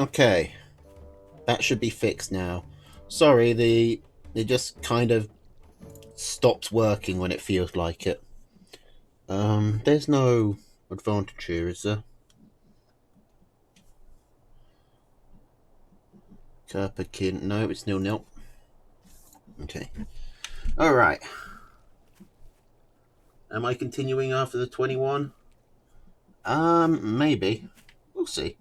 Okay, that should be fixed now. Sorry, it just kind of stops working when it feels like it. There's no advantage here, is there? Kerperkin, no, it's 0-0. Okay. Alright. Am I continuing after the 21? Maybe. We'll see.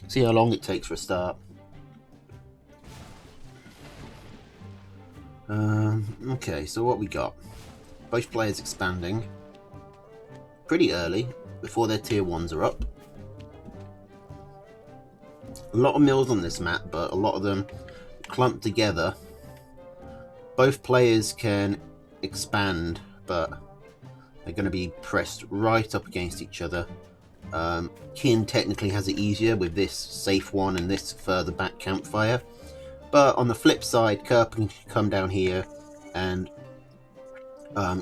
See how long it takes for a start. Okay, so what we got? Both players expanding pretty early, before their tier 1s are up. A lot of mills on this map, but a lot of them clumped together. Both players can expand, but they're going to be pressed right up against each other. Kin technically has it easier with this safe one and this further back campfire. But on the flip side, Kerp can come down here, and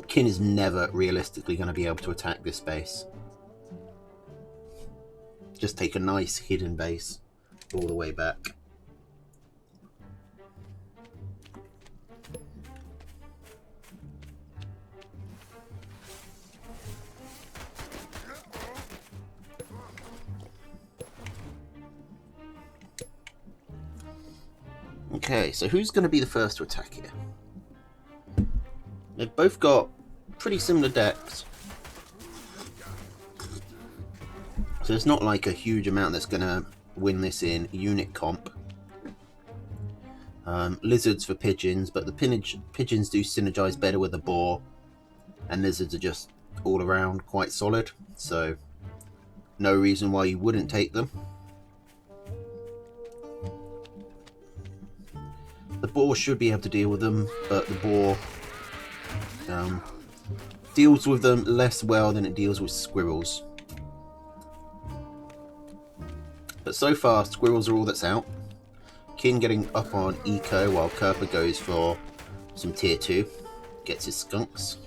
Kin is never realistically going to be able to attack this base. Just take a nice hidden base all the way back. Okay, so who's going to be the first to attack here? They've both got pretty similar decks. So it's not like a huge amount that's going to win this in unit comp. Lizards for pigeons, but the pigeons do synergize better with the boar, and lizards are just all around quite solid, so no reason why you wouldn't take them. The boar should be able to deal with them, but the boar deals with them less well than it deals with squirrels. But so far, squirrels are all that's out. Kin getting up on eco while Kerper goes for some tier 2. Gets his skunks.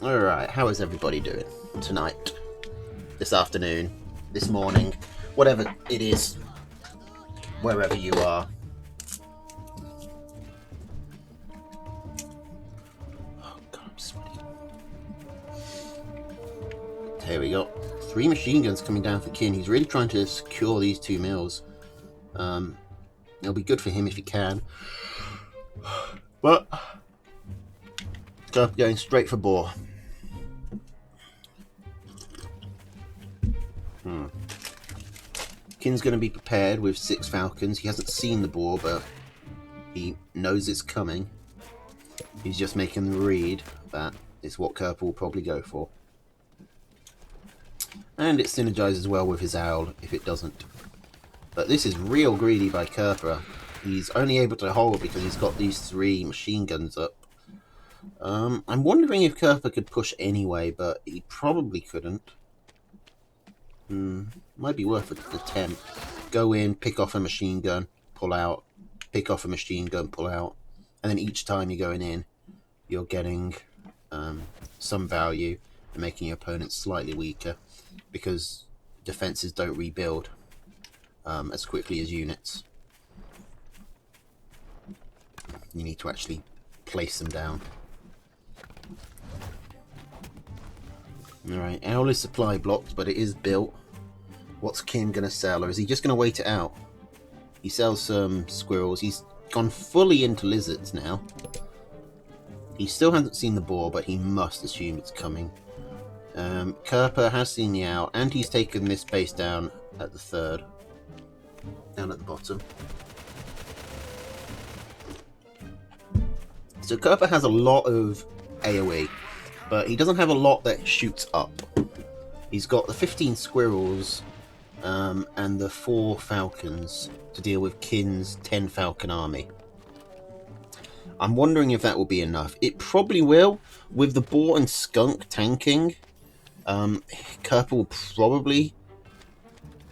Alright, how is everybody doing tonight? This afternoon? This morning? Whatever it is. Wherever you are. Oh god, I'm sweating. Here we go. 3 machine guns coming down for Kin. He's really trying to secure these 2 mills. It'll be good for him if he can. But going straight for boar. Kin's going to be prepared with 6 falcons. He hasn't seen the boar, but he knows it's coming. He's just making the read that it's what Kerper will probably go for. And it synergizes well with his owl if it doesn't. But this is real greedy by Kerper. He's only able to hold because he's got these 3 machine guns up. I'm wondering if Kerper could push anyway, but he probably couldn't. Might be worth an attempt. Go in, pick off a machine gun, pull out, pick off a machine gun, pull out, and then each time you're going in, you're getting some value and making your opponent slightly weaker, because defenses don't rebuild as quickly as units. You need to actually place them down. Alright, Owl is supply blocked, but it is built. What's Kin going to sell, or is he just going to wait it out? He sells some squirrels. He's gone fully into lizards now. He still hasn't seen the boar, but he must assume it's coming. Kerper has seen the owl, and he's taken this base down at the 3rd. Down at the bottom. So Kerper has a lot of AoE, but he doesn't have a lot that shoots up. He's got the 15 squirrels and the 4 falcons to deal with Kin's 10 falcon army. I'm wondering if that will be enough. It probably will. With the boar and skunk tanking, Kerper will probably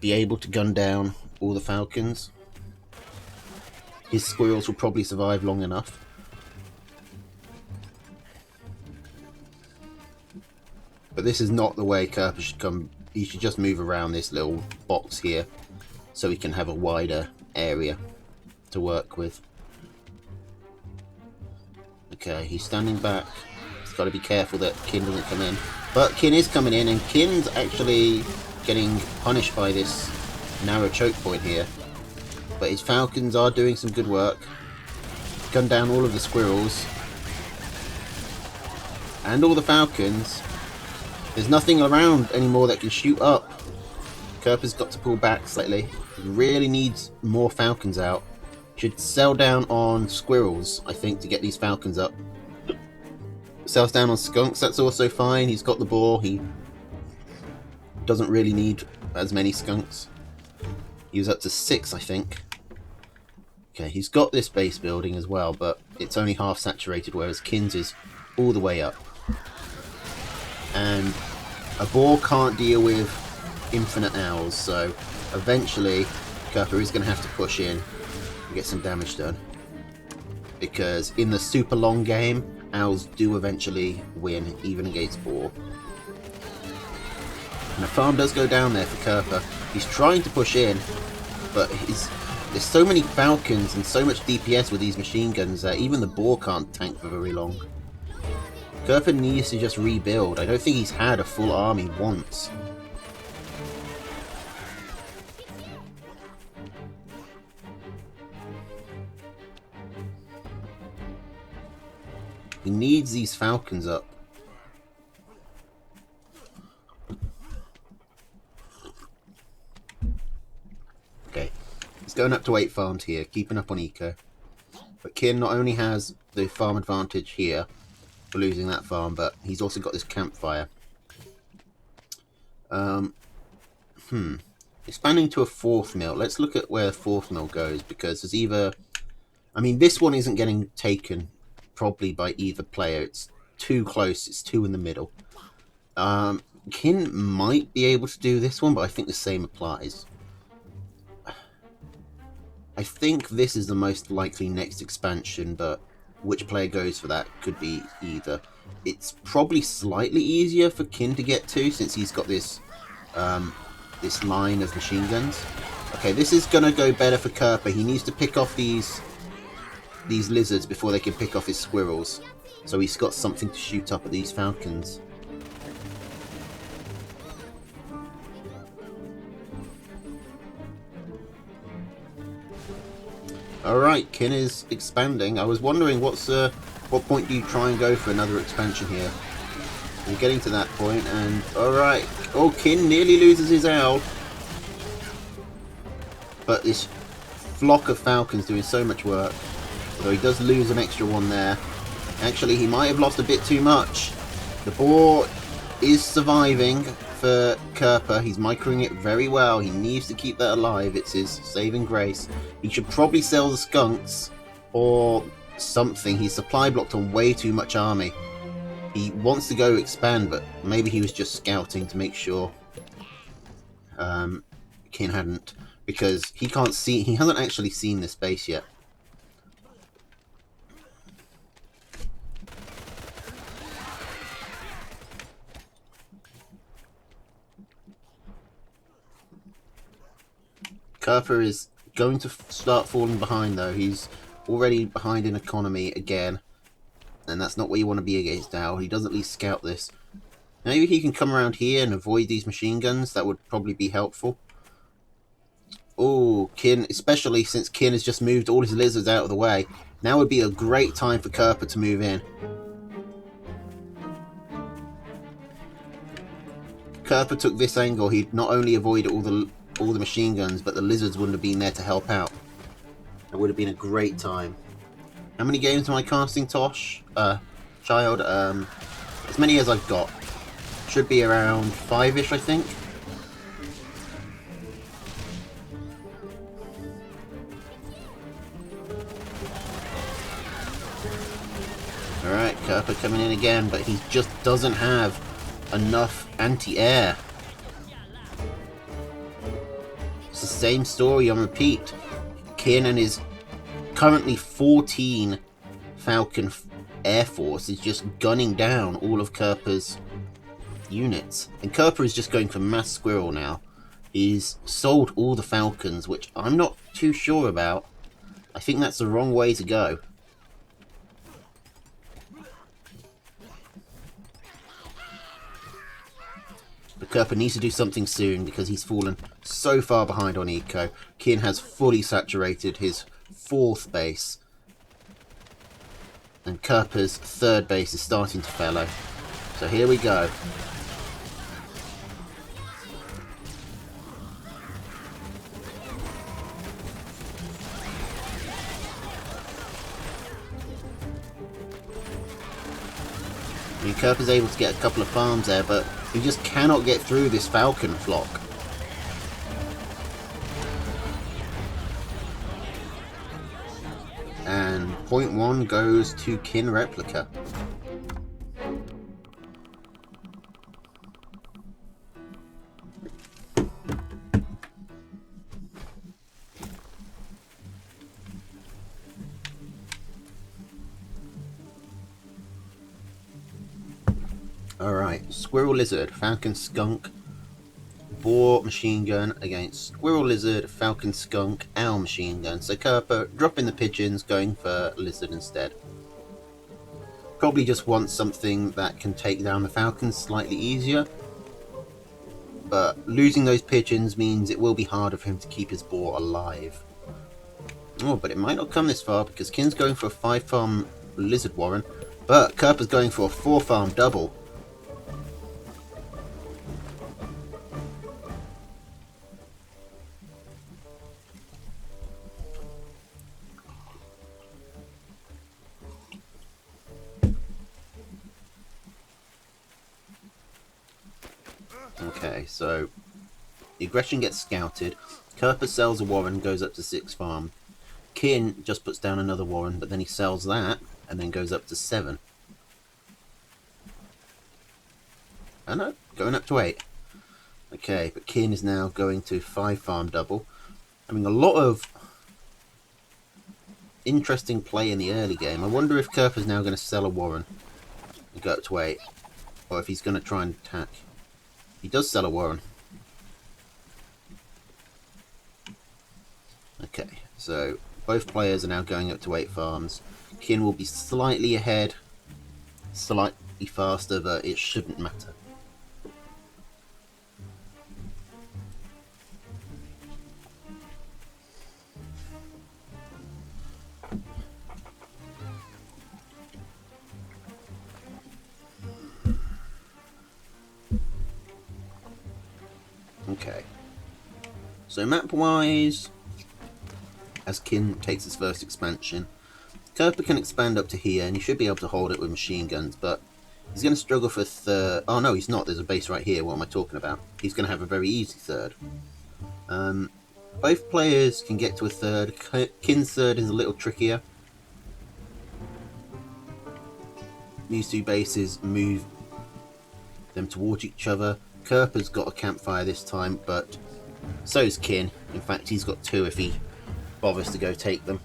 be able to gun down all the falcons. his squirrels will probably survive long enough. But this is not the way Kerper should come. He should just move around this little box here so he can have a wider area to work with. Okay, he's standing back. He's got to be careful that Kin doesn't come in. But Kin is coming in, and Kin's actually getting punished by this narrow choke point here. But his falcons are doing some good work. Gun down all of the squirrels. And all the falcons. There's nothing around anymore that can shoot up. Kerper's got to pull back slightly. He really needs more falcons out. Should sell down on squirrels, I think, to get these falcons up. Sells down on skunks, that's also fine. He's got the boar. He doesn't really need as many skunks. He was up to 6, I think. Okay, he's got this base building as well, but it's only half saturated, whereas Kin's is all the way up. And a boar can't deal with infinite owls, so eventually Kerper is going to have to push in and get some damage done. Because in the super long game, owls do eventually win, even against boar. And a farm does go down there for Kerper. He's trying to push in, but there's so many falcons and so much DPS with these machine guns that even the boar can't tank for very long. Kerper needs to just rebuild. I don't think he's had a full army once. He needs these falcons up. Okay, he's going up to 8 farms here, keeping up on eco. But Kin not only has the farm advantage here for losing that farm, but he's also got this campfire. Expanding to a 4th mill. Let's look at where the 4th mill goes, because there's either... I mean, this one isn't getting taken probably by either player. It's too close. It's 2 in the middle. Kin might be able to do this one, but I think the same applies. I think this is the most likely next expansion, but which player goes for that could be either. It's probably slightly easier for Kin to get to, since he's got this this line of machine guns. Okay, this is going to go better for Kerper. He needs to pick off these lizards before they can pick off his squirrels. So he's got something to shoot up at these falcons. Alright, Kin is expanding. I was wondering what point do you try and go for another expansion here? We're getting to that point, and alright. Oh, Kin nearly loses his owl. But this flock of falcons doing so much work. Although he does lose an extra one there. Actually, he might have lost a bit too much. The boar is surviving for Kerper. He's microing it very well. He needs to keep that alive. It's his saving grace. He should probably sell the skunks or something. He's supply blocked on way too much army. He wants to go expand, but maybe he was just scouting to make sure Kin hadn't, because he can't see. He hasn't actually seen this base yet. Kerper is going to start falling behind, though. He's already behind in economy again. And that's not where you want to be against Owl. He does at least scout this. Maybe he can come around here and avoid these machine guns. That would probably be helpful. Oh, Kin, especially since Kin has just moved all his lizards out of the way. Now would be a great time for Kerper to move in. Kerper took this angle. He'd not only avoid all the machine guns, but the lizards wouldn't have been there to help out. It would have been a great time. How many games am I casting, Tosh? Child? As many as I've got. Should be around 5-ish, I think. Alright, Kerper coming in again, but he just doesn't have enough anti-air. It's the same story on repeat. Kin and his currently 14 Falcon Air Force is just gunning down all of Kerper's units. And Kerper is just going for mass squirrel now. He's sold all the Falcons, which I'm not too sure about. I think that's the wrong way to go. But Kerper needs to do something soon because he's fallen so far behind on eco. Kin has fully saturated his 4th base. And Kerper's 3rd base is starting to fallow. So here we go. I mean, Kerper's able to get a couple of farms there, but he just cannot get through this Falcon flock. And point 1 goes to Kin Replica. Alright, Squirrel Lizard, Falcon Skunk, Boar Machine Gun against Squirrel Lizard, Falcon Skunk, Owl Machine Gun. So Kerper dropping the pigeons, going for Lizard instead. Probably just wants something that can take down the Falcons slightly easier. But losing those pigeons means it will be harder for him to keep his boar alive. Oh, but it might not come this far because Kin's going for a 5-farm Lizard Warren. But Kerper's going for a 4-farm double. Okay, so the aggression gets scouted. Kerper sells a Warren, goes up to 6 farm. Kin just puts down another Warren, but then he sells that and then goes up to 7. Oh no, going up to 8. Okay, but Kin is now going to 5 farm double. Having a lot of interesting play in the early game. I wonder if Kerper's now going to sell a Warren and go up to 8. Or if he's going to try and attack. He does sell a Warren. Okay, so both players are now going up to 8 farms. Kin will be slightly ahead, slightly faster, but it shouldn't matter. Okay, so map-wise, as Kin takes his first expansion, Kerper can expand up to here, and he should be able to hold it with machine guns, but he's going to struggle for third. Oh no, he's not. There's a base right here. What am I talking about? He's going to have a very easy third. Both players can get to a third. Kin's third is a little trickier. These two bases move them towards each other. Kerper's got a campfire this time, but so's Kin. In fact, he's got 2 if he bothers to go take them.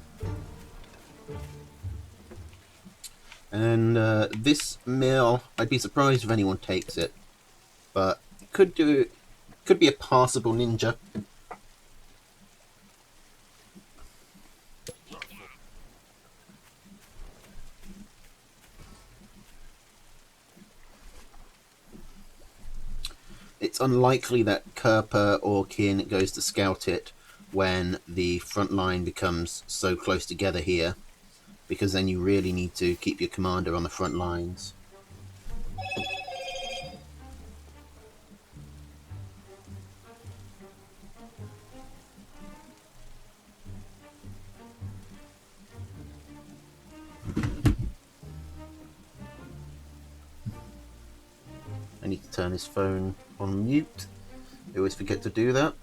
And this mill, I'd be surprised if anyone takes it, but could be a passable ninja. It's unlikely that Kerper or Kin goes to scout it when the front line becomes so close together here, because then you really need to keep your commander on the front lines. I need to turn his phone on mute. I always forget to do that.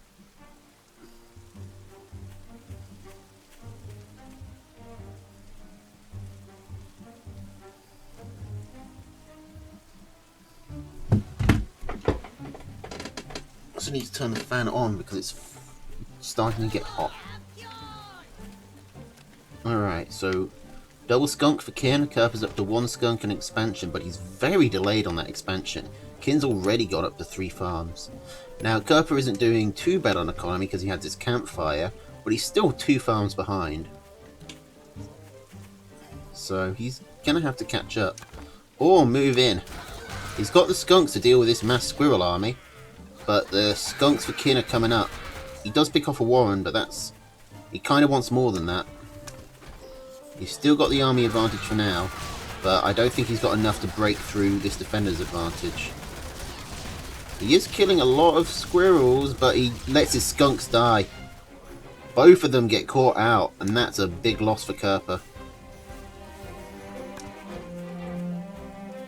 I also need to turn the fan on because it's starting to get hot. Alright, so double skunk for Kin. Kerper's up to 1 skunk and expansion, but he's very delayed on that expansion. Kin's already got up to 3 farms. Now, Kerper isn't doing too bad on economy because he has his campfire, but he's still 2 farms behind. So he's going to have to catch up. Or move in. He's got the skunks to deal with this mass squirrel army, but the skunks for Kin are coming up. He does pick off a warren, but that's... he kind of wants more than that. He's still got the army advantage for now, but I don't think he's got enough to break through this defender's advantage. He is killing a lot of squirrels, but he lets his skunks die. Both of them get caught out, and that's a big loss for Kerper.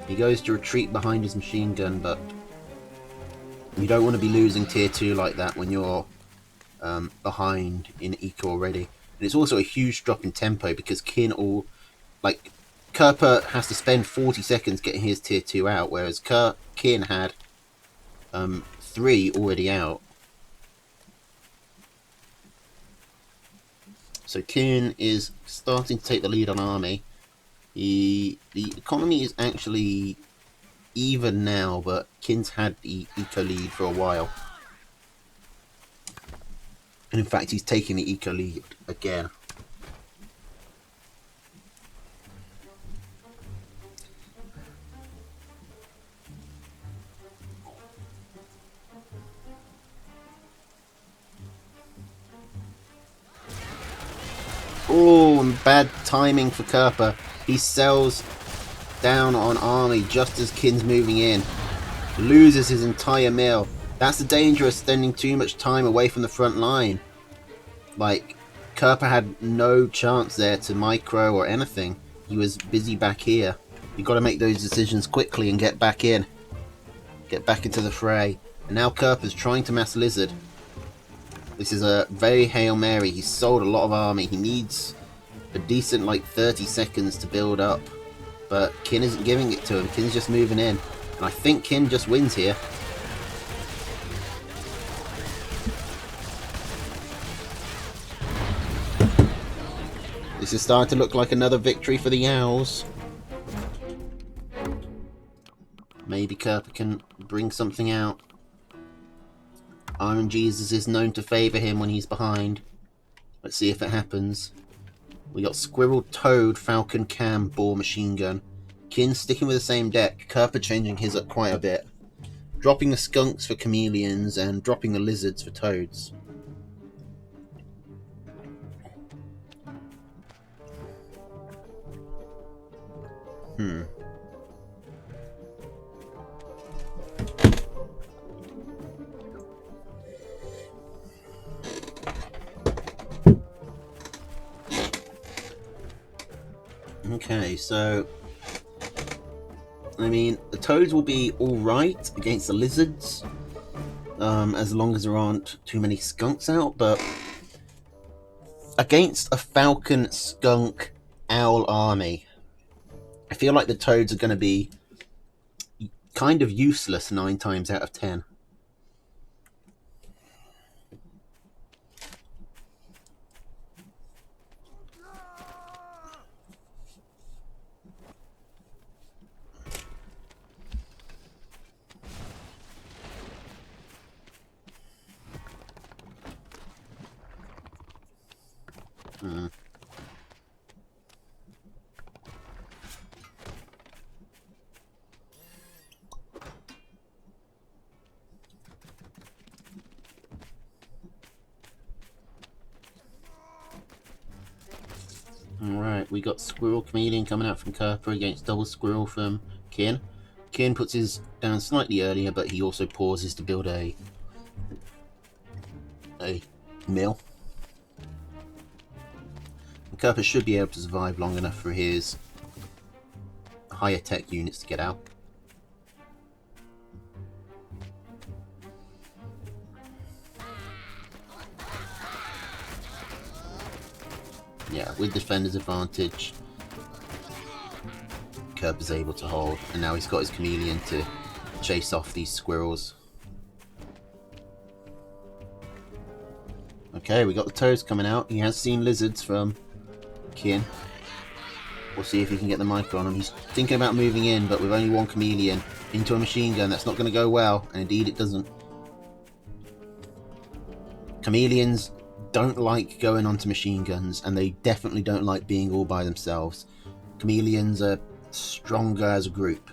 He goes to retreat behind his machine gun, but you don't want to be losing tier 2 like that when you're behind in eco already. And it's also a huge drop in tempo because Kerper has to spend 40 seconds getting his tier 2 out, whereas Kin had 3 already out. So Kin is starting to take the lead on army. The economy is actually even now, but Kin's had the eco lead for a while. And in fact, he's taking the eco lead again. Oh, and bad timing for Kerper. He sells down on army just as Kin's moving in. Loses his entire mill. That's the danger of spending too much time away from the front line. Like, Kerper had no chance there to micro or anything. He was busy back here. You've got to make those decisions quickly and get back in. Get back into the fray. And now Kerper's trying to mass lizard. This is a very Hail Mary. He's sold a lot of army. He needs a decent, 30 seconds to build up. But Kin isn't giving it to him. Kin's just moving in. And I think Kin just wins here. This is starting to look like another victory for the Owls. Maybe Kerper can bring something out. Iron Jesus is known to favour him when he's behind. Let's see if it happens. We got Squirrel, Toad, Falcon, Cam, Boar, Machine Gun. Kin sticking with the same deck. Kerper changing his up quite a bit. Dropping the Skunks for Chameleons and dropping the Lizards for Toads. Okay, so I mean, the Toads will be alright against the Lizards, as long as there aren't too many Skunks out, but against a Falcon, Skunk, Owl army, I feel like the Toads are going to be kind of useless 9 times out of 10. Alright, we got Squirrel Chameleon coming out from Kerper against Double Squirrel from Kin. Kin puts his down slightly earlier, but he also pauses to build a mill. And Kerper should be able to survive long enough for his higher tech units to get out. Yeah, with defender's advantage, Kerper's able to hold, and now he's got his Chameleon to chase off these squirrels. Okay, we got the Toads coming out. He has seen Lizards from Kin. We'll see if he can get the micro on him. He's thinking about moving in, but with only one chameleon into a machine gun, that's not going to go well. And indeed it doesn't. Chameleons don't like going onto machine guns, and they definitely don't like being all by themselves. Chameleons are stronger as a group.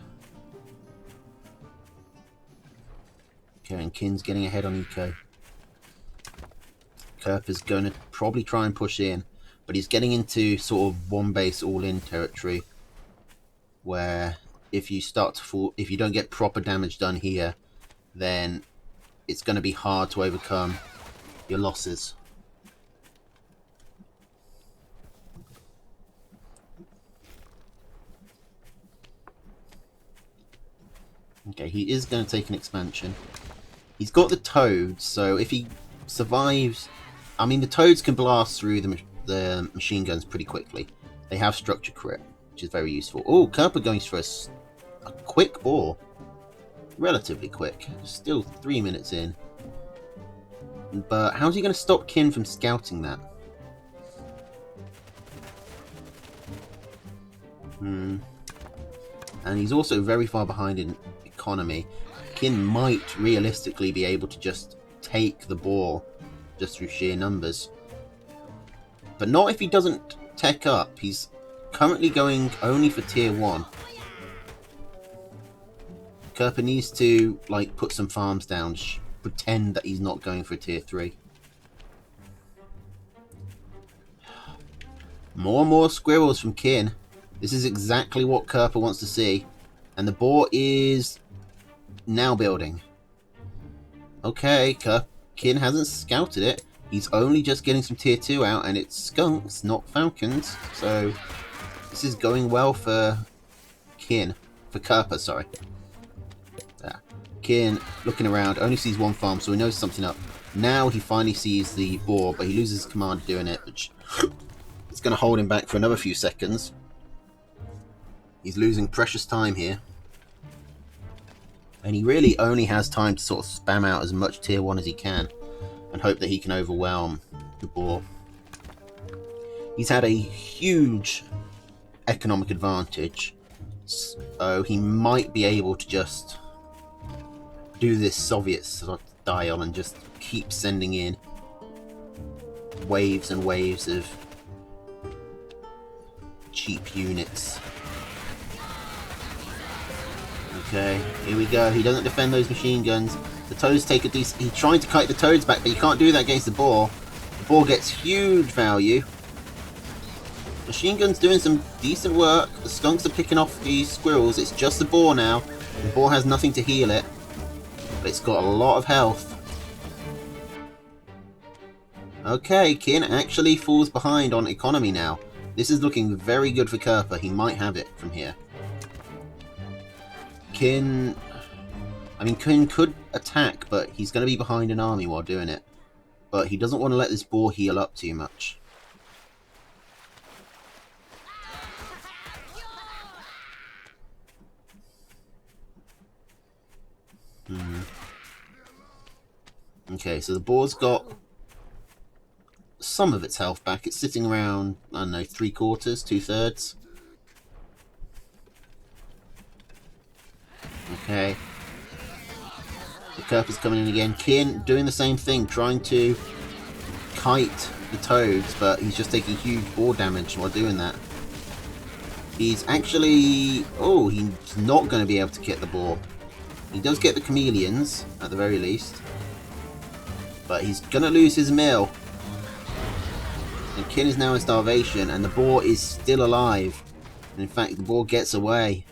Okay, and Kin's getting ahead on Eco. Kerp is going to probably try and push in, but he's getting into sort of one base all-in territory, where if you start to fall, if you don't get proper damage done here, then it's going to be hard to overcome your losses. Okay, he is going to take an expansion. He's got the toads, so if he survives... I mean, the toads can blast through the machine guns pretty quickly. They have structure crit, which is very useful. Oh, Kerper going for a quick ball. Relatively quick. Still 3 minutes in. But how's he going to stop Kin from scouting that? And he's also very far behind in economy. Kin might realistically be able to just take the ball just through sheer numbers. But not if he doesn't tech up. He's currently going only for tier 1. Kerper needs to like put some farms down, pretend that he's not going for tier 3. More and more squirrels from Kin. This is exactly what Kerper wants to see. And the boar is now building. Okay, Kin hasn't scouted it. He's only just getting some tier 2 out, and it's skunks, not falcons. So this is going well for Kin. For Kerper, sorry. Kin, looking around, only sees one farm, so he knows something up. Now he finally sees the boar, but he loses command doing it, which is going to hold him back for another few seconds. He's losing precious time here. And he really only has time to sort of spam out as much tier 1 as he can and hope that he can overwhelm the boar. He's had a huge economic advantage, so he might be able to just do this Soviet style and just keep sending in waves and waves of cheap units. Okay, here we go. He doesn't defend those machine guns. The toads take a decent... He's trying to kite the toads back, but you can't do that against the boar. The boar gets huge value. Machine gun's doing some decent work. The skunks are picking off the squirrels. It's just the boar now. The boar has nothing to heal it, but it's got a lot of health. Okay, Kin actually falls behind on economy now. This is looking very good for Kerper. He might have it from here. Kin could attack, but he's going to be behind an army while doing it. But he doesn't want to let this boar heal up too much. Okay, so the boar's got some of its health back. It's sitting around, I don't know, 3/4, 2/3. Okay. The Kerper's coming in again. Kin doing the same thing, trying to kite the toads, but he's just taking huge boar damage while doing that. He's actually... Oh, he's not going to be able to get the boar. He does get the chameleons, at the very least. But he's going to lose his mill. And Kin is now in starvation, and the boar is still alive. And in fact, the boar gets away.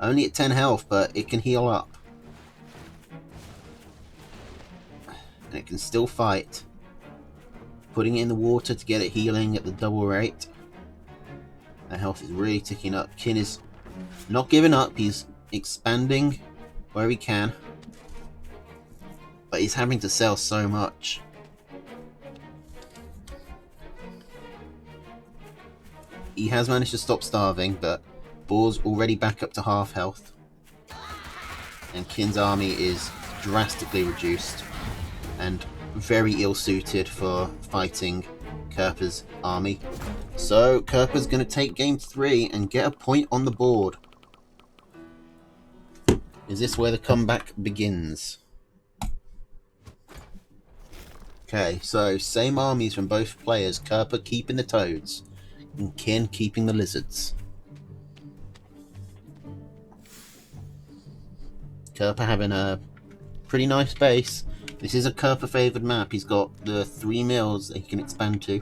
Only at 10 health, but it can heal up. And it can still fight. Putting it in the water to get it healing at the double rate. That health is really ticking up. Kin is not giving up. He's expanding where he can. But he's having to sell so much. He has managed to stop starving, but boar's already back up to half health. And Kin's army is drastically reduced and very ill-suited for fighting Kerpa's army. So Kerpa's going to take game 3 and get a point on the board. Is this where the comeback begins? Okay, so same armies from both players. Kerpa keeping the toads and Kin keeping the lizards. Kerpa having a pretty nice base. This is a Kerpa favoured map. He's got the 3 mills that he can expand to,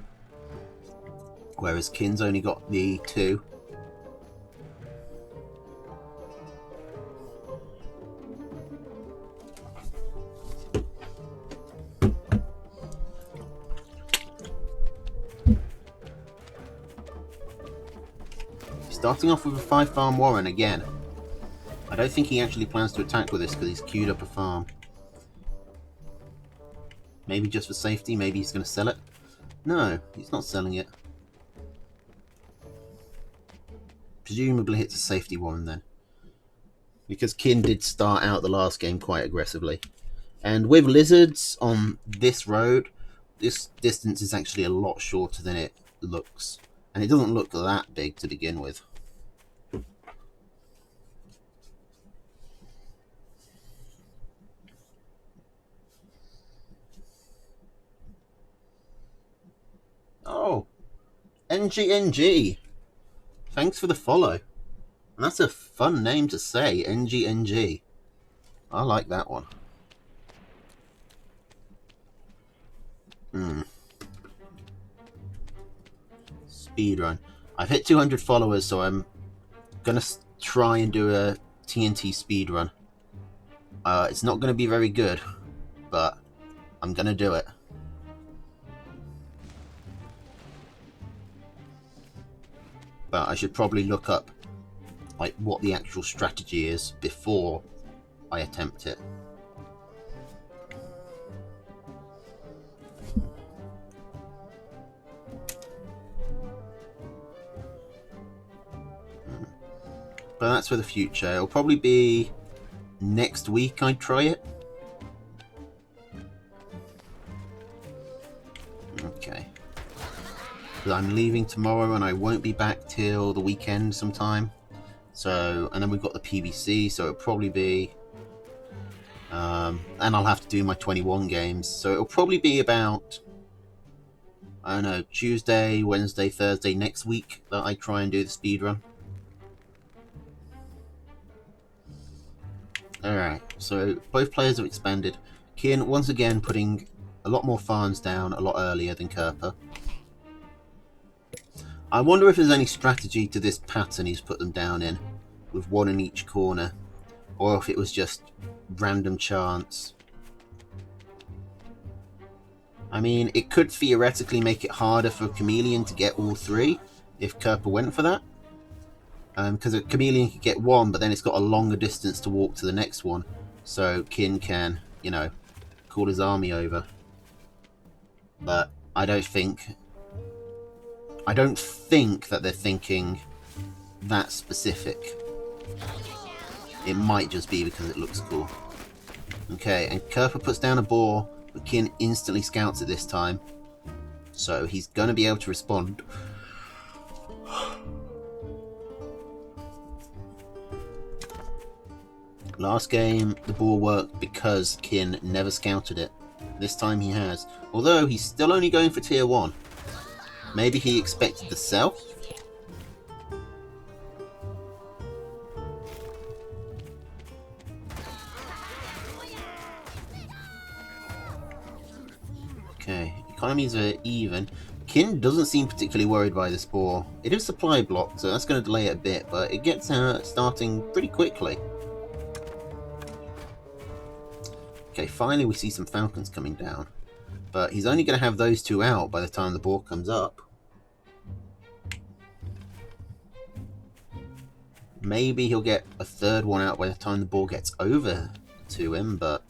whereas Kin's only got the 2. Starting off with a 5 farm Warren again. I don't think he actually plans to attack with this because he's queued up a farm. Maybe just for safety, maybe he's going to sell it. No, he's not selling it. Presumably it's a safety Warren then. Because Kin did start out the last game quite aggressively. And with lizards on this road, this distance is actually a lot shorter than it looks. And it doesn't look that big to begin with. Oh, NGNG. Thanks for the follow. And that's a fun name to say, NGNG. I like that one. Speedrun. I've hit 200 followers, so I'm gonna try and do a TNT speedrun. It's not gonna be very good, but I'm gonna do it. But I should probably look up like what the actual strategy is before I attempt it. But that's for the future. It'll probably be next week I'd try it. Okay. Because I'm leaving tomorrow and I won't be back till the weekend sometime. So, and then we've got the PBC, so it'll probably be... and I'll have to do my 21 games. So it'll probably be about, I don't know, Tuesday, Wednesday, Thursday next week that I try and do the speedrun. Alright, so both players have expanded. Kin, once again, putting a lot more farms down a lot earlier than Kerpa. I wonder if there's any strategy to this pattern he's put them down in, with 1 in each corner, or if it was just random chance. I mean, it could theoretically make it harder for a Chameleon to get all 3, if Kerpa went for that. Because a Chameleon could get 1, but then it's got a longer distance to walk to the next one, so Kin can, you know, call his army over. But I don't think that they're thinking that specific. It might just be because it looks cool. Okay, and Kerpa puts down a boar, but Kin instantly scouts it this time. So he's going to be able to respond. Last game, the boar worked because Kin never scouted it. This time he has. Although he's still only going for tier 1. Maybe he expected to sell? Okay, economies are even. Kin doesn't seem particularly worried by this boar. It is supply blocked, so that's going to delay it a bit, but it gets starting pretty quickly. Okay, finally we see some falcons coming down. But he's only going to have those 2 out by the time the boar comes up. Maybe he'll get a 3rd one out by the time the boar gets over to him, but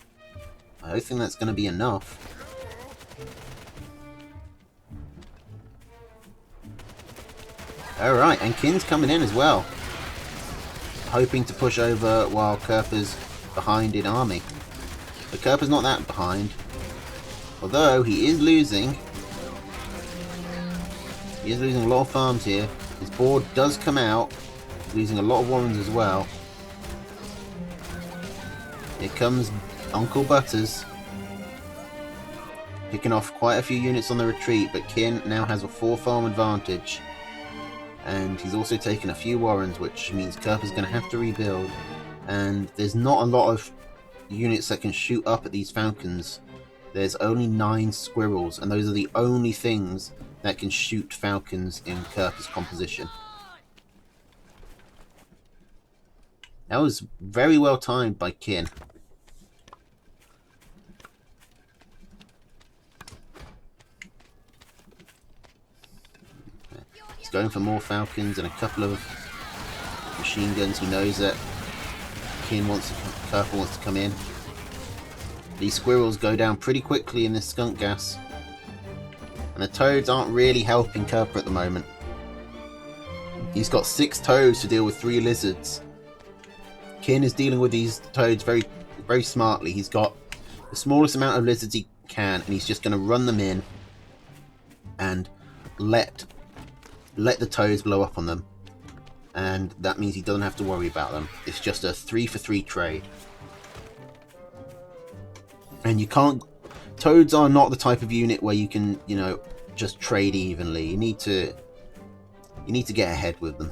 I don't think that's going to be enough. Alright, and Kin's coming in as well. Hoping to push over while Kerpa's behind in army. But Kerpa's not that behind. Although he is losing. He is losing a lot of farms here. His board does come out, losing a lot of warrens as well. Here comes Uncle Butters, picking off quite a few units on the retreat, but Kin now has a 4-farm advantage. And he's also taken a few warrens, which means Kerper's going to have to rebuild. And there's not a lot of units that can shoot up at these falcons. There's only 9 squirrels, and those are the only things that can shoot falcons in Kerper's composition. That was very well timed by Kin. He's going for more falcons and a couple of machine guns. He knows that Kerper wants to come in. These squirrels go down pretty quickly in this skunk gas. And the toads aren't really helping Kerper at the moment. He's got 6 toads to deal with 3 lizards. Kin is dealing with these toads very, very smartly. He's got the smallest amount of lizards he can, and he's just going to run them in and let the toads blow up on them. And that means he doesn't have to worry about them. It's just a 3-for-3 trade. And you can't... Toads are not the type of unit where you can, you know, just trade evenly. You need to get ahead with them.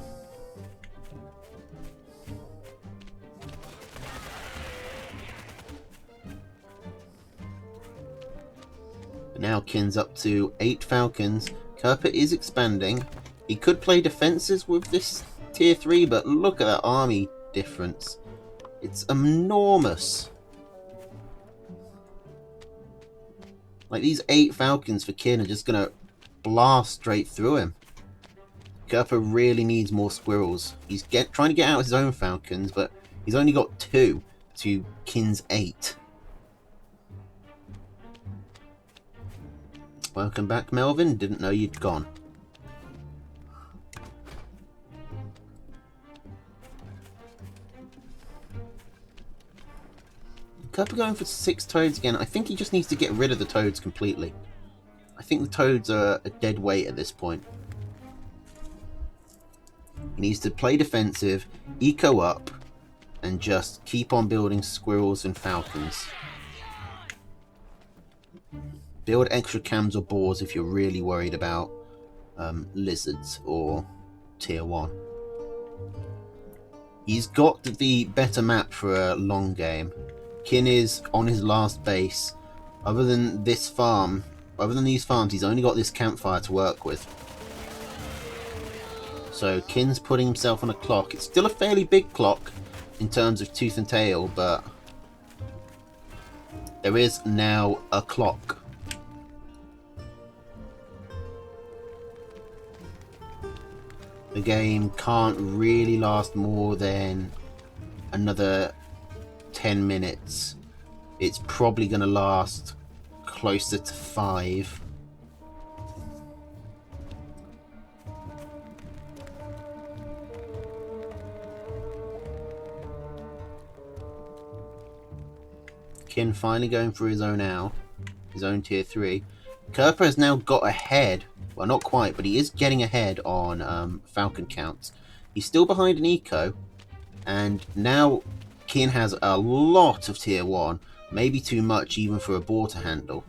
But now Kin's up to 8 falcons. Kerper is expanding. He could play defenses with this tier 3, but look at that army difference. It's enormous. Like, these 8 falcons for Kin are just going to blast straight through him. Kerper really needs more squirrels. He's trying to get out his own falcons, but he's only got 2 to Kin's 8. Welcome back, Melvin. Didn't know you'd gone. Kerper going for 6 toads again. I think he just needs to get rid of the toads completely. I think the toads are a dead weight at this point. He needs to play defensive, eco up, and just keep on building squirrels and falcons. Build extra cams or boars if you're really worried about lizards or tier 1. He's got the better map for a long game. Kin is on his last base. Other than these farms, he's only got this campfire to work with. So Kin's putting himself on a clock. It's still a fairly big clock in terms of tooth and tail, but there is now a clock. The game can't really last more than another 10 minutes. It's probably going to last closer to 5. Kin finally going for his own owl, his own tier 3. Kerper has now got ahead. Well, not quite, but he is getting ahead on falcon counts. He's still behind an eco, and now Kin has a lot of tier 1, maybe too much even for a boar to handle.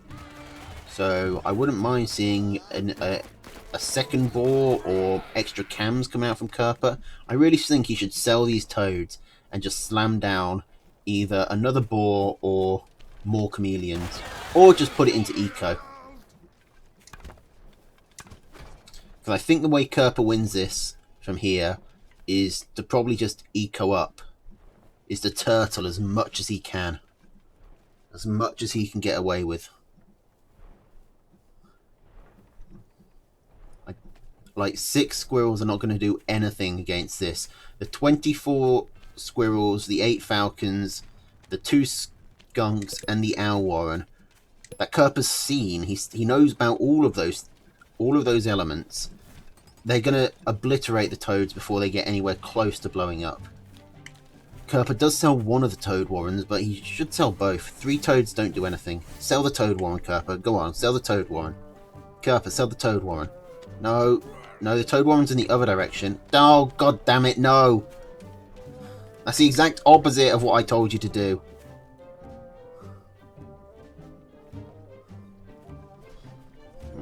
So I wouldn't mind seeing a second boar or extra cams come out from Kerper. I really think he should sell these toads and just slam down either another boar or more chameleons, or just put it into eco. Because I think the way Kerper wins this from here is to probably just eco up, is to turtle as much as he can. As much as he can get away with. Like 6 squirrels are not going to do anything against this. The 24 squirrels, the 8 falcons, the 2 skunks, and the owl warren that Kerper's seen. He knows about all of those elements. They're going to obliterate the toads before they get anywhere close to blowing up. Kerper does sell one of the toad warrens, but he should sell both. 3 toads don't do anything. Sell the toad warren, Kerper. Go on, sell the toad warren. Kerper, sell the toad warren. No. No, the Toad Warren's in the other direction. Oh, god damn it, no! That's the exact opposite of what I told you to do.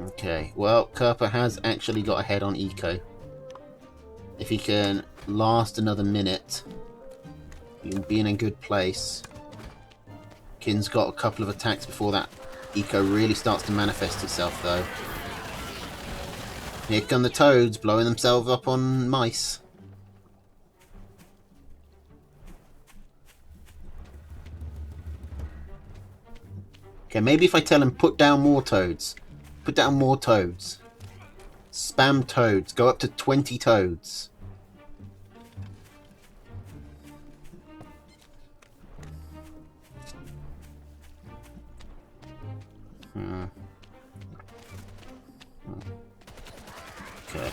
Okay, well, Kerper has actually got ahead on Eco. If he can last another minute, he'll be in a good place. Kin's got a couple of attacks before that Eco really starts to manifest itself, though. Here come the Toads, blowing themselves up on mice. Okay, maybe if I tell him, put down more Toads. Put down more Toads. Spam Toads. Go up to 20 Toads. Okay.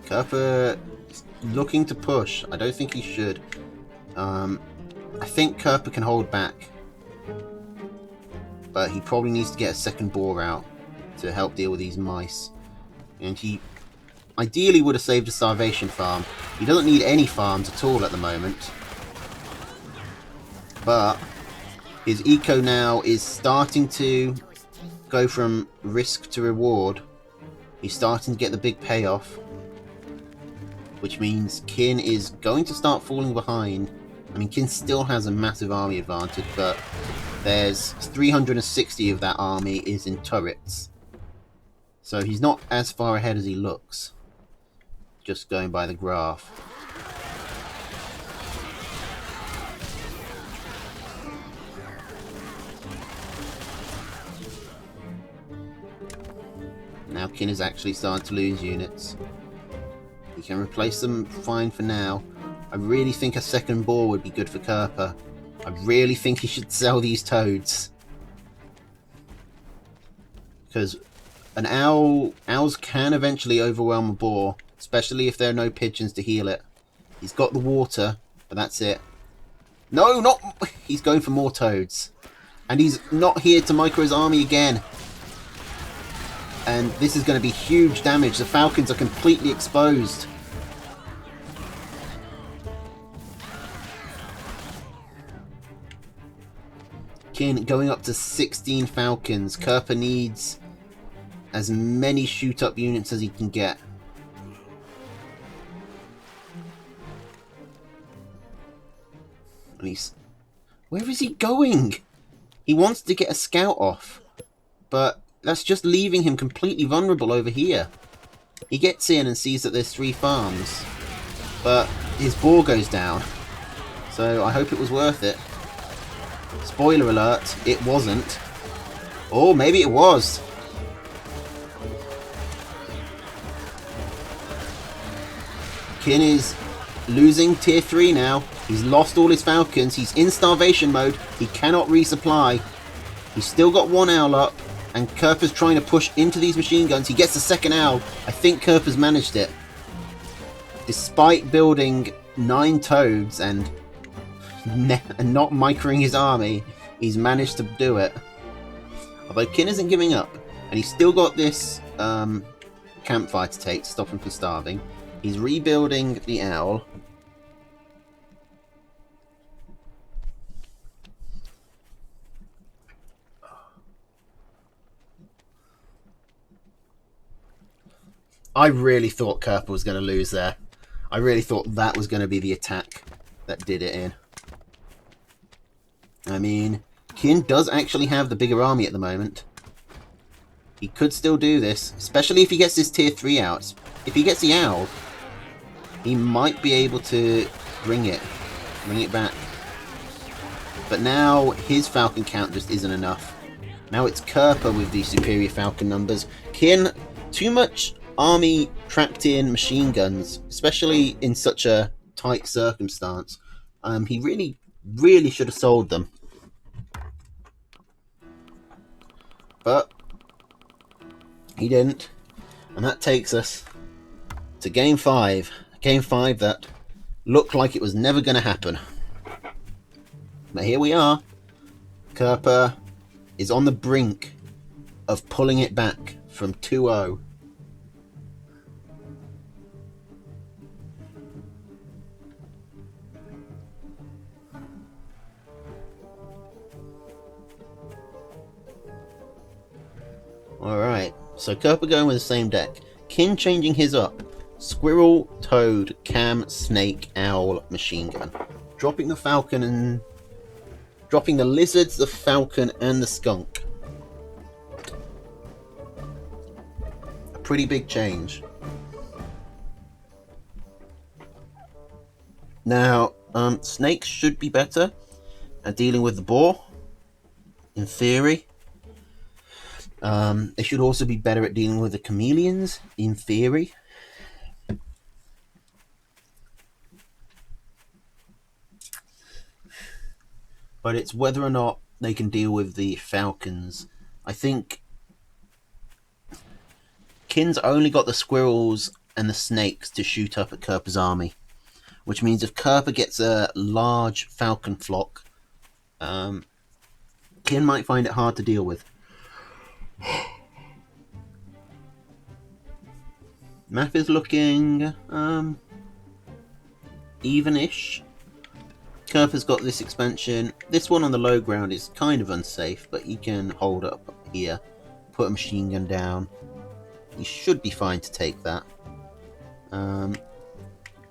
Kerper looking to push. I don't think he should. I think Kerper can hold back. But he probably needs to get a second boar out to help deal with these mice. And he ideally would have saved a starvation farm. He doesn't need any farms at all at the moment. But his eco now is starting to go from risk to reward. He's starting to get the big payoff. Which means Kin is going to start falling behind. I mean, Kin still has a massive army advantage, but there's 360 of that army is in turrets. So he's not as far ahead as he looks. Just going by the graph. Now Kin is actually starting to lose units. He can replace them fine for now. I really think a second boar would be good for Kerper. I really think he should sell these Toads. Because an owls can eventually overwhelm a boar, especially if there are no pigeons to heal it. He's got the water, but that's it. No, not... He's going for more Toads. And he's not here to micro his army again. And this is going to be huge damage. The Falcons are completely exposed. Kin going up to 16 Falcons. Kerper needs as many shoot-up units as he can get. And he's... Where is he going? He wants to get a scout off. But that's just leaving him completely vulnerable over here. He gets in and sees that there's 3 farms. But his boar goes down. So I hope it was worth it. Spoiler alert, it wasn't. Or maybe it was. Kin is losing tier 3 now. He's lost all his Falcons. He's in starvation mode. He cannot resupply. He's still got 1 owl up. And Kerper's trying to push into these machine guns. He gets the second owl. I think Kerper's managed it. Despite building 9 Toads and not microing his army, he's managed to do it. Although Kin isn't giving up. And he's still got this campfire to take to stop him from starving. He's rebuilding the owl. I really thought Kerper was going to lose there. I really thought that was going to be the attack that did it in. I mean, Kin does actually have the bigger army at the moment. He could still do this, especially if he gets this tier 3 out. If he gets the owl, he might be able to bring it back. But now his Falcon count just isn't enough. Now it's Kerper with the superior Falcon numbers. Kin, too much army trapped in machine guns, especially in such a tight circumstance. He really should have sold them. But he didn't. And that takes us to Game 5. Game 5 that looked like it was never going to happen. But here we are. Kerper is on the brink of pulling it back from 2-0. Alright, so Kerper going with the same deck. Kin changing his up. Squirrel, Toad, Cam, Snake, Owl, Machine Gun. Dropping the Falcon and... dropping the Lizards, the Falcon, and the Skunk. A pretty big change. Now, Snakes should be better at dealing with the boar, in theory. They should also be better at dealing with the chameleons, in theory. But it's whether or not they can deal with the falcons. I think Kin's only got the squirrels and the snakes to shoot up at Kerper's army. Which means if Kerper gets a large falcon flock, Kin might find it hard to deal with. Map is looking even-ish. Kerper's got this expansion. This one on the low ground is kind of unsafe, but he can hold up here, put a machine gun down. He should be fine to take that.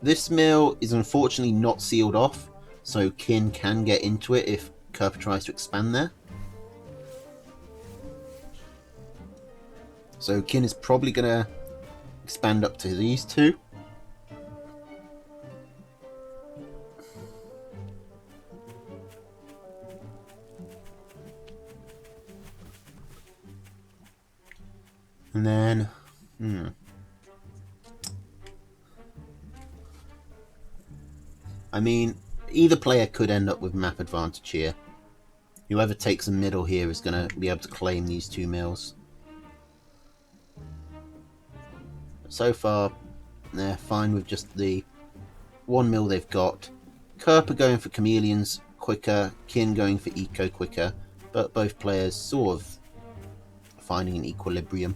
This mill is unfortunately not sealed off, so Kin can get into it if Kerper tries to expand there. So Kin is probably going to expand up to these two. And then, I mean, either player could end up with map advantage here. Whoever takes the middle here is going to be able to claim these two mills. So far, they're fine with just the one mill they've got. Kerper going for chameleons quicker, Kin going for eco quicker, but both players sort of finding an equilibrium.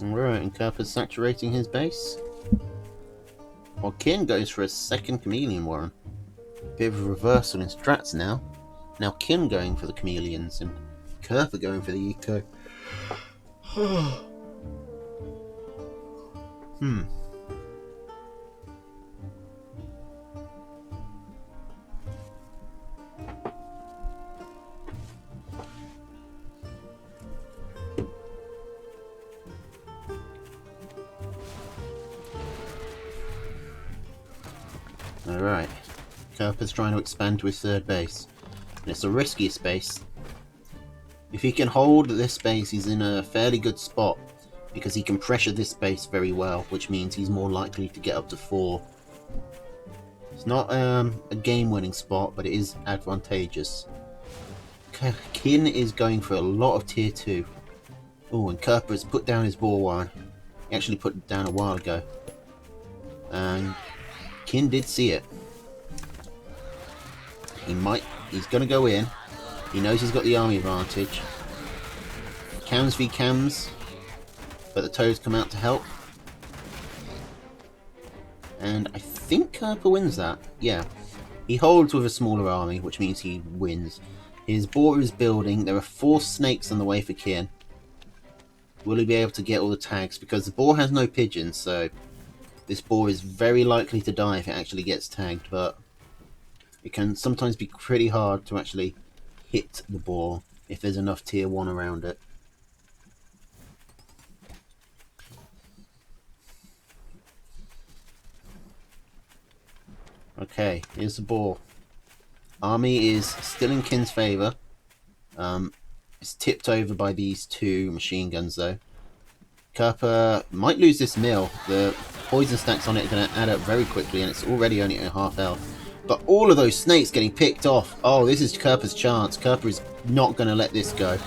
Alright, and Kerper's saturating his base. While Kin goes for a second chameleon warren. Bit of a reversal in strats now. Now Kin going for the chameleons and Kerper going for the eco. Alright, Kerper's trying to expand to his third base. And it's the riskiest base. If he can hold this base, he's in a fairly good spot, because he can pressure this base very well, which means he's more likely to get up to 4. It's not a game-winning spot, but it is advantageous. Kin is going for a lot of tier 2. Oh, and Kerper has put down his boar warren. He actually put it down a while ago. And Kin did see it. He's going to go in. He knows he's got the army advantage. Cams v cams. But the toads come out to help. And I think Kerper wins that. Yeah. He holds with a smaller army, which means he wins. His boar is building. There are 4 snakes on the way for Kin. Will he be able to get all the tags? Because the boar has no pigeons, so this boar is very likely to die if it actually gets tagged, but it can sometimes be pretty hard to actually hit the boar if there's enough tier 1 around it. Okay, here's the boar. Army is still in Kin's favour. It's tipped over by these 2 machine guns though. Kerper might lose this mill. The poison stacks on it are going to add up very quickly, and it's already only at half health. But all of those snakes getting picked off. Oh, this is Kerpa's chance. Kerpa is not going to let this go.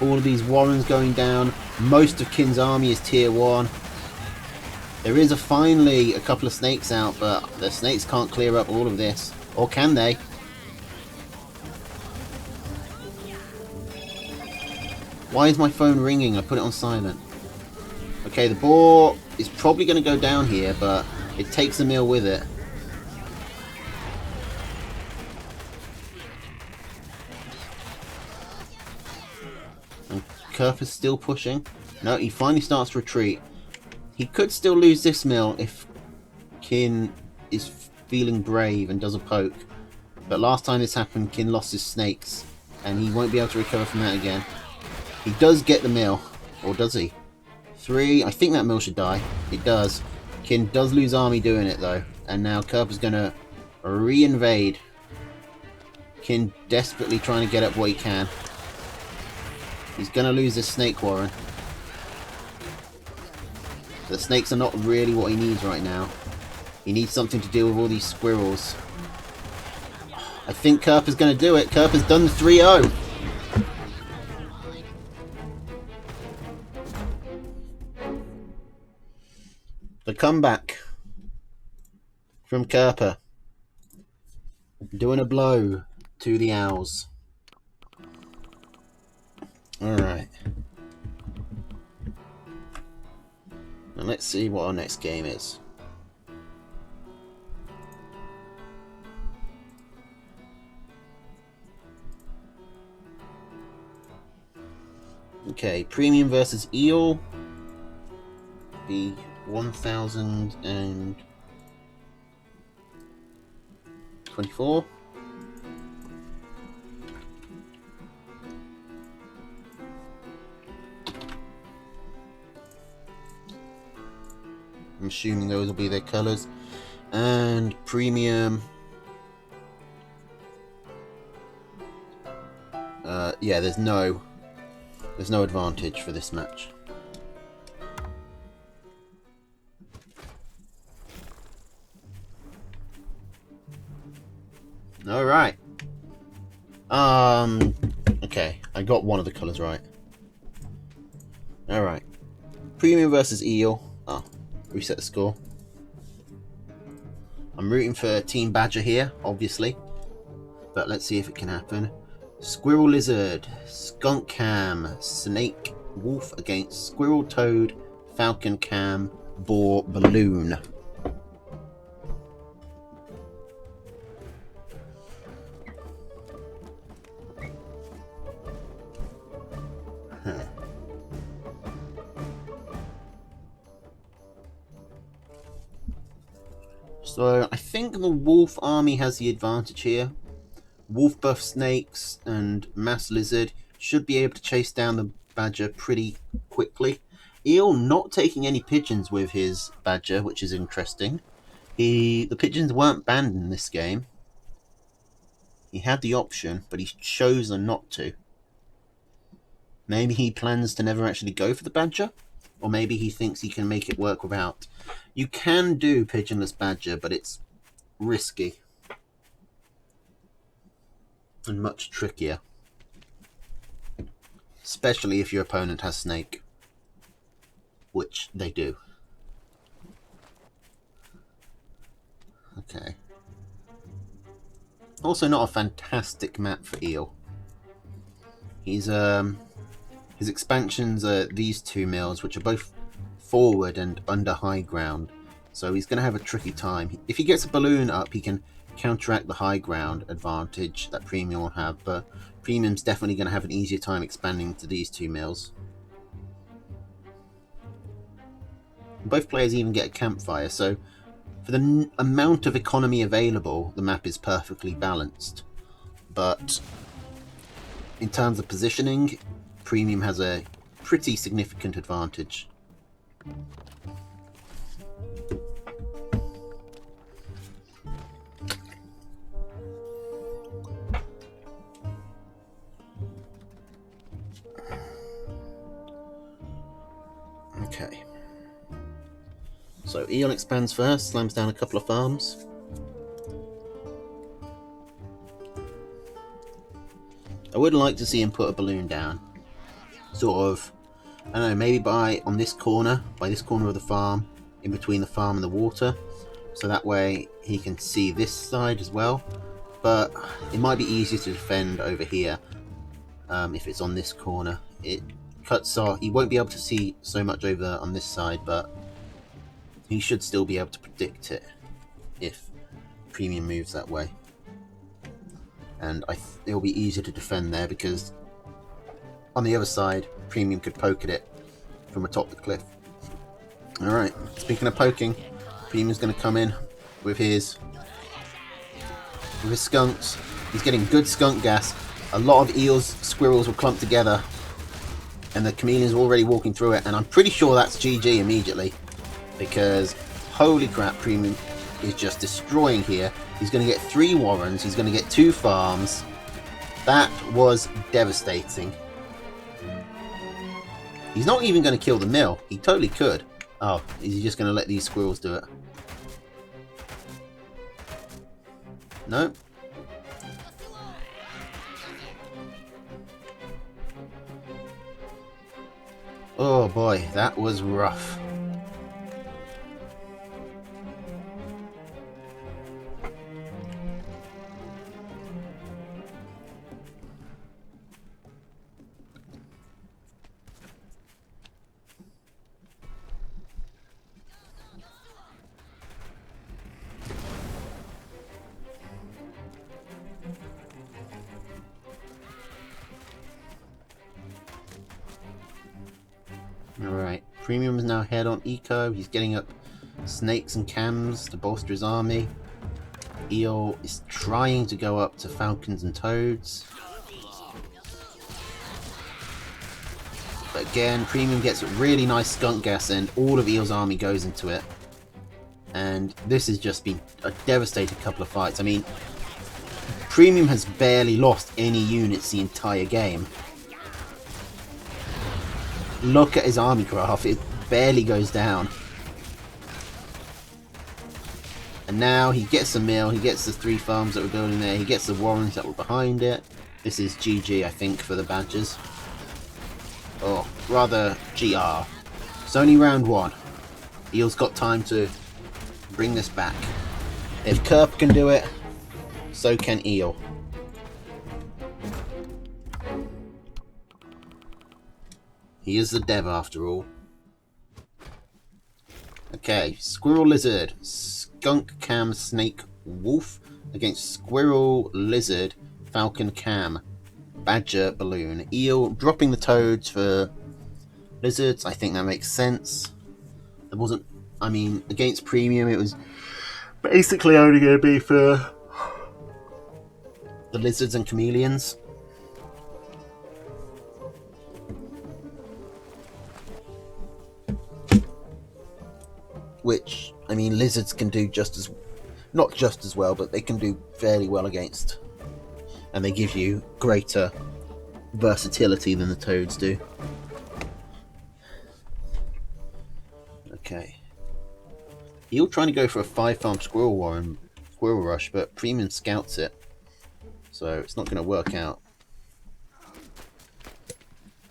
All of these Warrens going down. Most of Qin's army is tier 1. There is finally a couple of snakes out, but the snakes can't clear up all of this. Or can they? Why is my phone ringing? I put it on silent. Okay, the boar is probably going to go down here, but it takes a mill with it. And Kerpa's still pushing. No, he finally starts to retreat. He could still lose this mill if Qin is feeling brave and does a poke. But last time this happened, Qin lost his snakes, and he won't be able to recover from that again. He does get the mill, or does he? 3, I think that mill should die. It does. Qin does lose army doing it though, and now Kerpa's going to re-invade. Qin desperately trying to get up what he can. He's going to lose this snake warren. The snakes are not really what he needs right now. He needs something to deal with all these squirrels. I think Kerpa's going to do it. Kerpa's done the 3-0. The comeback from Kerpa. Doing a blow to the owls. Alright. And let's see what our next game is. Okay, Premium versus Eel. The 1024. I'm assuming those will be their colours. And Premium. Yeah, there's no advantage for this match. Alright. Okay, I got one of the colours right. Alright. Premium versus Eel. Oh, reset the score. I'm rooting for Team Badger here, obviously. But let's see if it can happen. Squirrel Lizard, Skunk Cam, Snake Wolf against Squirrel Toad, Falcon Cam, Boar Balloon. So I think the wolf army has the advantage here. Wolf buff snakes and mass lizard should be able to chase down the badger pretty quickly. Eel not taking any pigeons with his badger, which is interesting. The pigeons weren't banned in this game. He had the option, but he's chosen not to. Maybe he plans to never actually go for the badger, or maybe he thinks he can make it work without. You can do pigeonless badger, but it's risky and much trickier, especially if your opponent has snake, which they do. Okay. Also not a fantastic map for Eel. He's his expansions are these 2 mills, which are both forward and under high ground, so he's going to have a tricky time. If he gets a balloon up, he can counteract the high ground advantage that Premium will have, but Premium's definitely going to have an easier time expanding to these 2 mills. Both players even get a campfire, so for the amount of economy available, the map is perfectly balanced. But in terms of positioning, Premium has a pretty significant advantage. So Eon expands first, slams down a couple of farms. I would like to see him put a balloon down. Sort of, I don't know, maybe on this corner, by this corner of the farm, in between the farm and the water. So that way he can see this side as well. But it might be easier to defend over here if it's on this corner. It cuts off, he won't be able to see so much over on this side, but he should still be able to predict it if Premium moves that way. And it'll be easier to defend there because on the other side, Premium could poke at it from atop the cliff. Alright, speaking of poking, Premium's going to come in with his skunks. He's getting good skunk gas. A lot of eels, squirrels will clump together, and the chameleon's already walking through it, and I'm pretty sure that's GG immediately, because holy crap, Premium is just destroying here. He's going to get 3 warrens, he's going to get 2 farms. That was devastating. He's not even going to kill the mill. He totally could. Oh, is he just going to let these squirrels do it? No. Oh boy, that was rough. Alright, Premium's now head on Eco. He's getting up snakes and cams to bolster his army. Eel is trying to go up to falcons and toads. But again, Premium gets really nice skunk gas and all of Eel's army goes into it. And this has just been a devastating couple of fights. I mean, Premium has barely lost any units the entire game. Look at his army graph, it barely goes down. And now he gets the mill, he gets the 3 farms that were building there, he gets the warrens that were behind it. This is GG, I think, for the Badgers. Or rather, GR. It's only round 1. Eel's got time to bring this back. If Kerp can do it, so can Eel. He is the dev after all. Okay, Squirrel Lizard, Skunk Cam Snake Wolf against Squirrel Lizard Falcon Cam Badger Balloon. Eel dropping the toads for lizards. I think that makes sense. There wasn't, I mean, against Premium it was basically only going to be for the lizards and chameleons. Which, I mean, lizards can do just as, not just as well, but they can do fairly well against. And they give you greater versatility than the toads do. Okay. Eel trying to go for a 5-farm squirrel warren, squirrel rush, but Premium scouts it. So it's not going to work out.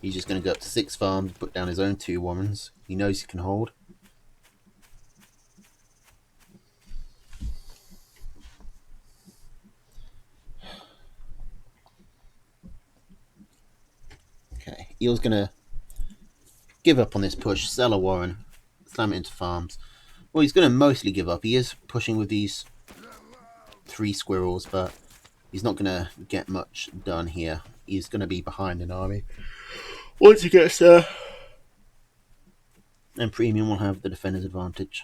He's just going to go up to 6 farms, put down his own 2 warrens. He knows he can hold. Okay, Eel's going to give up on this push, sell a warren, slam it into farms. Well, he's going to mostly give up. He is pushing with these 3 squirrels, but he's not going to get much done here. He's going to be behind an army. Once he gets there, then Premium will have the defender's advantage.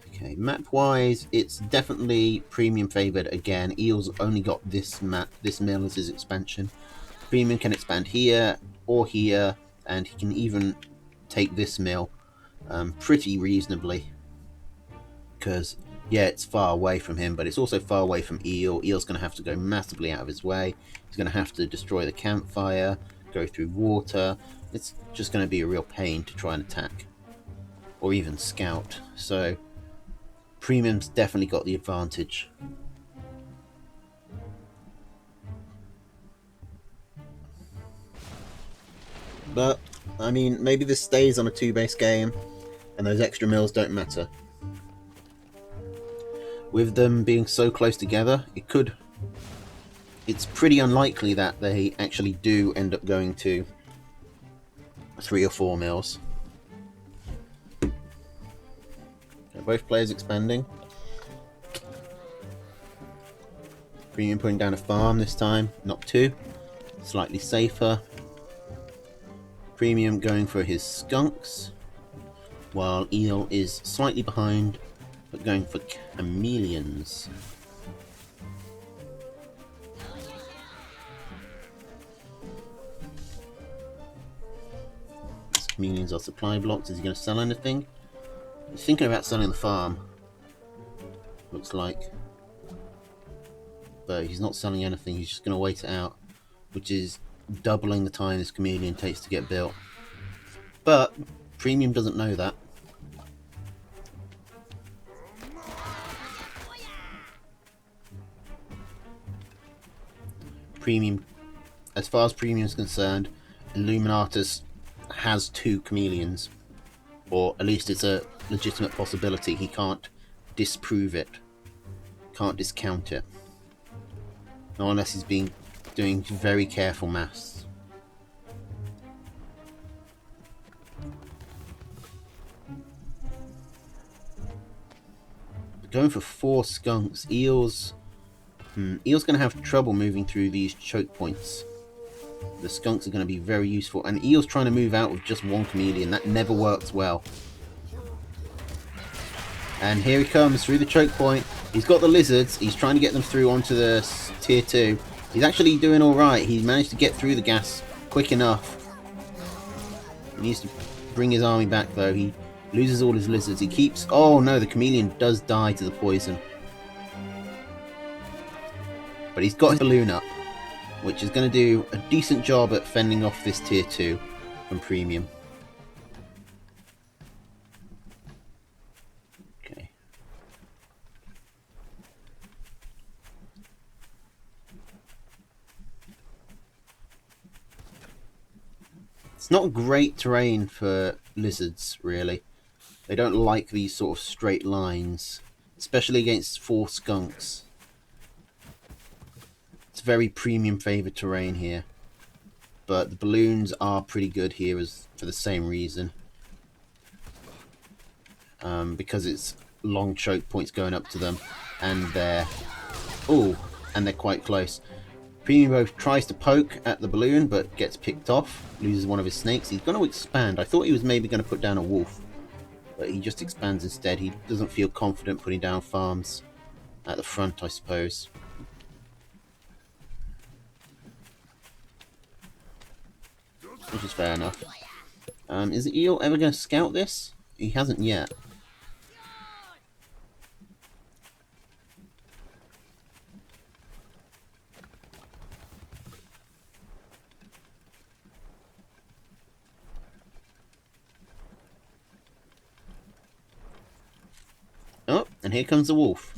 Okay, map-wise, it's definitely Premium favoured again. Eel's only got this map, this mill as his expansion. Premium can expand here or here, and he can even take this mill pretty reasonably. Because, yeah, it's far away from him, but it's also far away from Eel. Eel's going to have to go massively out of his way. He's going to have to destroy the campfire, go through water. It's just going to be a real pain to try and attack. or even scout. So Premium's definitely got the advantage. But, I mean, maybe this stays on a 2-base game, and those extra mills don't matter. With them being so close together, it's pretty unlikely that they actually do end up going to 3 or 4 mills. Okay, both players expanding. Premium putting down a farm this time, not 2. Slightly safer. Premium going for his skunks, while Eel is slightly behind, but going for chameleons. These chameleons are supply blocks. Is he going to sell anything? He's thinking about selling the farm, looks like. But he's not selling anything, he's just going to wait it out, which is doubling the time this chameleon takes to get built. But Premium doesn't know that. Premium, as far as Premium is concerned, Illuminatus has 2 chameleons, or at least it's a legitimate possibility. He can't disprove it, can't discount it, not unless he's doing very careful maths. Going for 4 skunks. Eel's going to have trouble moving through these choke points. The skunks are going to be very useful, and Eel's trying to move out with just 1 chameleon. That never works well. And here he comes through the choke point. He's got the lizards. He's trying to get them through onto the tier 2. He's actually doing alright. He's managed to get through the gas quick enough. He needs to bring his army back, though. He loses all his lizards. He keeps... Oh, no, the chameleon does die to the poison. But he's got his balloon up, which is going to do a decent job at fending off this tier 2 from Premium. Okay. It's not great terrain for lizards, really. They don't like these sort of straight lines, especially against 4 skunks. It's very Premium favoured terrain here, but the balloons are pretty good here for the same reason. Because it's long choke points going up to them, and they're quite close. Premium both tries to poke at the balloon, but gets picked off, loses one of his snakes. He's going to expand. I thought he was maybe going to put down a wolf, but he just expands instead. He doesn't feel confident putting down farms at the front, I suppose. Which is fair enough. Is Eel ever going to scout this? He hasn't yet. Oh, and here comes the wolf.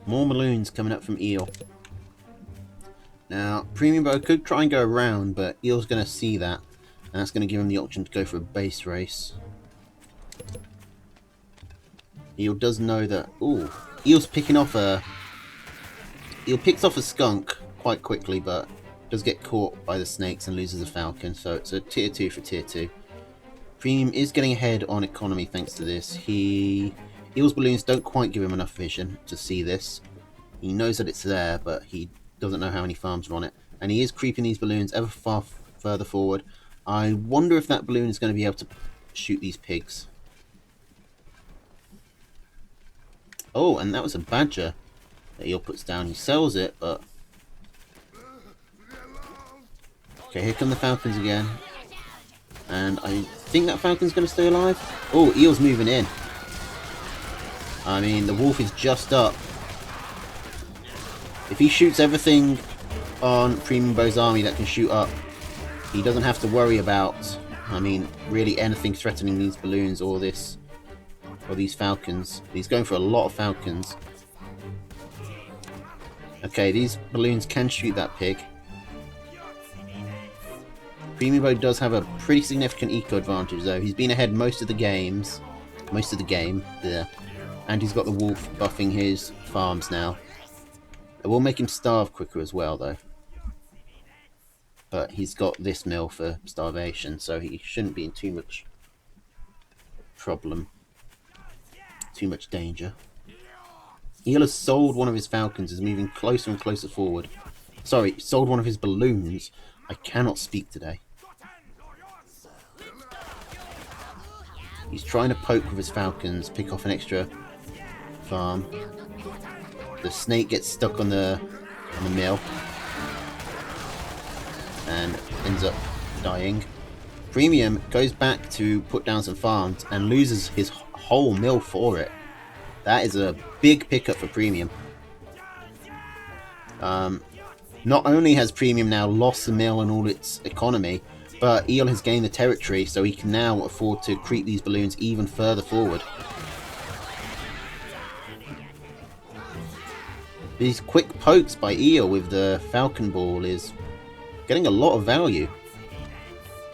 More balloons coming up from Eel. Now, Premium Bow could try and go around, but Eel's going to see that, and that's going to give him the option to go for a base race. Eel does know that... Ooh, Eel's picking off a... Eel picks off a skunk quite quickly, but does get caught by the snakes and loses a falcon, so it's a tier 2 for tier 2. Premium is getting ahead on economy thanks to this. Eel's balloons don't quite give him enough vision to see this. He knows that it's there, but he doesn't know how many farms are on it. And he is creeping these balloons ever further forward. I wonder if that balloon is going to be able to shoot these pigs. Oh, and that was a badger that Eel puts down. He sells it, but... Okay, here come the falcons again. And I think that falcon's going to stay alive. Oh, Eel's moving in. I mean, the wolf is just up. If he shoots everything on Premium Bow's army that can shoot up, he doesn't have to worry about, I mean, really anything threatening these balloons or this, or these falcons. He's going for a lot of falcons. Okay, these balloons can shoot that pig. Premium Bow does have a pretty significant eco advantage though. He's been ahead most of the game there. And he's got the wolf buffing his farms now. It will make him starve quicker as well though. But he's got this mill for starvation, so he shouldn't be in too much problem. Too much danger. Eel has sold one of his falcons, is moving closer and closer forward. Sorry, sold one of his balloons. I cannot speak today. He's trying to poke with his falcons, pick off an extra farm. The snake gets stuck on the mill and ends up dying. Premium goes back to put down some farms and loses his whole mill for it. That is a big pickup for Premium. Not only has Premium now lost the mill and all its economy, but Eel has gained the territory, so he can now afford to creep these balloons even further forward. These quick pokes by Eel with the Falcon Ball is getting a lot of value.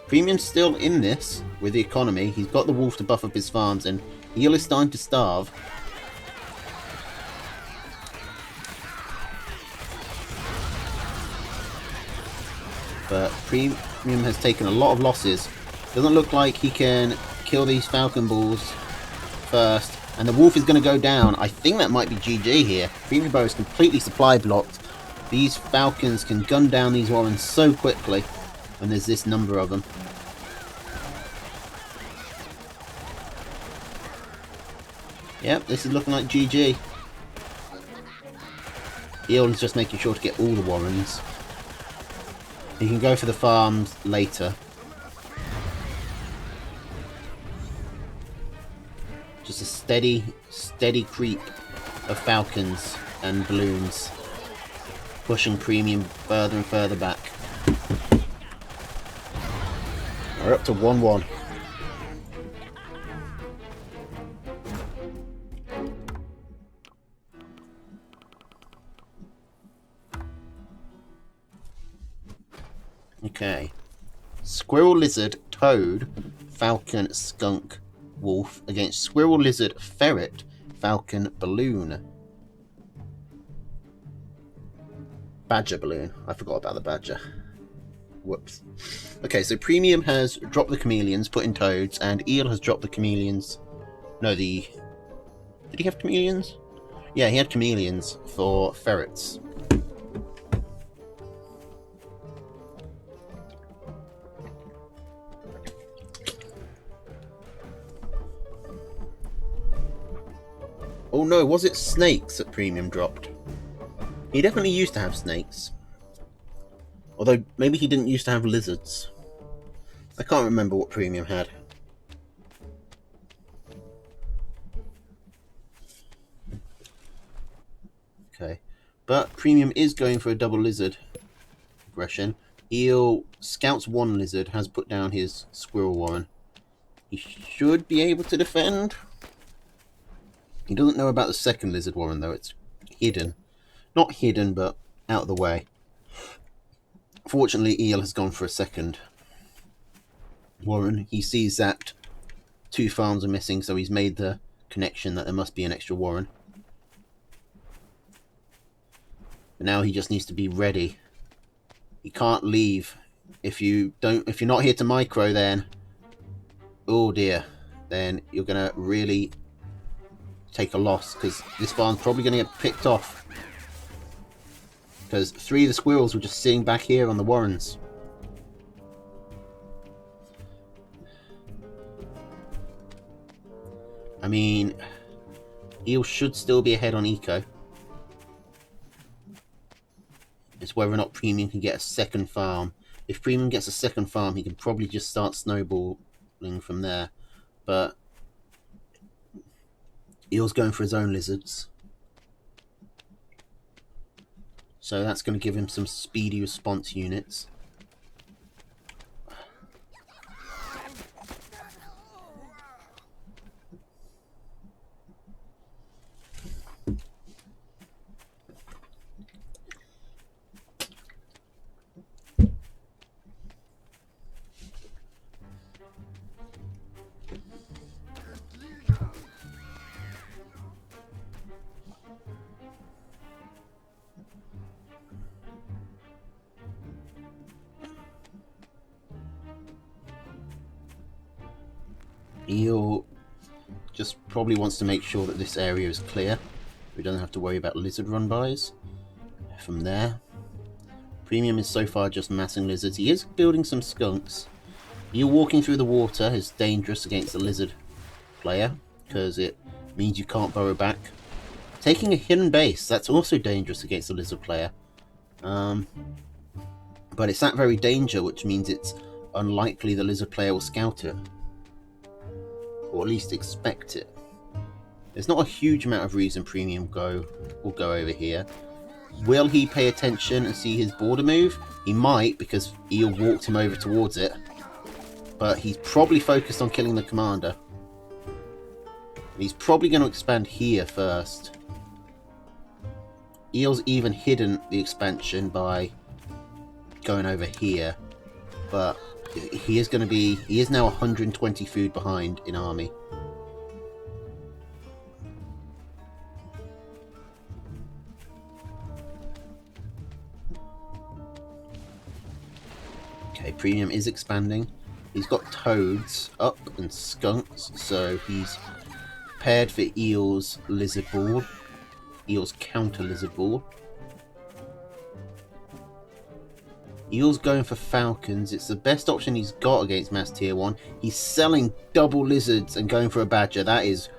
Premium's still in this with the economy. He's got the wolf to buff up his farms, and Eel is starting to starve. But Premium has taken a lot of losses. Doesn't look like he can kill these Falcon Balls first. And the wolf is going to go down. I think that might be GG here. Premium Bow is completely supply blocked. These falcons can gun down these warrens so quickly when there's this number of them. Yep, this is looking like GG. Eel is just making sure to get all the warrens. He can go for the farms later. Just a steady creep of falcons and balloons, pushing Premium further and further back. We're up to 1-1. Okay. Squirrel, lizard, toad, falcon, skunk, wolf against squirrel, lizard, ferret, falcon, balloon. Badger balloon. I forgot about the badger. Whoops. Okay, so Premium has dropped the chameleons, put in toads, and Eel has dropped the chameleons. No, Did he have chameleons? Yeah, he had chameleons for ferrets. Oh no, was it snakes that Premium dropped? He definitely used to have snakes. Although, maybe he didn't used to have lizards. I can't remember what Premium had. Okay. But Premium is going for a double lizard aggression. Eel scouts one lizard, has put down his squirrel warren. He should be able to defend. He doesn't know about the second lizard warren though, it's hidden. Not hidden, but out of the way. Fortunately, Eel has gone for a second warren. He sees that 2 farms are missing, so he's made the connection that there must be an extra warren. But now he just needs to be ready. He can't leave. If you're not here to micro, then oh dear, then you're gonna really take a loss, because this farm's probably gonna get picked off. Because 3 of the squirrels were just sitting back here on the warrens. I mean, Eel should still be ahead on eco. It's whether or not Premium can get a second farm. If Premium gets a second farm, he can probably just start snowballing from there. But Eel's going for his own lizards. So that's going to give him some speedy response units. Eel just probably wants to make sure that this area is clear. We don't have to worry about lizard run-bys from there. Premium is so far just massing lizards. He is building some skunks. Eel walking through the water is dangerous against the lizard player because it means you can't burrow back. Taking a hidden base, that's also dangerous against the lizard player. But it's that very danger which means it's unlikely the lizard player will scout it. Or at least expect it. There's not a huge amount of reason Premium will go over here. Will he pay attention and see his border move? He might, because Eel walked him over towards it. But he's probably focused on killing the commander. And he's probably going to expand here first. Eel's even hidden the expansion by going over here. But he is now 120 food behind in army. Okay, Premium is expanding. He's got toads up and skunks, so he's prepared for Eel's lizard ball. Eel's counter lizard ball. Eel's going for falcons. It's the best option he's got against mass tier 1. He's selling double lizards and going for a badger. That is...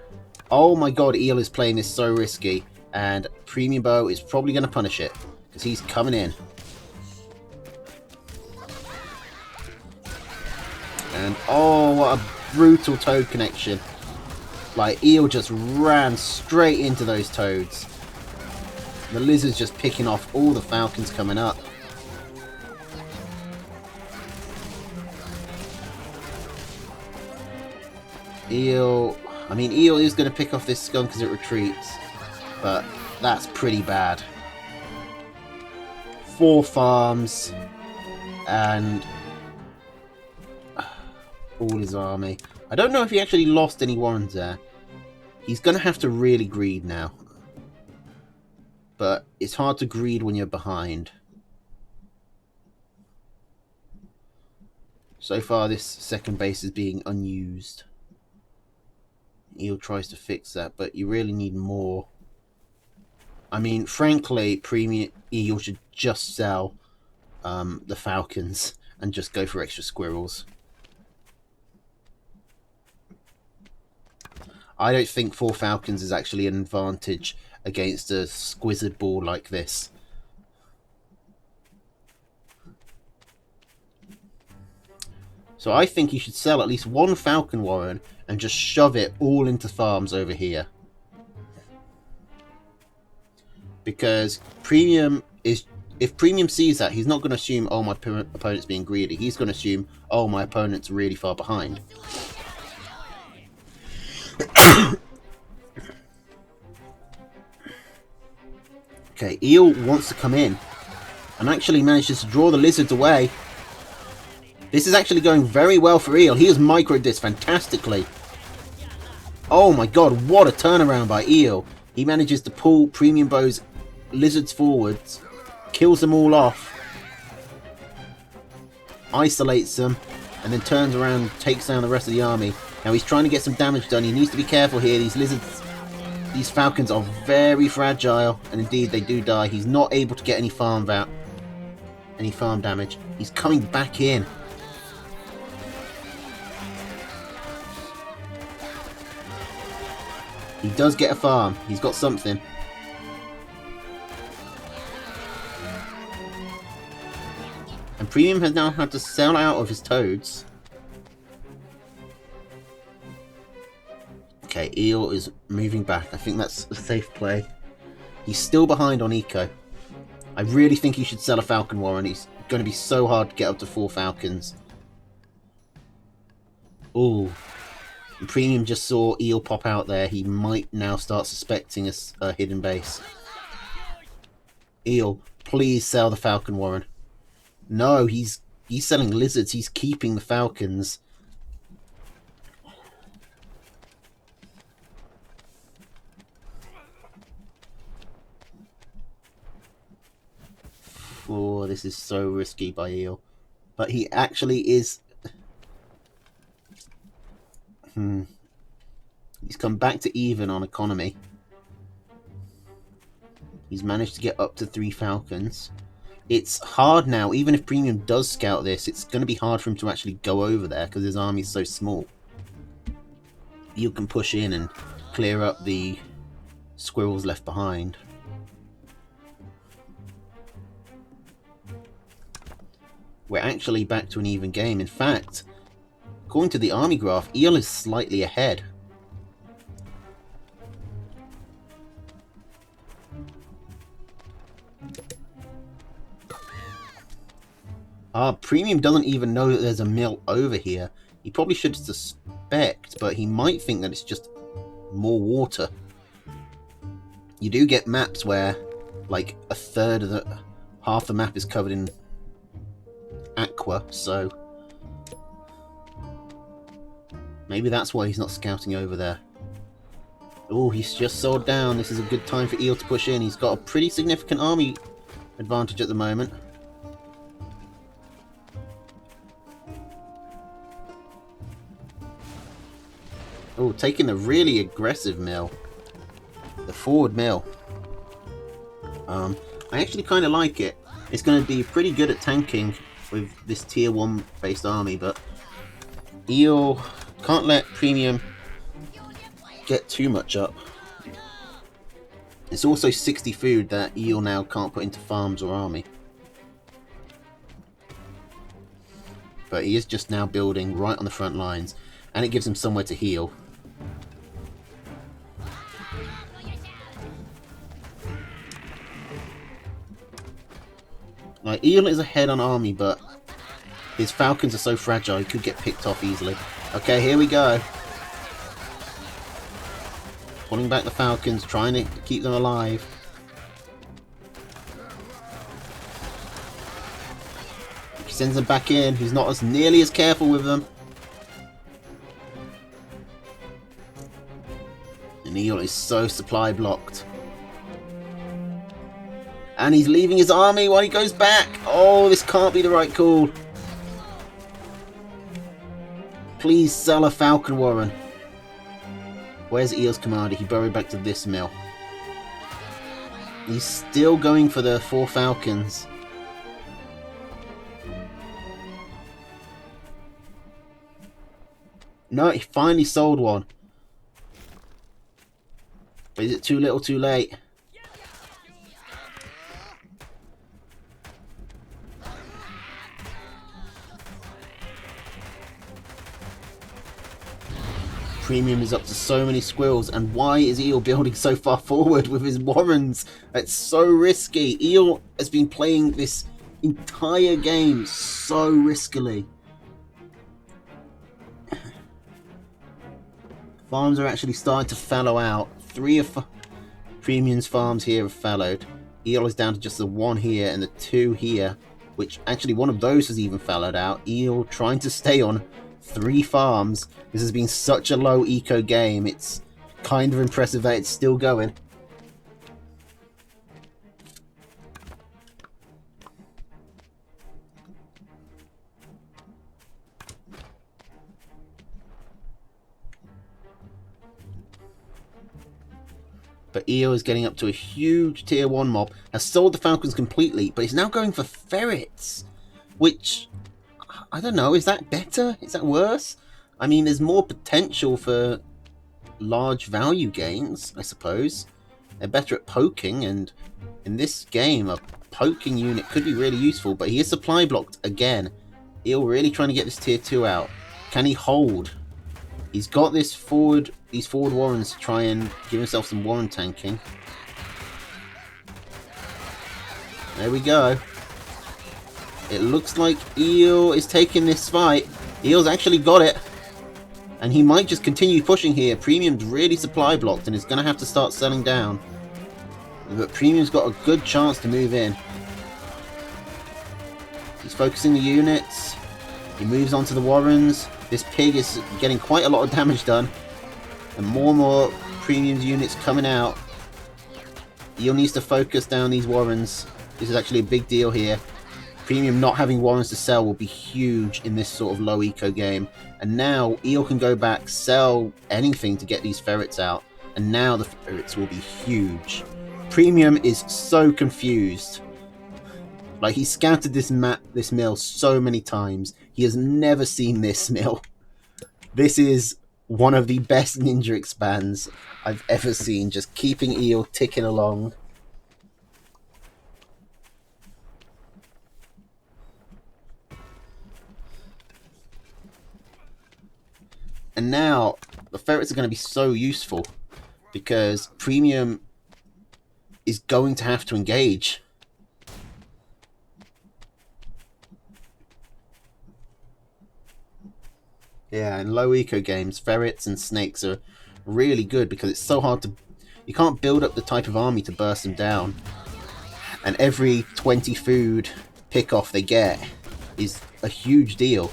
Oh my god, Eel is playing this so risky. And Premium Bow is probably going to punish it. Because he's coming in. And oh, what a brutal toad connection. Like, Eel just ran straight into those toads. The lizard's just picking off all the falcons coming up. Eel is going to pick off this skunk as it retreats, but that's pretty bad. 4 farms and all his army. I don't know if he actually lost any warrens there. He's going to have to really greed now. But it's hard to greed when you're behind. So far this second base is being unused. Eel tries to fix that, but you really need more. I mean, frankly, Premium Eel should just sell the falcons and just go for extra squirrels. I don't think 4 falcons is actually an advantage against a squizzard ball like this. So I think you should sell at least 1 falcon warren and just shove it all into farms over here. Because Premium is... If Premium sees that, he's not going to assume, oh, my opponent's being greedy. He's going to assume, oh, my opponent's really far behind. Okay, Eel wants to come in and actually manages to draw the lizards away. This is actually going very well for Eel. He has microed this fantastically. Oh my god, what a turnaround by Eel. He manages to pull Premium Bow's lizards forwards, kills them all off, isolates them, and then turns around and takes down the rest of the army. Now he's trying to get some damage done. He needs to be careful here. These lizards, these falcons are very fragile, and indeed they do die. He's not able to get any farm damage. He's coming back in. He does get a farm. He's got something. And Premium has now had to sell out of his toads. Okay, Eel is moving back. I think that's a safe play. He's still behind on Eco. I really think he should sell a Falcon Warren. He's going to be so hard to get up to 4 Falcons. Ooh. And Premium just saw Eel pop out there. He might now start suspecting a hidden base. Eel, please sell the Falcon Warren. No, he's selling lizards. He's keeping the Falcons. Oh, this is so risky by Eel. But he actually is... He's come back to even on economy. He's managed to get up to 3 Falcons. It's hard now, even if Premium does scout this, it's going to be hard for him to actually go over there because his army's so small. Eel can push in and clear up the squirrels left behind. We're actually back to an even game. In fact, according to the army graph, Eel is slightly ahead. Premium doesn't even know that there's a mill over here. He probably should suspect, but he might think that it's just more water. You do get maps where, like, half the map is covered in aqua, so maybe that's why he's not scouting over there. Oh, he's just sold down. This is a good time for Eel to push in. He's got a pretty significant army advantage at the moment. Oh, taking the really aggressive mill. The forward mill. I actually kind of like it. It's going to be pretty good at tanking with this tier 1 based army, but Eel can't let Premium get too much up. It's also 60 food that Eel now can't put into farms or army. But he is just now building right on the front lines, and it gives him somewhere to heal. Like, Eel is ahead on army, but his Falcons are so fragile he could get picked off easily. Okay, here we go. Pulling back the Falcons, trying to keep them alive. He sends them back in. He's not as nearly as careful with them. And Eel is so supply blocked. And he's leaving his army while he goes back. Oh, this can't be the right call. Please sell a Falcon Warren. Where's Eel's commander? He burrowed back to this mill. He's still going for the 4 Falcons. No, he finally sold one. But is it too little, too late? Premium is up to so many squirrels, and why is Eel building so far forward with his Warrens? It's so risky. Eel has been playing this entire game so riskily. Farms are actually starting to fallow out. 3 of Premium's farms here have fallowed. Eel is down to just the 1 here and the 2 here, which actually one of those has even fallowed out. Eel trying to stay on 3 farms. This has been such a low eco game. It's kind of impressive that it's still going. But Eel is getting up to a huge tier 1 mob. Has sold the Falcons completely, but is now going for ferrets, which, I don't know, is that better? Is that worse? I mean, there's more potential for large value gains, I suppose. They're better at poking, and in this game, a poking unit could be really useful, but he is supply blocked again. Eel really trying to get this tier 2 out. Can he hold? He's got these forward warrens to try and give himself some warren tanking. There we go. It looks like Eel is taking this fight. Eel's actually got it. And he might just continue pushing here. Premium's really supply blocked and is going to have to start selling down. But Premium's got a good chance to move in. He's focusing the units. He moves on to the warrens. This pig is getting quite a lot of damage done. And more Premium's units coming out. Eel needs to focus down these warrens. This is actually a big deal here. Premium not having warrens to sell will be huge in this sort of low eco game. And now Eel can go back, sell anything to get these ferrets out. And now the ferrets will be huge. Premium is so confused. Like, he scouted this mill so many times. He has never seen this mill. This is one of the best ninja expands I've ever seen. Just keeping Eel ticking along. And now, the ferrets are going to be so useful, because Premium is going to have to engage. Yeah, in low eco games, ferrets and snakes are really good, because it's so hard to... You can't build up the type of army to burst them down. And every 20 food pick-off they get is a huge deal.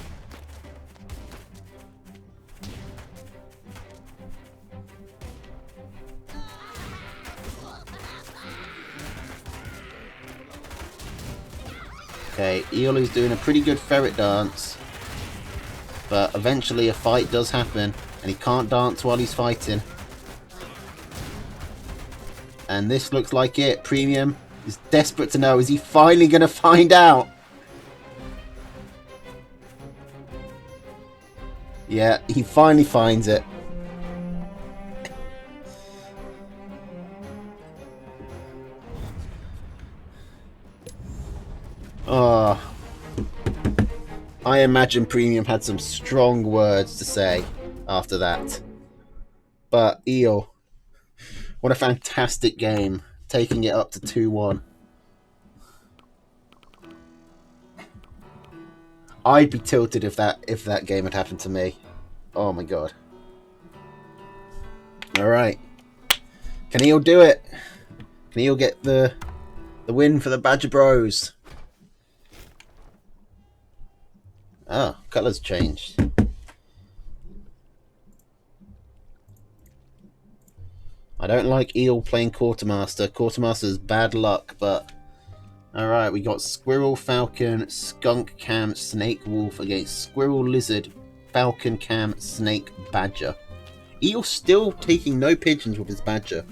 Okay, Eel is doing a pretty good ferret dance. But eventually a fight does happen, and he can't dance while he's fighting. And this looks like it. Premium is desperate to know, is he finally going to find out? Yeah, he finally finds it. Oh, I imagine Premium had some strong words to say after that. But Eel, what a fantastic game, taking it up to 2-1. I'd be tilted if that game had happened to me. Oh my god. Alright. Can Eel do it? Can Eel get the win for the Badger Bros? Oh, colours changed. I don't like Eel playing Quartermaster. Quartermaster's bad luck, but... Alright, we got Squirrel, Falcon, Skunk, Cam, Snake, Wolf against Squirrel, Lizard, Falcon, Cam, Snake, Badger. Eel still taking no pigeons with his Badger.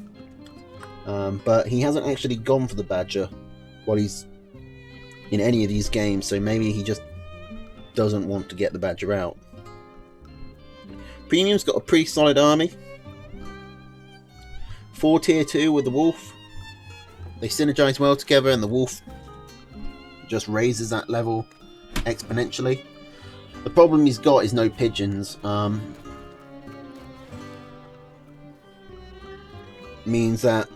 But he hasn't actually gone for the Badger while he's in any of these games, so maybe he just doesn't want to get the Badger out. Premium's got a pretty solid army. 4 tier 2 with the Wolf. They synergize well together, and the Wolf just raises that level exponentially. The problem he's got is no pigeons. Means that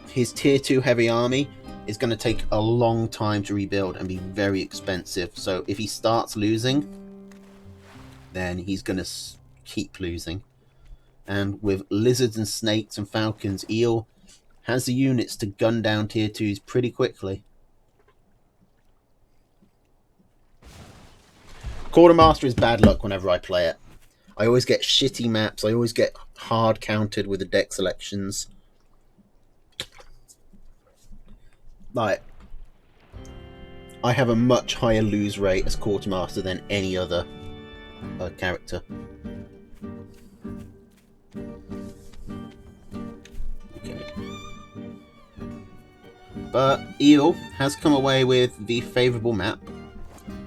his tier 2 heavy army is going to take a long time to rebuild and be very expensive. So if he starts losing, then he's going to keep losing. And with lizards and snakes and falcons, Eel has the units to gun down tier 2s pretty quickly. Quartermaster is bad luck whenever I play it. I always get shitty maps. I always get hard countered with the deck selections. Like, I have a much higher lose rate as Quartermaster than any other character. Okay. But Eel has come away with the favourable map.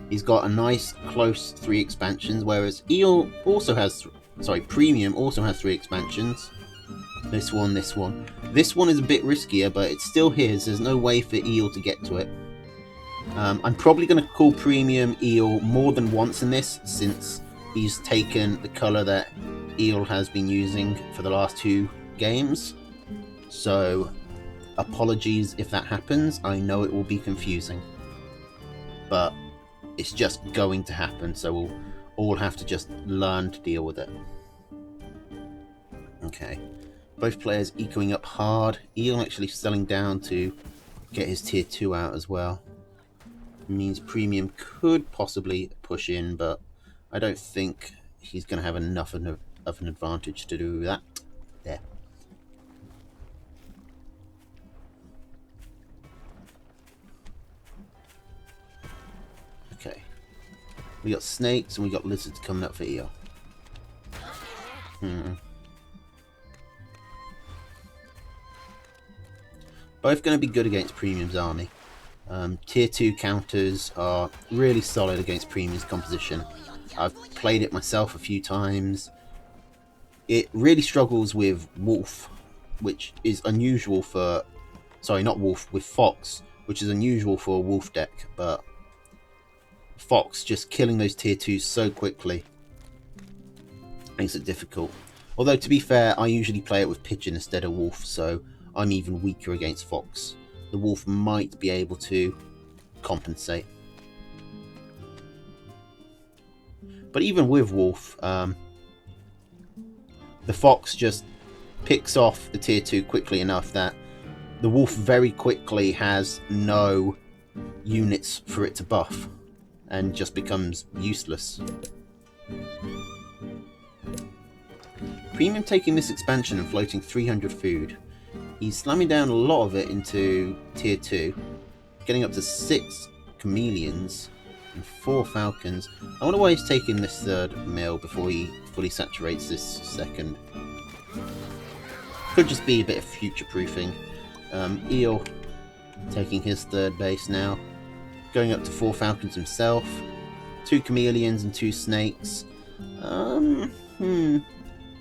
He's got a nice close 3 expansions, whereas Eel also has Sorry, Premium also has 3 expansions. This one, this one. This one is a bit riskier, but it's still his. There's no way for Eel to get to it. I'm probably going to call Premium Eel more than once in this, since he's taken the colour that Eel has been using for the last 2 games. So, apologies if that happens. I know it will be confusing. But it's just going to happen, so we'll all have to just learn to deal with it. Okay. Both players ecoing up hard. Eel actually selling down to get his tier 2 out as well. It means Premium could possibly push in, but I don't think he's going to have enough of an advantage to do that. There. Okay. We got snakes and we got lizards coming up for Eel. Both going to be good against Premium's army. Tier 2 counters are really solid against Premium's composition. I've played it myself a few times. It really struggles with Wolf, which is unusual for... Sorry, not Wolf, with Fox, which is unusual for a Wolf deck, but Fox just killing those tier 2s so quickly makes it difficult. Although, to be fair, I usually play it with Pigeon instead of Wolf, so I'm even weaker against Fox. The Wolf might be able to compensate. But even with Wolf, the Fox just picks off the tier 2 quickly enough that the Wolf very quickly has no units for it to buff and just becomes useless. Premium taking this expansion and floating 300 food. He's slamming down a lot of it into tier 2, getting up to 6 chameleons and 4 falcons. I wonder why he's taking this 3rd mill before he fully saturates this 2nd. Could just be a bit of future-proofing. Eel taking his 3rd base now, going up to 4 falcons himself, 2 chameleons and 2 snakes.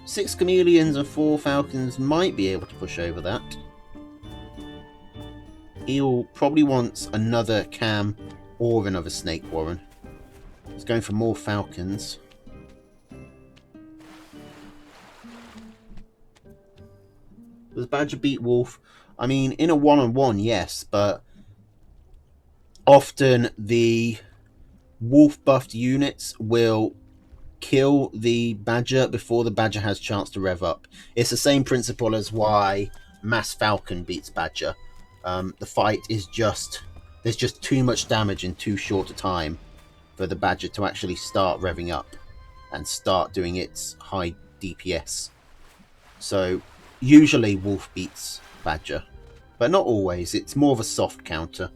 6 chameleons and 4 falcons might be able to push over that. Eel probably wants another cam or another snake warren. He's going for more falcons. Does Badger beat Wolf? I mean, in a one-on-one, yes, but often the Wolf buffed units will kill the Badger before the Badger has a chance to rev up. It's the same principle as why Mass Falcon beats Badger. The fight is just... There's just too much damage in too short a time for the Badger to actually start revving up and start doing its high DPS. So, usually Wolf beats Badger, but not always. It's more of a soft counter.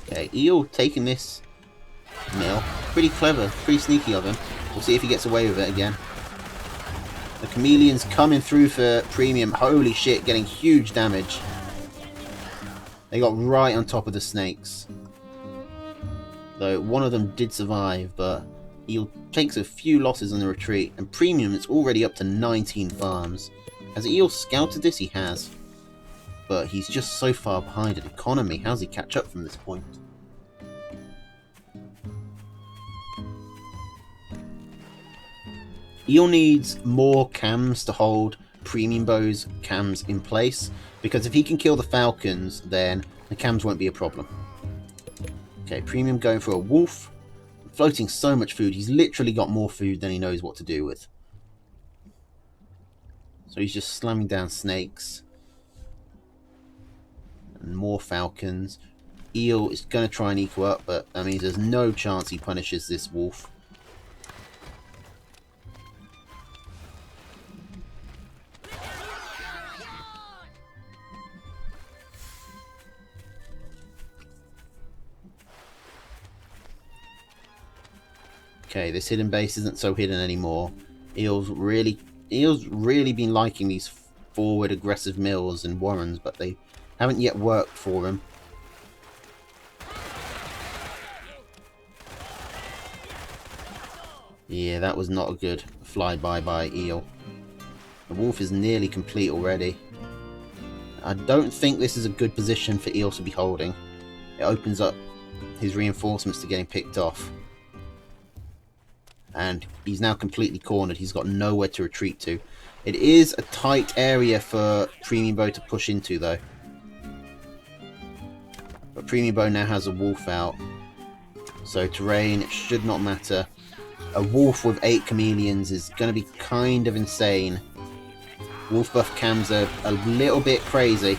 Okay, Eel taking this mill. Pretty clever, pretty sneaky of him. We'll see if he gets away with it again. The chameleons coming through for Premium. Holy shit, getting huge damage. They got right on top of the snakes. Though one of them did survive, but Eel takes a few losses on the retreat. And Premium is already up to 19 farms. Has Eel scouted this? He has. But he's just so far behind in economy. How does he catch up from this point? Eel needs more cams to hold Premium Bow's cams in place, because if he can kill the falcons, then the cams won't be a problem. Okay, Premium going for a wolf. Floating so much food. He's literally got more food than he knows what to do with. So he's just slamming down snakes. And more falcons. Eel is going to try and equal up, but that means there's no chance he punishes this wolf. Okay, this hidden base isn't so hidden anymore. Eel's really been liking these forward aggressive mills and warrens, but they haven't yet worked for him. Yeah, that was not a good flyby by Eel. The wolf is nearly complete already. I don't think this is a good position for Eel to be holding. It opens up his reinforcements to getting picked off. And he's now completely cornered. He's got nowhere to retreat to. It is a tight area for Premium Bow to push into, though. But Premium Bow now has a wolf out. So terrain should not matter. A wolf with 8 chameleons is going to be kind of insane. Wolf buff cams are a little bit crazy.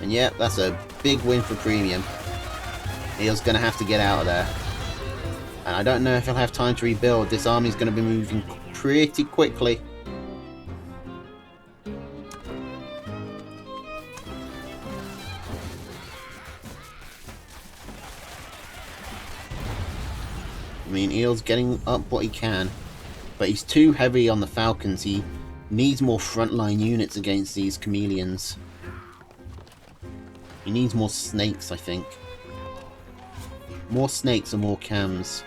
And yeah, that's a big win for Premium. Eel's going to have to get out of there. And I don't know if he'll have time to rebuild. This army's going to be moving pretty quickly. I mean, Eel's getting up what he can, but he's too heavy on the Falcons. He needs more frontline units against these chameleons. He needs more snakes, I think. More snakes and more cams.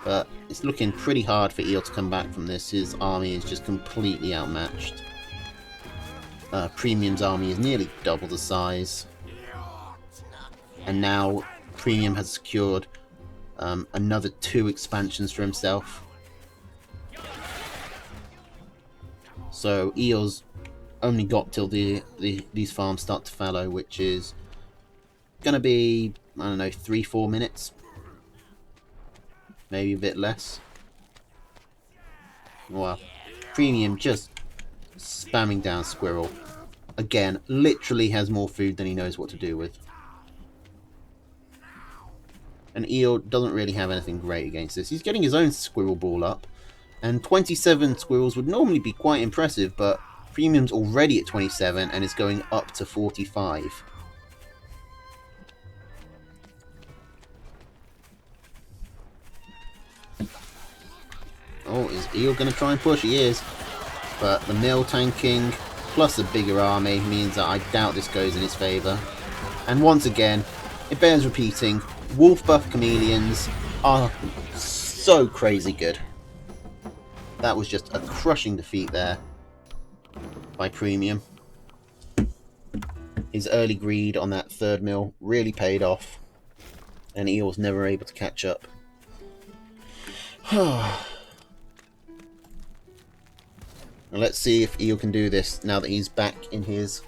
But it's looking pretty hard for Eel to come back from this. His army is just completely outmatched. Premium's army is nearly double the size. And now Premium has secured another 2 expansions for himself. So Eel's only got till these farms start to fallow, which is going to be, I don't know, 3-4 minutes. Maybe a bit less. Wow. Premium just spamming down Squirrel. Again, literally has more food than he knows what to do with. And Eel doesn't really have anything great against this. He's getting his own Squirrel Ball up. And 27 squirrels would normally be quite impressive, but Premium's already at 27 and is going up to 45. Oh, is Eel going to try and push? He is. But the mill tanking plus a bigger army means that I doubt this goes in his favour. And once again, it bears repeating, wolf buff chameleons are so crazy good. That was just a crushing defeat there by Premium. His early greed on that 3rd mill really paid off. And Eel was never able to catch up. Now let's see if Eel can do this now that he's back in his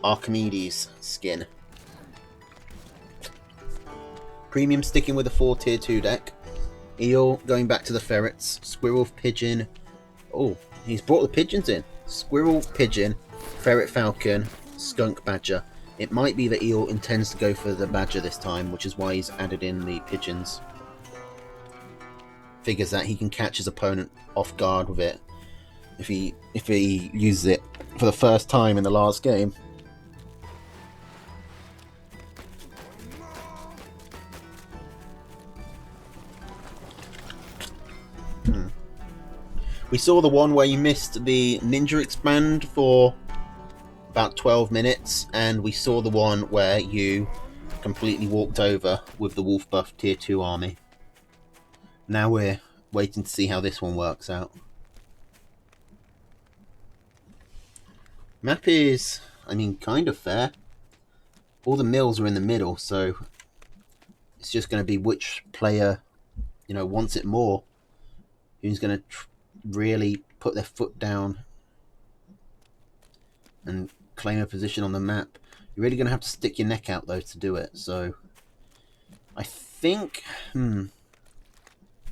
Archimedes skin. Premium sticking with a 4 tier 2 deck. Eel going back to the ferrets. Squirrel, pigeon. Oh, he's brought the pigeons in. Squirrel, pigeon, ferret, falcon, skunk, badger. It might be that Eel intends to go for the badger this time, which is why he's added in the pigeons. Figures that he can catch his opponent off guard with it if he uses it for the first time in the last game. We saw the one where you missed the ninja expand for about 12 minutes, and we saw the one where you completely walked over with the wolf buff tier 2 army. Now we're waiting to see how this one works out. Map is, I mean, kind of fair. All the mills are in the middle, so it's just going to be which player, wants it more. Who's going to really put their foot down and claim a position on the map. You're really going to have to stick your neck out, though, to do it. So I think,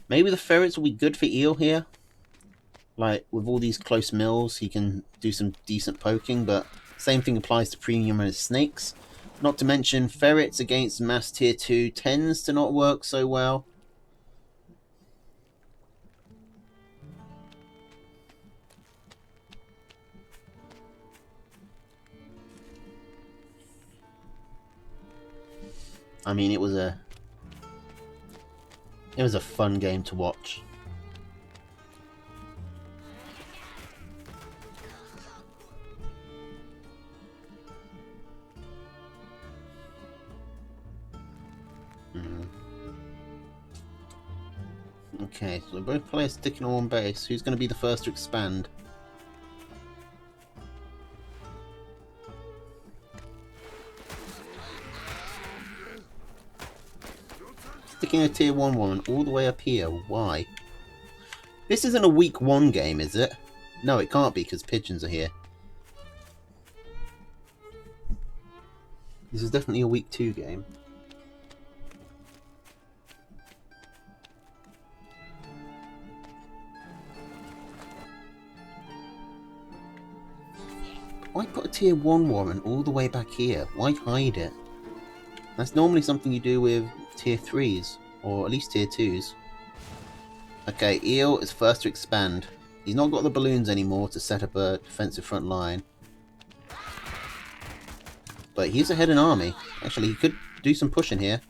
maybe the ferrets will be good for Eel here. Like, with all these close mills, he can do some decent poking, but same thing applies to Premium and his snakes. Not to mention, ferrets against mass tier 2 tends to not work so well. I mean, it was a fun game to watch. Okay, so both players sticking on one base. Who's going to be the first to expand? Sticking a tier 1 woman all the way up here. Why? This isn't a week 1 game, is it? No, it can't be because pigeons are here. This is definitely a week 2 game. Why put a tier 1 warren all the way back here? Why hide it? That's normally something you do with tier 3s, or at least tier 2s. Okay, Eel is first to expand. He's not got the balloons anymore to set up a defensive front line. But he's ahead in army. Actually, he could do some pushing here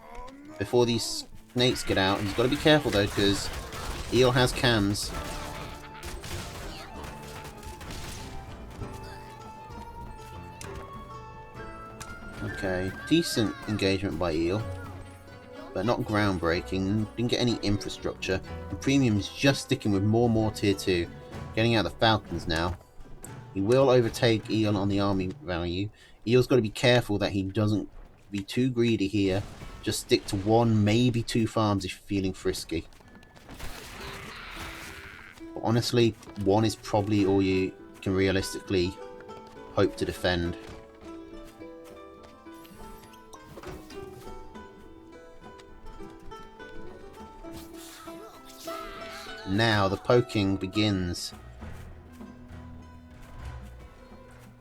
before these snakes get out. He's got to be careful though, because Eel has cams. Okay, decent engagement by Eel, but not groundbreaking. Didn't get any infrastructure. And Premium's just sticking with more tier 2. Getting out the Falcons now. He will overtake Eel on the army value. Eel's got to be careful that he doesn't be too greedy here. Just stick to 1, maybe 2 farms if you're feeling frisky. But honestly, 1 is probably all you can realistically hope to defend. Now the poking begins.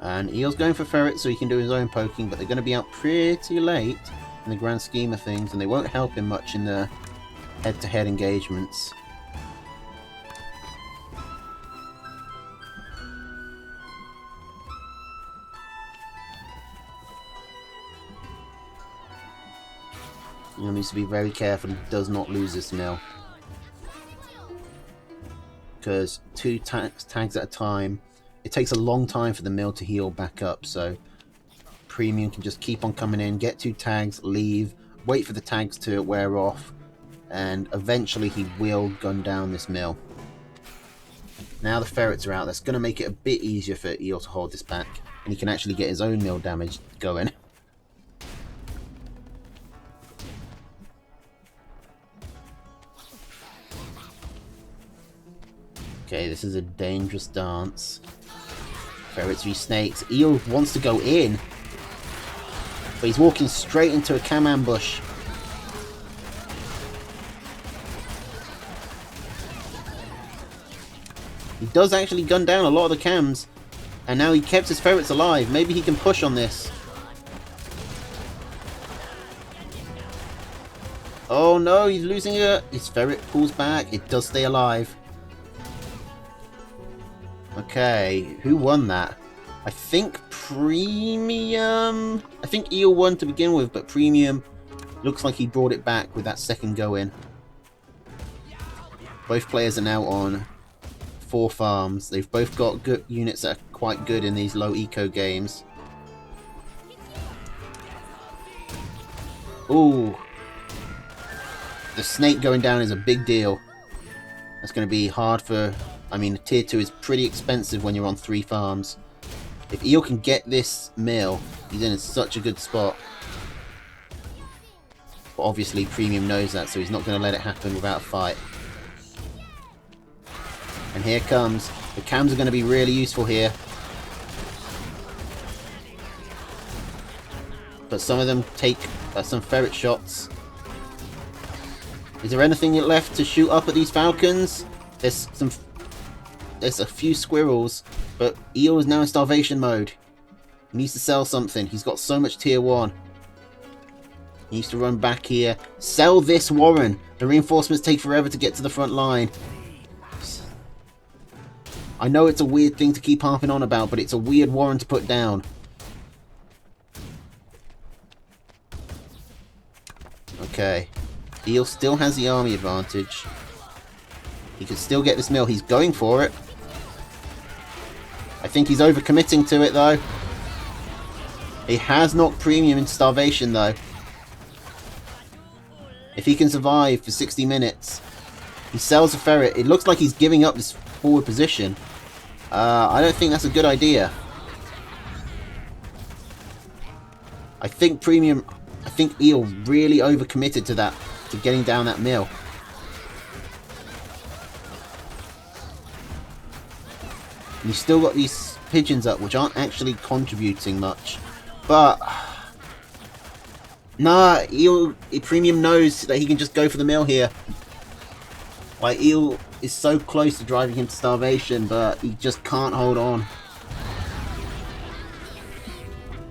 And Eel's going for ferrets so he can do his own poking, but they're going to be out pretty late in the grand scheme of things, and they won't help him much in the head-to-head engagements. He needs to be very careful he does not lose this mill. Because 2 tags at a time, it takes a long time for the mill to heal back up, so Premium can just keep on coming in, get 2 tags, leave, wait for the tags to wear off, and eventually he will gun down this mill. Now the ferrets are out, that's going to make it a bit easier for Eel to hold this back, and he can actually get his own mill damage going. Okay, this is a dangerous dance. Ferrets v snakes. Eel wants to go in, but he's walking straight into a cam ambush. He does actually gun down a lot of the cams, and now he kept his ferrets alive. Maybe he can push on this. Oh no, he's losing it. His ferret pulls back. It does stay alive. Okay, who won that? I think Premium... I think Eel won to begin with, but Premium looks like he brought it back with that second go-in. Both players are now on 4 farms. They've both got good units that are quite good in these low eco games. Ooh. The snake going down is a big deal. That's going to be hard for... I mean, tier 2 is pretty expensive when you're on 3 farms. If Eel can get this mill, he's in such a good spot. But obviously Premium knows that, so he's not going to let it happen without a fight. And here comes. The cams are going to be really useful here. But some of them take some ferret shots. Is there anything left to shoot up at these falcons? There's a few squirrels, but Eel is now in starvation mode. He needs to sell something. He's got so much tier 1. He needs to run back here. Sell this warren. The reinforcements take forever to get to the front line. I know it's a weird thing to keep harping on about, but it's a weird warren to put down. Okay. Eel still has the army advantage. He can still get this mill. He's going for it. I think he's overcommitting to it, though. He has knocked Premium into starvation, though. If he can survive for 60 minutes, He sells the ferret. It looks like he's giving up this forward position. I don't think that's a good idea. I think Eel really overcommitted to that, to getting down that mill. And he's still got these pigeons up, which aren't actually contributing much. But nah, Eel Premium knows that he can just go for the mill here. Like, Eel is so close to driving him to starvation, but he just can't hold on.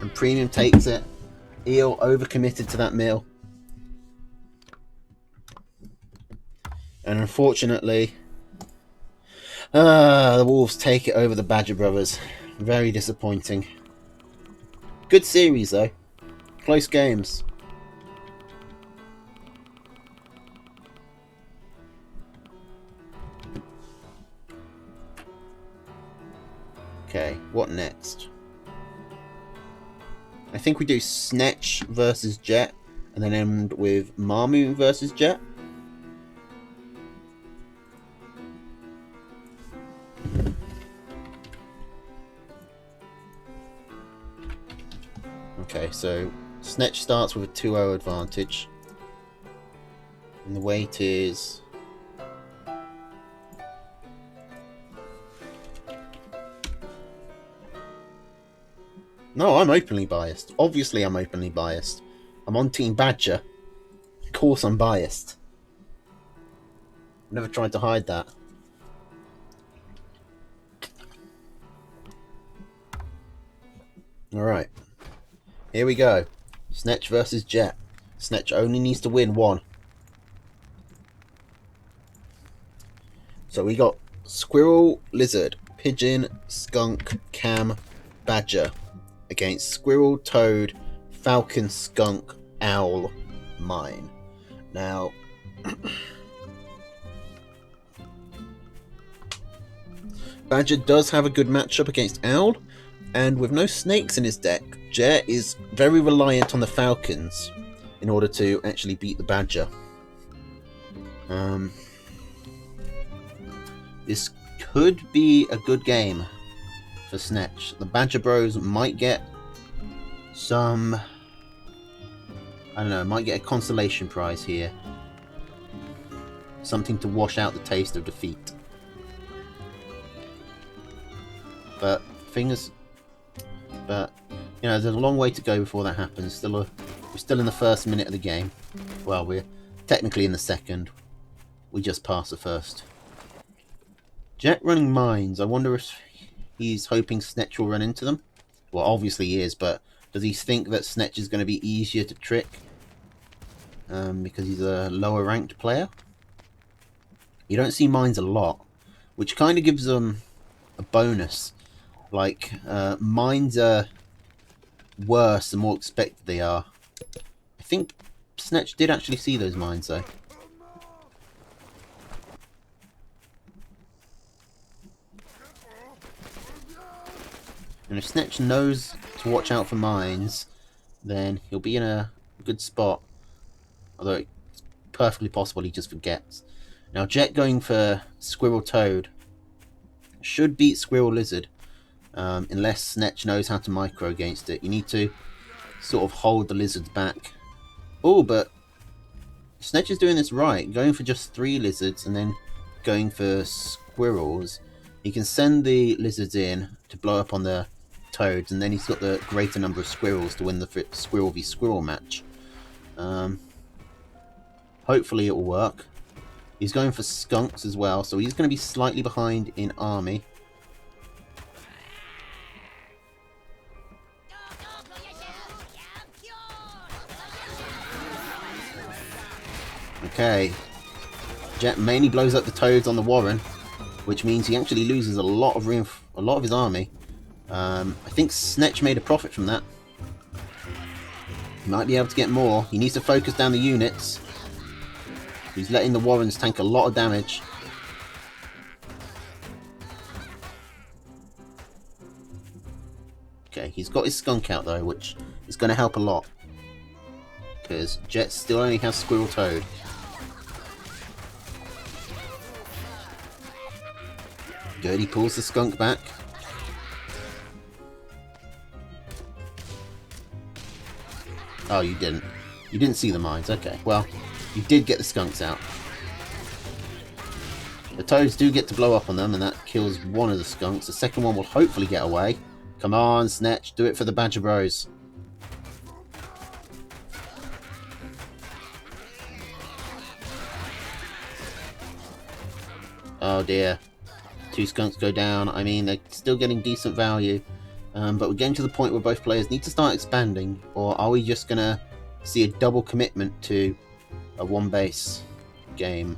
And Premium takes it. Eel overcommitted to that mill. And unfortunately, the Wolves take it over the Badger Brothers. Very disappointing. Good series though. Close games. Okay, what next? I think we do Snetch versus Jet, and then end with Marmu versus Jet. Okay, so Snetch starts with a 2-0 advantage. And the weight is... No, I'm openly biased. Obviously I'm openly biased. I'm on Team Badger. Of course I'm biased. Never tried to hide that. Alright. Here we go. Snetch versus Jet. Snetch only needs to win one. So we got Squirrel, Lizard, Pigeon, Skunk, Cam, Badger against Squirrel, Toad, Falcon, Skunk, Owl, Mine. Now, Badger does have a good matchup against Owl, and with no snakes in his deck, Jet is very reliant on the Falcons in order to actually beat the Badger. This could be a good game for Snetch. The Badger Bros might get some... I don't know, might get a consolation prize here. Something to wash out the taste of defeat. But fingers... But, you know, there's a long way to go before that happens. We're still in the first minute of the game. Well, we're technically in the second. We just passed the first. Jet running mines. I wonder if he's hoping Snetch will run into them. Well, obviously he is, but does he think that Snetch is going to be easier to trick? Because he's a lower ranked player? You don't see mines a lot, which kind of gives them a bonus. Like, mines are worse the more expected they are. I think Snetch did actually see those mines though. And if Snetch knows to watch out for mines, then he'll be in a good spot. Although it's perfectly possible he just forgets. Now Jet going for Squirrel Toad should beat Squirrel Lizard. Unless Snetch knows how to micro against it. You need to sort of hold the lizards back. Oh, but Snetch is doing this right. Going for just 3 lizards and then going for squirrels. He can send the lizards in to blow up on the toads, and then he's got the greater number of squirrels to win the squirrel v squirrel match. Hopefully it will work. He's going for skunks as well, so he's going to be slightly behind in army. Okay, Jet mainly blows up the toads on the Warren, which means he actually loses a lot of his army. I think Snetch made a profit from that. He might be able to get more. He needs to focus down the units. He's letting the Warrens tank a lot of damage. Okay, he's got his skunk out though, which is going to help a lot. Because Jet still only has Squirrel Toad. Good, he pulls the skunk back. Oh, you didn't. You didn't see the mines. Okay, well, you did get the skunks out. The toads do get to blow up on them, and that kills one of the skunks. The second one will hopefully get away. Come on, Snetch, do it for the Badger Bros. Oh dear. 2 skunks go down. I mean, they're still getting decent value. But we're getting to the point where both players need to start expanding, or are we just going to see a double commitment to a one-base game?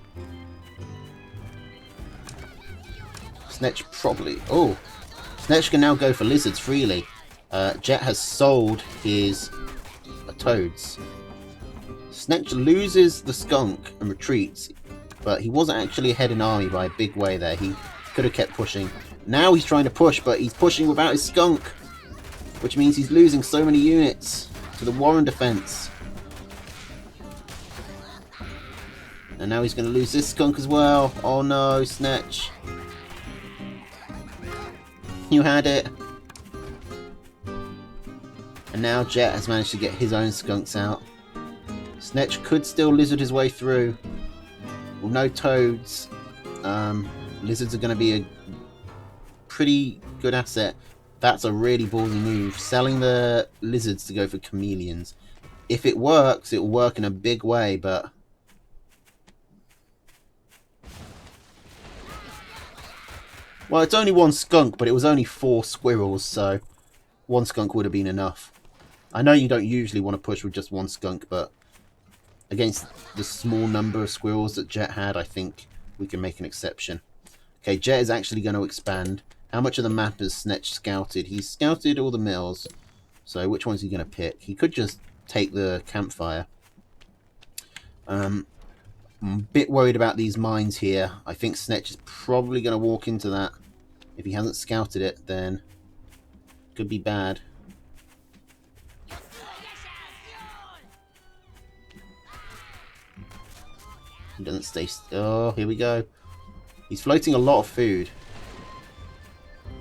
Snetch probably... Oh! Snetch can now go for lizards freely. Jet has sold his toads. Snetch loses the skunk and retreats, but he wasn't actually ahead in army by a big way there. He could have kept pushing. Now he's trying to push, but he's pushing without his skunk, which means he's losing so many units to the Warren defense. And now he's going to lose this skunk as well. Oh no, Snetch. You had it. And now Jet has managed to get his own skunks out. Snetch could still lizard his way through. With no toads, lizards are going to be a pretty good asset. That's a really ballsy move. Selling the lizards to go for chameleons. If it works, it will work in a big way, but... Well, it's only 1 skunk, but it was only 4 squirrels, so 1 skunk would have been enough. I know you don't usually want to push with just 1 skunk, but against the small number of squirrels that Jet had, I think we can make an exception. Okay, Jet is actually going to expand. How much of the map has Snetch scouted? He's scouted all the mills, so which one's he going to pick? He could just take the campfire. I'm a bit worried about these mines here. I think Snetch is probably going to walk into that. If he hasn't scouted it, then it could be bad. He doesn't stay... Oh, here we go. He's floating a lot of food.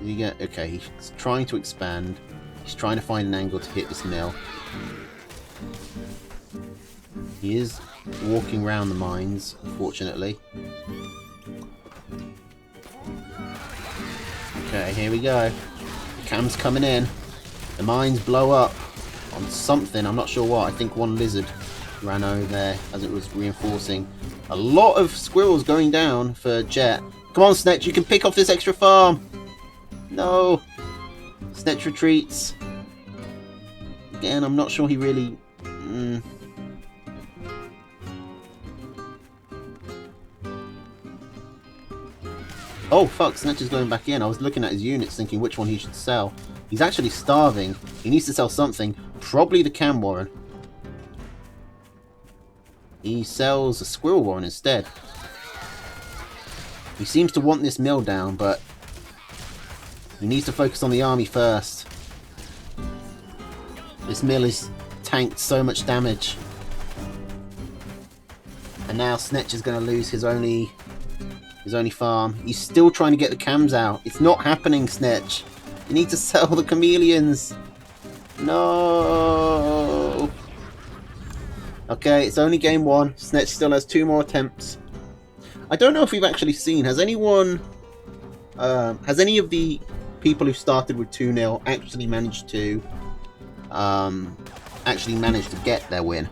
You get... Okay, he's trying to expand. He's trying to find an angle to hit this mill. He is walking around the mines, unfortunately. Okay, here we go. The cam's coming in. The mines blow up on something. I'm not sure what. I think 1 lizard ran over there as it was reinforcing. A lot of squirrels going down for Jet. Come on, Snetch, you can pick off this extra farm. No. Snetch retreats. Again, I'm not sure he really... Oh, fuck, Snetch is going back in. I was looking at his units thinking which one he should sell. He's actually starving. He needs to sell something. Probably the Cam Warren. He sells a Squirrel Warren instead. He seems to want this mill down, but he needs to focus on the army first. This mill has tanked so much damage. And now Snetch is going to lose his only farm. He's still trying to get the cams out. It's not happening, Snetch. You need to sell the chameleons. No. Okay, it's only game 1. Snetch still has 2 more attempts. I don't know if we've actually seen... Has anyone... has any of the people who started with 2-0 actually managed to... get their win?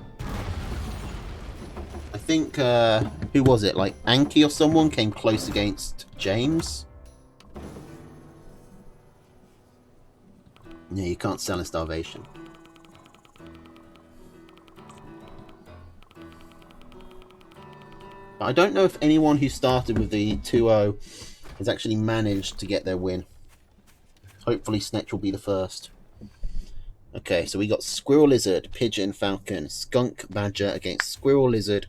I think... who was it? Like, Anki or someone came close against James? Yeah, you can't sell in starvation. But I don't know if anyone who started with the 2-0 has actually managed to get their win. Hopefully Snetch will be the first. Okay, so we got Squirrel, Lizard, Pigeon, Falcon, Skunk, Badger against Squirrel, Lizard,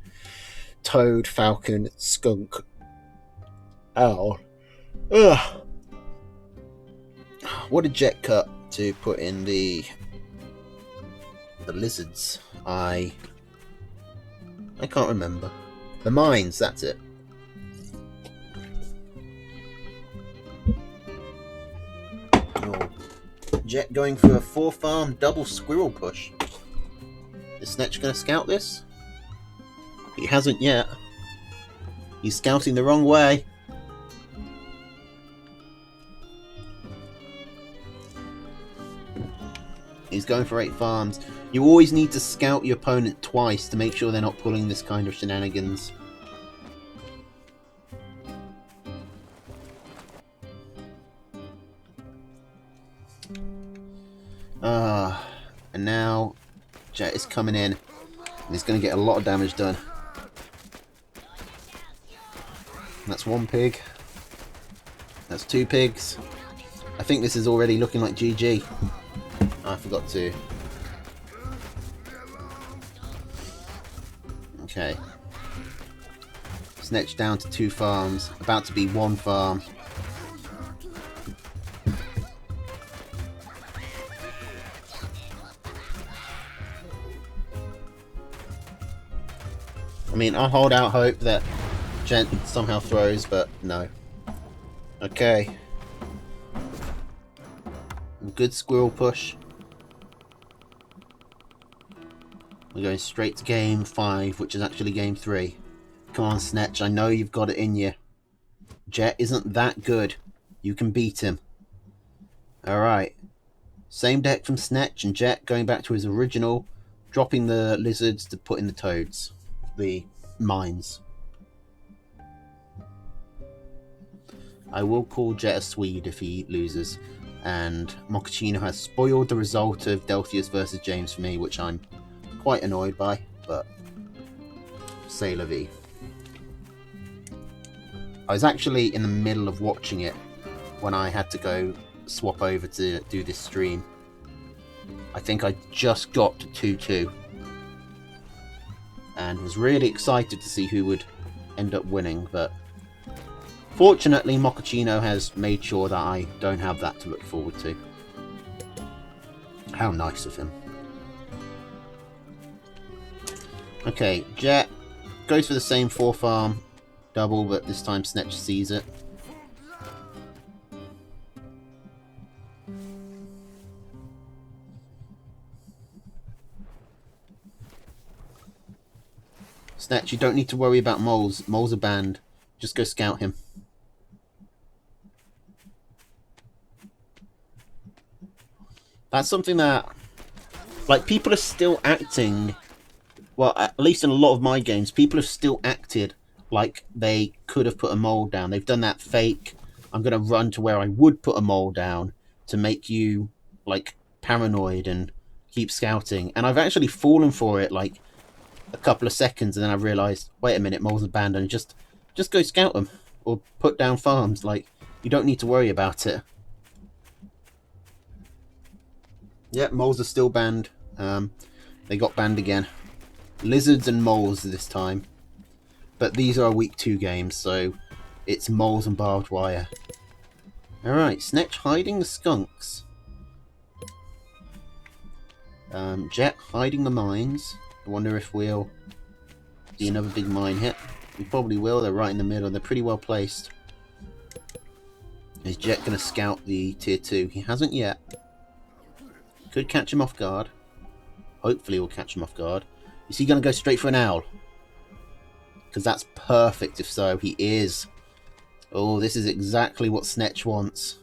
Toad, Falcon, Skunk, Owl. Ugh. What did Jet cut to put in the lizards? I can't remember. The mines, that's it. Jet going for a 4-farm double squirrel push. Is Snetch going to scout this? He hasn't yet. He's scouting the wrong way. He's going for 8 farms. You always need to scout your opponent twice to make sure they're not pulling this kind of shenanigans. And now Jet is coming in. And he's going to get a lot of damage done. That's 1 pig. That's 2 pigs. I think this is already looking like GG. I forgot to. Okay. Snetch down to 2 farms. About to be 1 farm. I mean, I'll hold out hope that Gent somehow throws, but no. Okay. Good squirrel push. We're going straight to game 5, which is actually game 3. Come on, Snetch, I know you've got it in you. Jet isn't that good. You can beat him. Alright. Same deck from Snetch, and Jet going back to his original, dropping the lizards to put in the toads. The mines. I will call Jet a Swede if he loses. And Mochaccino has spoiled the result of Delphius versus James for me, which I'm quite annoyed by, but c'est la vie. I was actually in the middle of watching it when I had to go swap over to do this stream. I think I just got to 2-2 and was really excited to see who would end up winning, but fortunately Mochaccino has made sure that I don't have that to look forward to. How nice of him. Okay, Jet goes for the same 4-farm double, but this time Snetch sees it. Snetch, you don't need to worry about moles. Moles are banned. Just go scout him. That's something that, like, people are still acting, well, at least in a lot of my games, people have still acted like they could have put a mole down. They've done that fake, I'm going to run to where I would put a mole down to make you, like, paranoid and keep scouting. And I've actually fallen for it, like, a couple of seconds, and then I realised, wait a minute, moles are banned, and just go scout them, or put down farms. Like, you don't need to worry about it. Yep, moles are still banned. They got banned again. Lizards and moles this time. But these are week 2 games, so it's moles and barbed wire. Alright, Snetch hiding the skunks. Jet hiding the mines. I wonder if we'll see another big mine hit. We probably will, they're right in the middle, they're pretty well placed. Is Jet going to scout the tier 2? He hasn't yet. Could catch him off guard. Hopefully we'll catch him off guard. Is he going to go straight for an owl? Because that's perfect if so. He is. Oh, this is exactly what Snetch wants.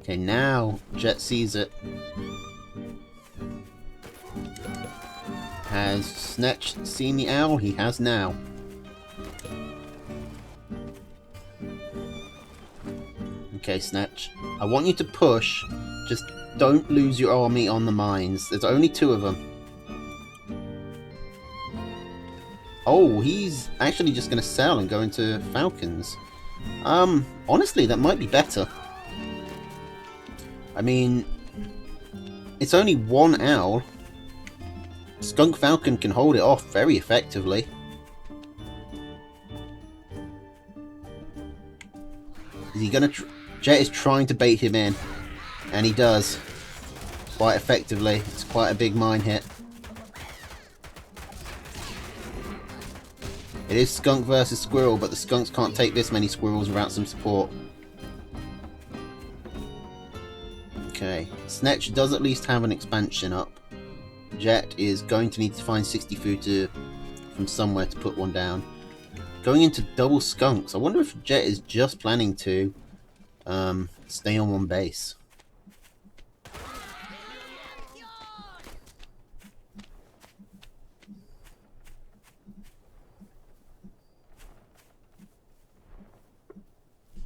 Okay, now Jet sees it. Has Snetch seen the owl? He has now. Okay, Snetch. I want you to push. Just don't lose your army on the mines. There's only 2 of them. Oh, he's actually just going to sell and go into Falcons. Honestly, that might be better. I mean, it's only 1 owl. Skunk Falcon can hold it off very effectively. Is he gonna? Jet is trying to bait him in, and he does quite effectively. It's quite a big mine hit. It is skunk versus squirrel, but the skunks can't take this many squirrels without some support. Okay, Snetch does at least have an expansion up. Jet is going to need to find 60 food from somewhere to put one down. Going into double skunks. I wonder if Jet is just planning to stay on one base.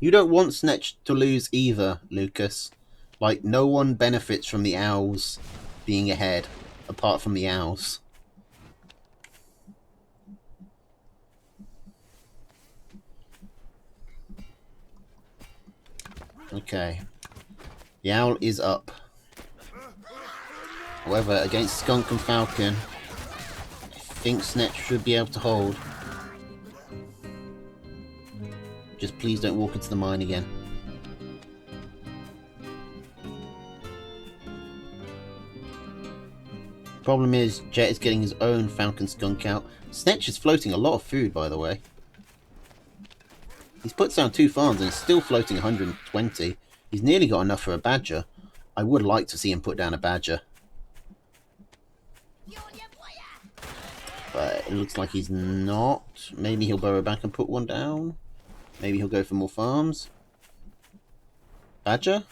You don't want Snetch to lose either, Lucas. Like, no one benefits from the owls being ahead, apart from the owls. Okay. The owl is up. However, against Skunk and Falcon, I think Snetch should be able to hold. Just please don't walk into the mine again. Problem is, Jet is getting his own Falcon Skunk out. Snetch is floating a lot of food, by the way. He's put down 2 farms and is still floating 120. He's nearly got enough for a badger. I would like to see him put down a badger. But it looks like he's not. Maybe he'll burrow back and put one down. Maybe he'll go for more farms. Badger?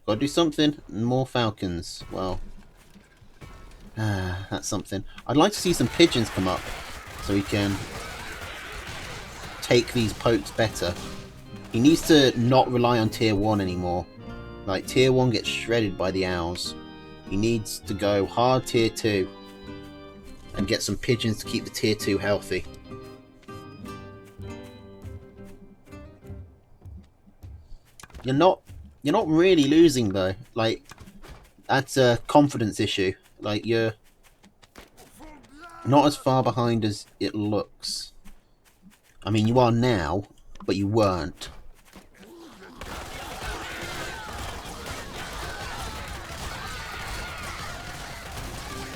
Gotta do something. More falcons. Well, that's something. I'd like to see some pigeons come up so he can take these pokes better. He needs to not rely on tier 1 anymore. Like, tier 1 gets shredded by the owls. He needs to go hard tier 2 and get some pigeons to keep the tier 2 healthy. You're not really losing though. Like, that's a confidence issue. Like, you're not as far behind as it looks. I mean, you are now, but you weren't.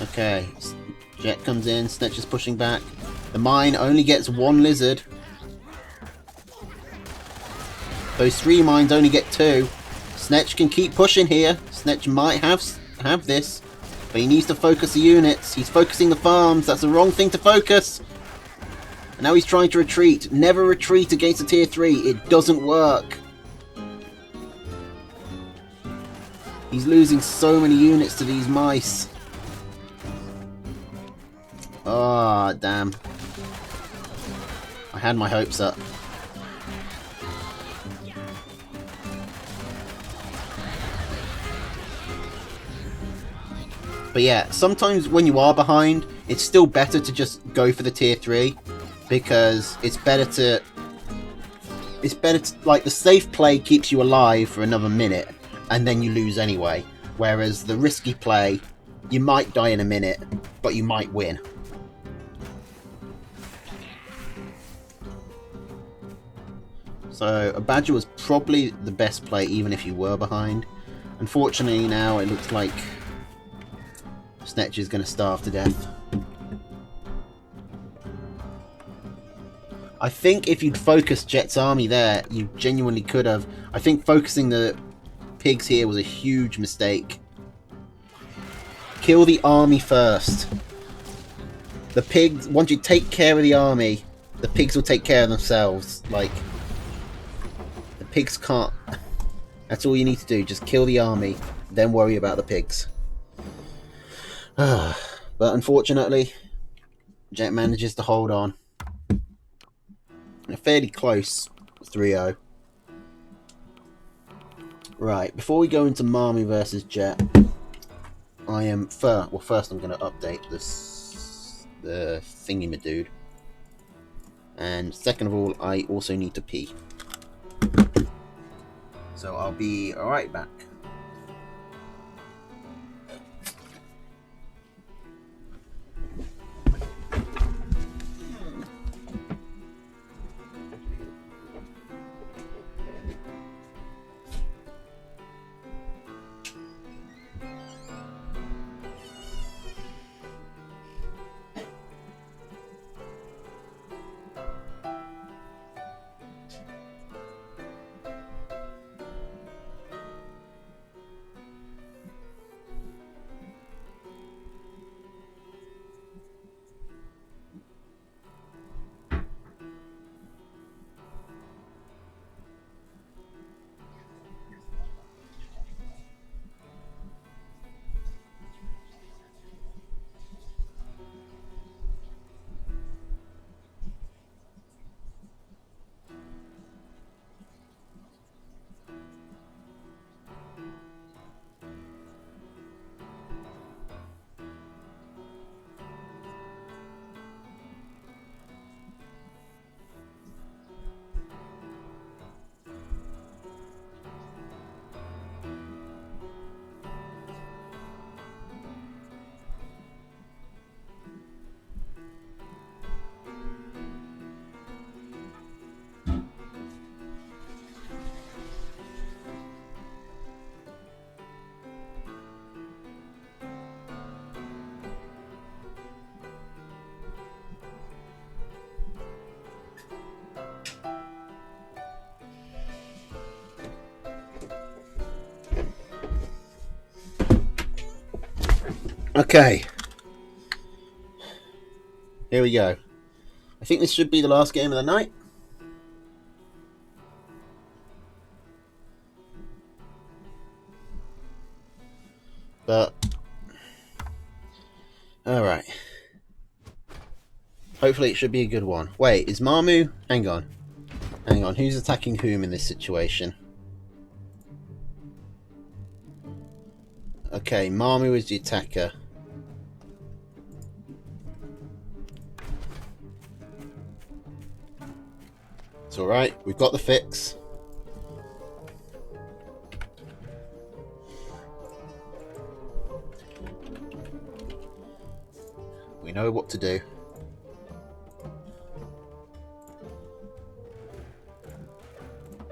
Okay, Jet comes in, Snetch is pushing back. The mine only gets 1 lizard. Those 3 mines only get 2. Snetch can keep pushing here. Snetch might have this, but he needs to focus the units. He's focusing the farms. That's the wrong thing to focus. And now he's trying to retreat. Never retreat against a tier 3. It doesn't work. He's losing so many units to these mice. Ah, damn. I had my hopes up. But yeah, sometimes when you are behind, it's still better to just go for the tier 3. Because it's better to, like, the safe play keeps you alive for another minute, and then you lose anyway. Whereas the risky play, you might die in a minute, but you might win. So a badger was probably the best play, even if you were behind. Unfortunately, now it looks like Snetch is going to starve to death. I think if you'd focused Jet's army there, you genuinely could have. I think focusing the pigs here was a huge mistake. Kill the army first. The pigs, once you take care of the army, the pigs will take care of themselves. Like, the pigs can't. That's all you need to do. Just kill the army, then worry about the pigs. But unfortunately, Jet manages to hold on. A fairly close 3-0. Right, before we go into Marmy versus Jet, I am first I'm going to update the thingy-madude. And second of all, I also need to pee. So I'll be right back. Okay. Here we go. I think this should be the last game of the night. But alright. Hopefully it should be a good one. Wait, is Marmu? Hang on. Hang on, who's attacking whom in this situation? Okay, Marmu is the attacker. It's alright, we've got the fix. We know what to do.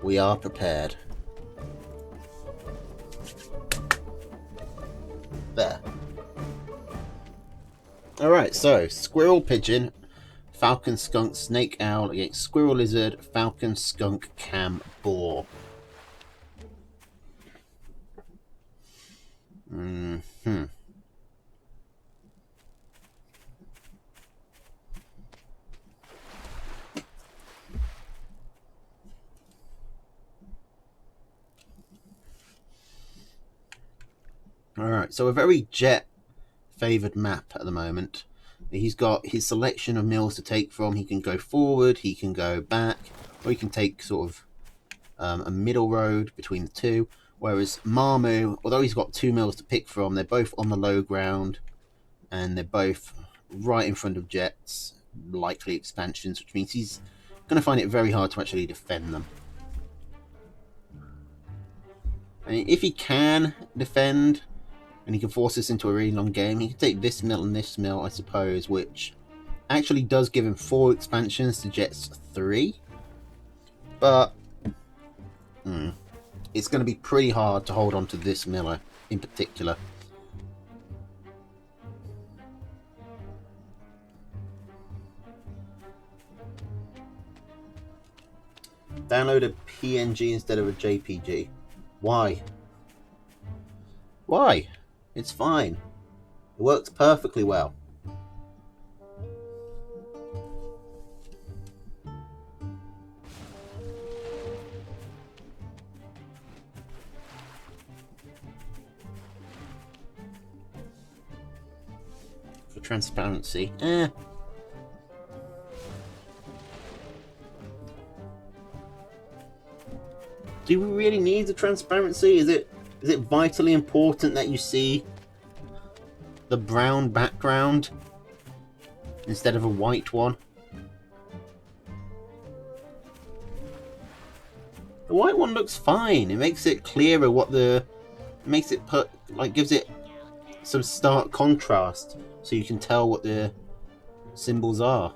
We are prepared. There. Alright, so Squirrel Pigeon, Falcon Skunk Snake Owl against Squirrel Lizard, Falcon Skunk Cam Boar. Alright, so a very Jet favoured map at the moment. He's got his selection of mills to take from. He can go forward, he can go back, or he can take sort of a middle road between the two. Whereas Marmu, although he's got 2 mills to pick from, they're both on the low ground and they're both right in front of Jet's likely expansions, which means he's going to find it very hard to actually defend them. I mean, if he can defend and he can force this into a really long game, he can take this mill and this mill, I suppose, which actually does give him 4 expansions to Jet's 3. But it's going to be pretty hard to hold on to this miller in particular. Download a PNG instead of a JPG. Why? Why? It's fine. It works perfectly well. For transparency, Do we really need the transparency? Is it vitally important that you see the brown background instead of a white one? The white one looks fine. It makes it clearer what the... makes it put... like, gives it some stark contrast so you can tell what the symbols are.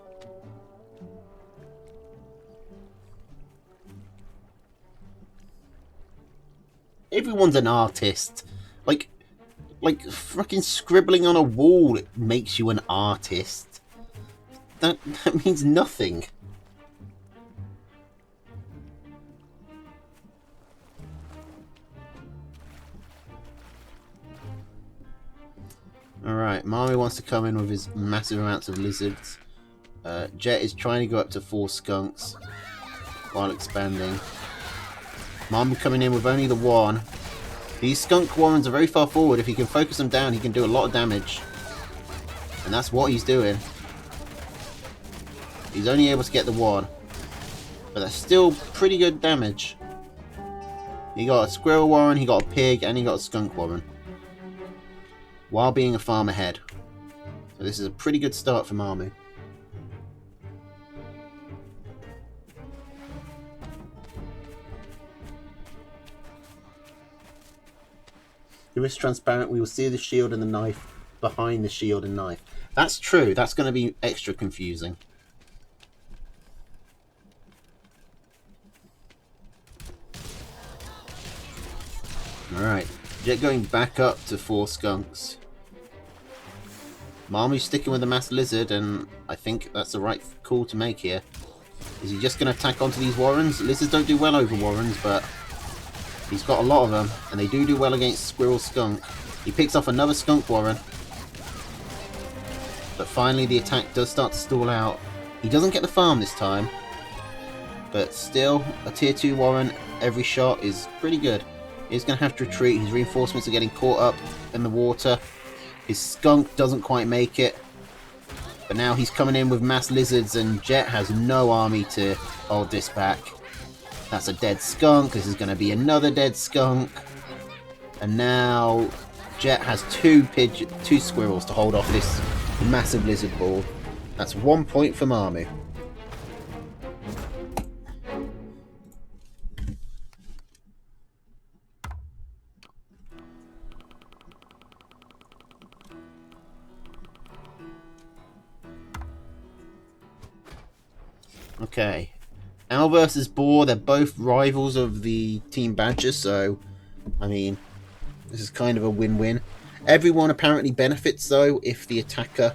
Everyone's an artist. Like fucking scribbling on a wall makes you an artist. That means nothing. Alright, Marmu wants to come in with his massive amounts of lizards. Jet is trying to go up to 4 skunks while expanding. Marmu coming in with only the 1. These skunk warrens are very far forward. If he can focus them down, he can do a lot of damage. And that's what he's doing. He's only able to get the 1. But that's still pretty good damage. He got a squirrel warren, he got a pig, and he got a skunk warren. While being a farm ahead. So this is a pretty good start for Marmu. If it's transparent, we will see the shield and the knife behind the shield and knife. That's true. That's going to be extra confusing. Alright. Jet going back up to 4 skunks. Marmu's sticking with the mass lizard, and I think that's the right call to make here. Is he just going to attack onto these warrens? Lizards don't do well over warrens, but he's got a lot of them, and they do well against Squirrel Skunk. He picks off another Skunk Warren. But finally the attack does start to stall out. He doesn't get the farm this time. But still, a tier 2 Warren, every shot is pretty good. He's going to have to retreat. His reinforcements are getting caught up in the water. His skunk doesn't quite make it. But now he's coming in with mass lizards and Jet has no army to hold this back. That's a dead skunk. This is going to be another dead skunk. And now Jet has two squirrels to hold off this massive lizard ball. That's 1 point for Marmu. Okay, Owl versus Boar, they're both rivals of the Team Badger, so, I mean, this is kind of a win-win. Everyone apparently benefits, though, if the attacker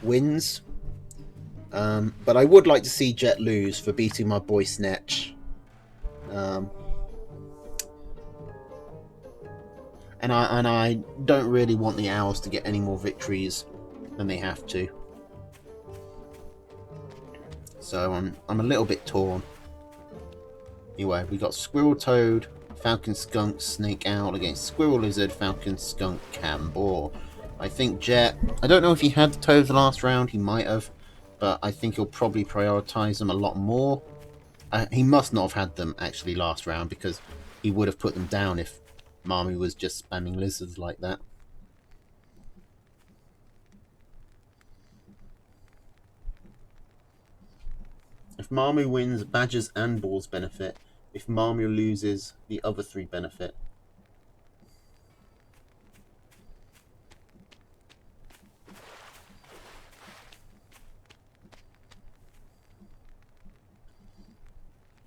wins. But I would like to see Jet lose for beating my boy Snetch. And I don't really want the Owls to get any more victories than they have to. So I'm a little bit torn. Anyway, we got Squirrel Toad, Falcon Skunk, Snake Owl against Squirrel Lizard, Falcon Skunk, Cam Boar. I think Jet, I don't know if he had the Toads last round, he might have, but I think he'll probably prioritise them a lot more. He must not have had them actually last round because he would have put them down if Marmu was just spamming lizards like that. If Marmu wins, Badgers and Boars benefit. If Marmu loses, the other three benefit.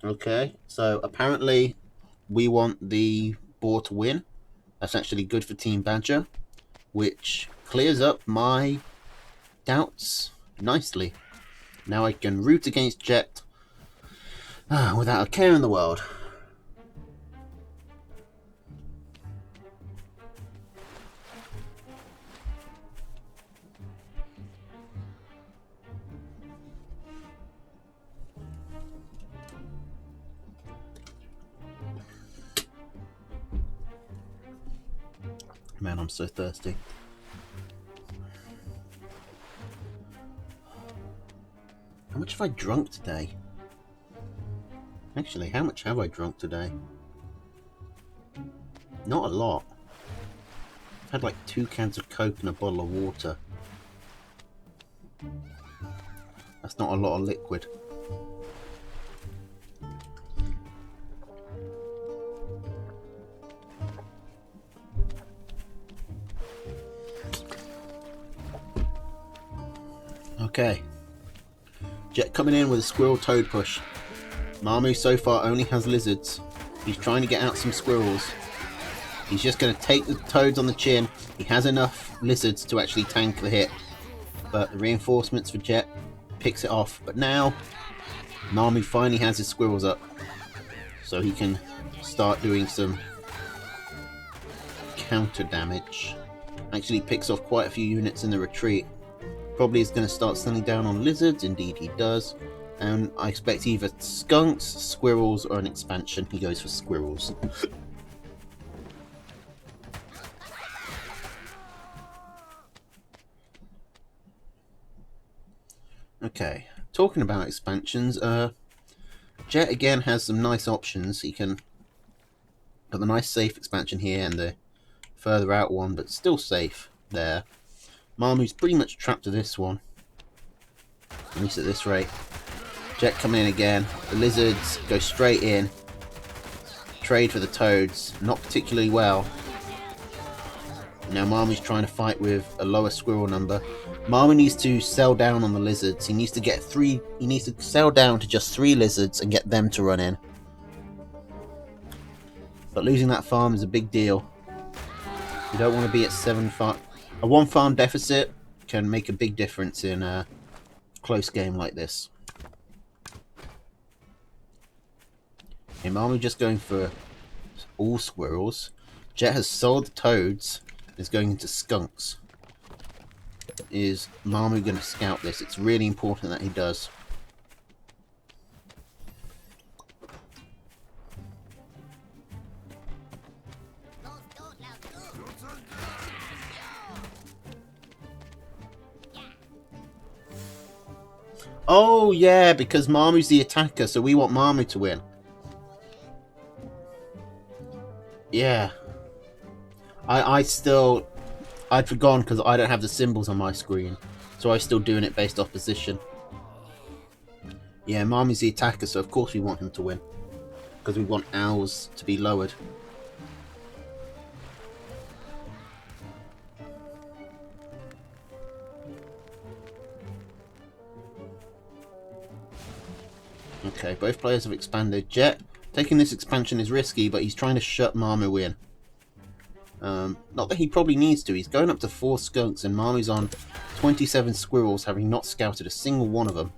Okay, so apparently we want the Boar to win. That's actually good for Team Badger, which clears up my doubts nicely. Now I can root against Jet without a care in the world. Man, I'm so thirsty. How much have I drunk today? Actually, how much have I drunk today? Not a lot. I've had like 2 cans of Coke and a bottle of water. That's not a lot of liquid. Okay. Jet coming in with a Squirrel Toad push. Marmu so far only has lizards. He's trying to get out some squirrels. He's just going to take the toads on the chin. He has enough lizards to actually tank the hit. But the reinforcements for Jet picks it off. But now, Marmu finally has his squirrels up. So he can start doing some counter damage. Actually picks off quite a few units in the retreat. Probably is going to start sending down on lizards. Indeed he does. And I expect either skunks, squirrels, or an expansion. He goes for squirrels. Okay, talking about expansions, Jet again has some nice options. He can got the nice safe expansion here and the further out one, but still safe there. Marmu's pretty much trapped to this one, at least at this rate. Jet coming in again. The lizards go straight in. Trade for the toads. Not particularly well. Now Marmu's trying to fight with a lower squirrel number. Marmu needs to sell down on the lizards. He needs to get 3. He needs to sell down to just 3 lizards and get them to run in. But losing that farm is a big deal. You don't want to be at 7 farm. A 1 farm deficit can make a big difference in a close game like this. Okay, Marmu just going for all squirrels. Jet has sold the toads. Is going into skunks. is Mamu going to scout this? It's really important that he does. Oh, yeah, because Mamu's the attacker, so we want Mamu to win. Yeah. I'd forgotten because I don't have the symbols on my screen. So I'm still doing it based off position. Yeah, Mamu's the attacker, so of course we want him to win. Because we want ours to be lowered. Okay, both players have expanded. Jet, taking this expansion is risky, but he's trying to shut Mamu in. Not that he probably needs to. He's going up to 4 skunks, and Mamu's on 27 squirrels, having not scouted a single one of them.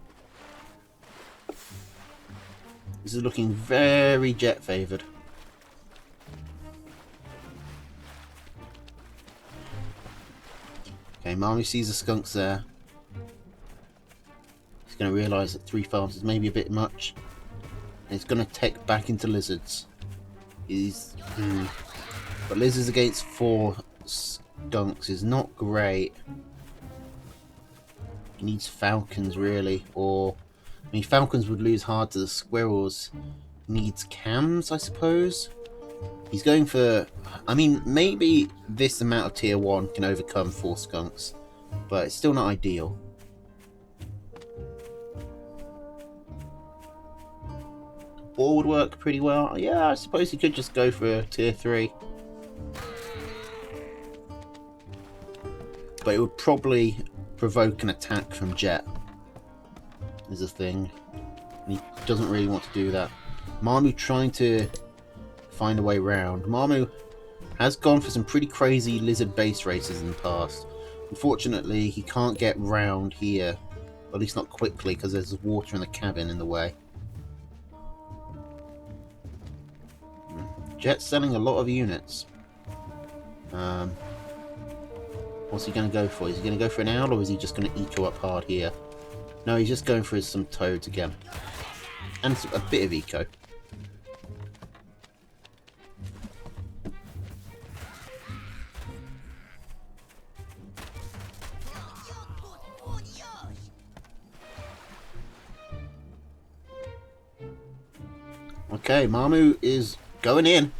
This is looking very Jet favoured. Okay, Mamu sees the skunks there. He's going to realise that 3 farms is maybe a bit much. And he's going to tech back into lizards. But lizards against 4 skunks is not great. He needs falcons, really. Or, I mean, falcons would lose hard to the squirrels. He needs cams, I suppose. He's going for... I mean, maybe this amount of tier 1 can overcome 4 skunks. But it's still not ideal. Ball would work pretty well. Yeah, I suppose he could just go for tier 3. But it would probably provoke an attack from Jet. Is a thing. And he doesn't really want to do that. Mamu trying to find a way round. Mamu has gone for some pretty crazy lizard base races in the past. Unfortunately, he can't get round here. Or at least not quickly, because there's water in the cabin in the way. Jet's selling a lot of units. What's he going to go for? Is he going to go for an owl, or is he just going to eco up hard here? No, he's just going for some toads again. And a bit of eco. Okay, Mamu is going in.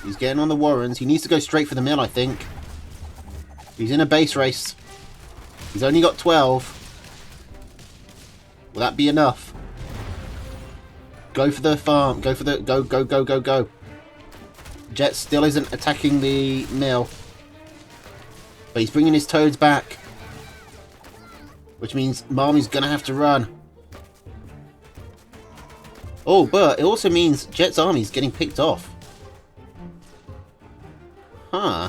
He's getting on the warrens. He needs to go straight for the mill, I think. He's in a base race. He's only got 12. Will that be enough? Go for the farm. Go for the... Go, go, go, go, go. Jet still isn't attacking the mill. But he's bringing his toads back. Which means Mamu's going to have to run. Oh, but it also means Jet's army is getting picked off. Huh.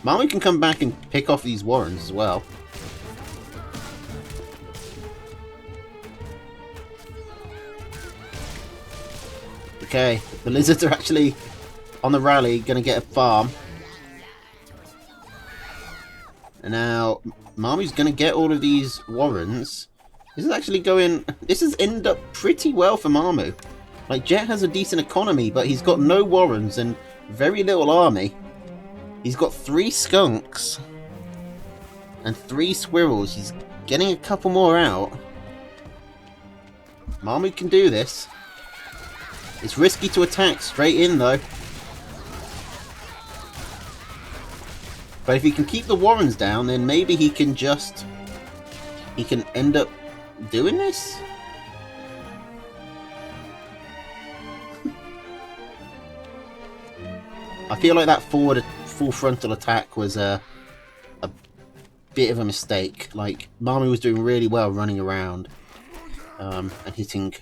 Mamu can come back and pick off these warrens as well. Okay, the lizards are actually on the rally, gonna get a farm. And now Mamu's gonna get all of these warrens. This is actually going... This has ended up pretty well for Mamu. Like, Jet has a decent economy, but he's got no warrens and very little army. He's got 3 skunks and 3 squirrels. He's getting a couple more out. Mamu can do this. It's risky to attack straight in, though. But if he can keep the warrens down, then maybe he can just... He can end up doing this? I feel like that full frontal attack was a bit of a mistake. Like, Mamu was doing really well running around and hitting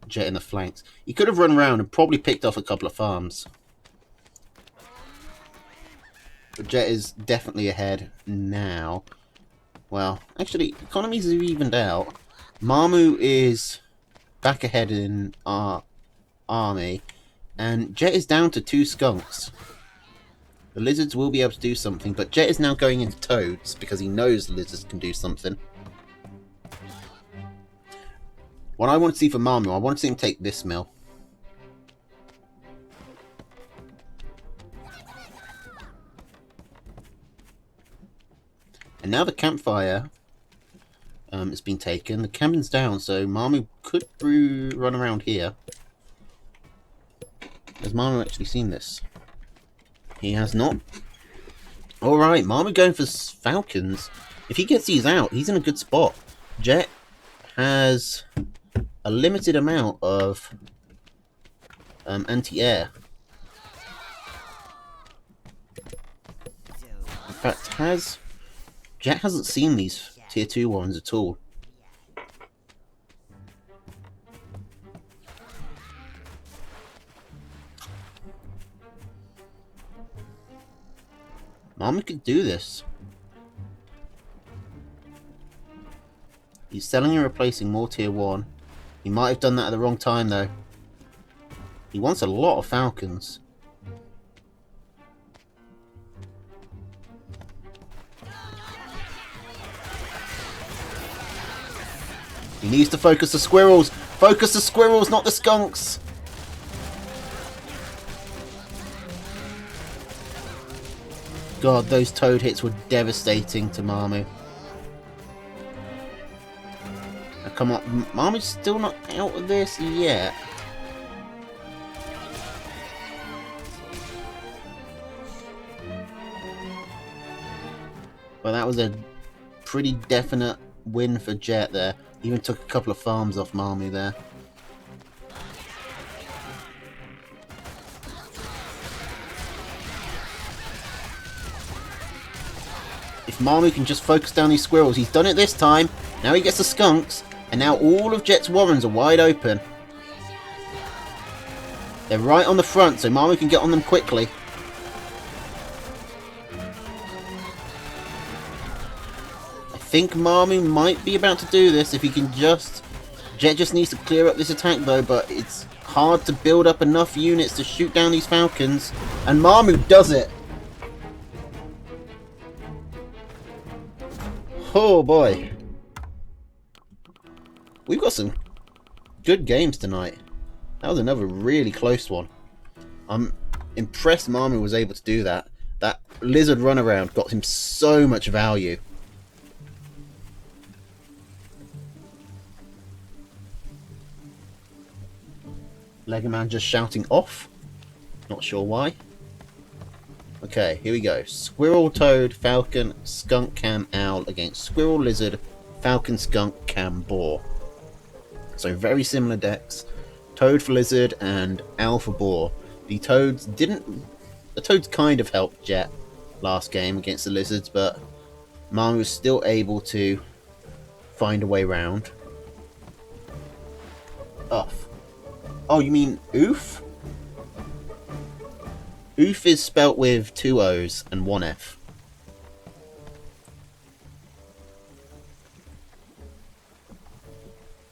Jet in the flanks. He could have run around and probably picked off a couple of farms. But Jet is definitely ahead now. Well, actually, economies have evened out. Mamu is back ahead in our army. And Jet is down to 2 skunks. The lizards will be able to do something, but Jet is now going into toads because he knows the lizards can do something. What I want to see for Mamu, I want to see him take this mill. And now the campfire has been taken. The cabin's down, so Mamu could run around here. Has Mamu actually seen this? He has not. Alright, Mamu going for falcons. If he gets these out, he's in a good spot. Jet has a limited amount of anti-air. In fact, Jet hasn't seen these tier 2 ones at all. Mamu could do this. He's selling and replacing more tier 1. He might have done that at the wrong time though. He wants a lot of falcons. He needs to focus the squirrels. Focus the squirrels, not the skunks. God, those toad hits were devastating to Mamu. Now, come on, Mamu's still not out of this yet. Well, that was a pretty definite win for Jet there. Even took a couple of farms off Mamu there. If Mamu can just focus down these squirrels, he's done it this time. Now he gets the skunks, and now all of Jet's warrens are wide open. They're right on the front, so Mamu can get on them quickly. I think Mamu might be about to do this if he can just... Jet just needs to clear up this attack though, but it's hard to build up enough units to shoot down these falcons. And Mamu does it! Oh boy. We've got some good games tonight. That was another really close one. I'm impressed Mamu was able to do that. That lizard runaround got him so much value. Legoman just shouting off. Not sure why. Okay, here we go. Squirrel, Toad, Falcon, Skunk, Cam, Owl against Squirrel, Lizard, Falcon, Skunk, Cam, Boar. So very similar decks. Toad for Lizard and Owl for Boar. The Toads kind of helped Jet last game against the Lizards, but Mamu was still able to find a way round. Off. Oh, you mean Oof? Oof is spelt with 2 O's and 1 F.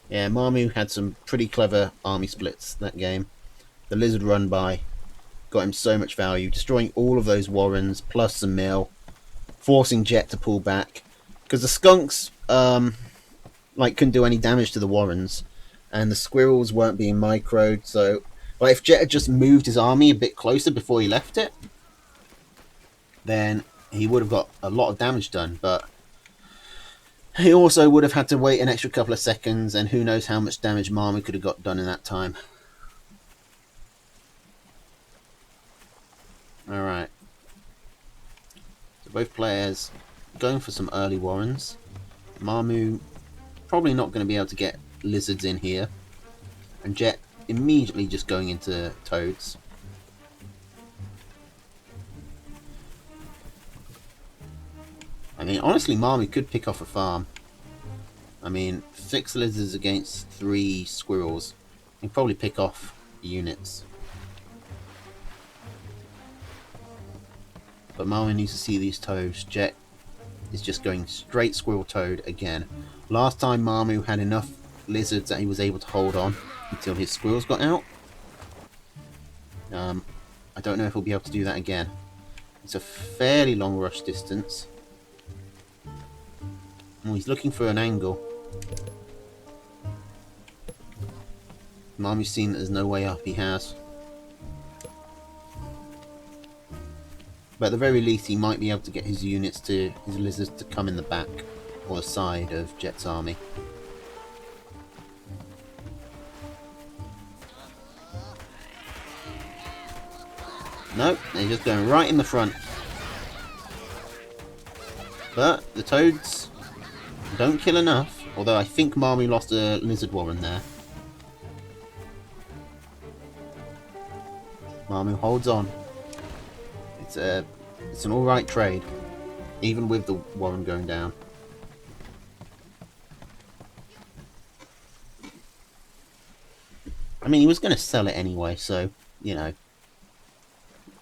Yeah, Mamu had some pretty clever army splits that game. The lizard run by got him so much value, destroying all of those warrens plus some mill, forcing Jet to pull back because the skunks couldn't do any damage to the warrens, and the squirrels weren't being microed. So, well, if Jet had just moved his army a bit closer before he left it, then he would have got a lot of damage done. But he also would have had to wait an extra couple of seconds, and who knows how much damage Mamu could have got done in that time. Alright. So both players going for some early warrens. Mamu probably not going to be able to get lizards in here. And Jet immediately just going into toads. I mean, honestly, Mamu could pick off a farm. I mean, 6 lizards against 3 squirrels. He can probably pick off units. But Mamu needs to see these toads. Jet is just going straight squirrel toad again. Last time Mamu had enough lizards that he was able to hold on until his squirrels got out. I don't know if he'll be able to do that again. It's a fairly long rush distance. Oh, he's looking for an angle. Marmy's seen that there's no way up. He has. But at the very least, he might be able to get his units to, his lizards to come in the back or the side of Jet's army. Nope, they're just going right in the front. But the toads don't kill enough, although I think Marmy lost a lizard warren there. Marmy holds on. It's an alright trade, even with the warren going down. I mean, he was going to sell it anyway, so, you know,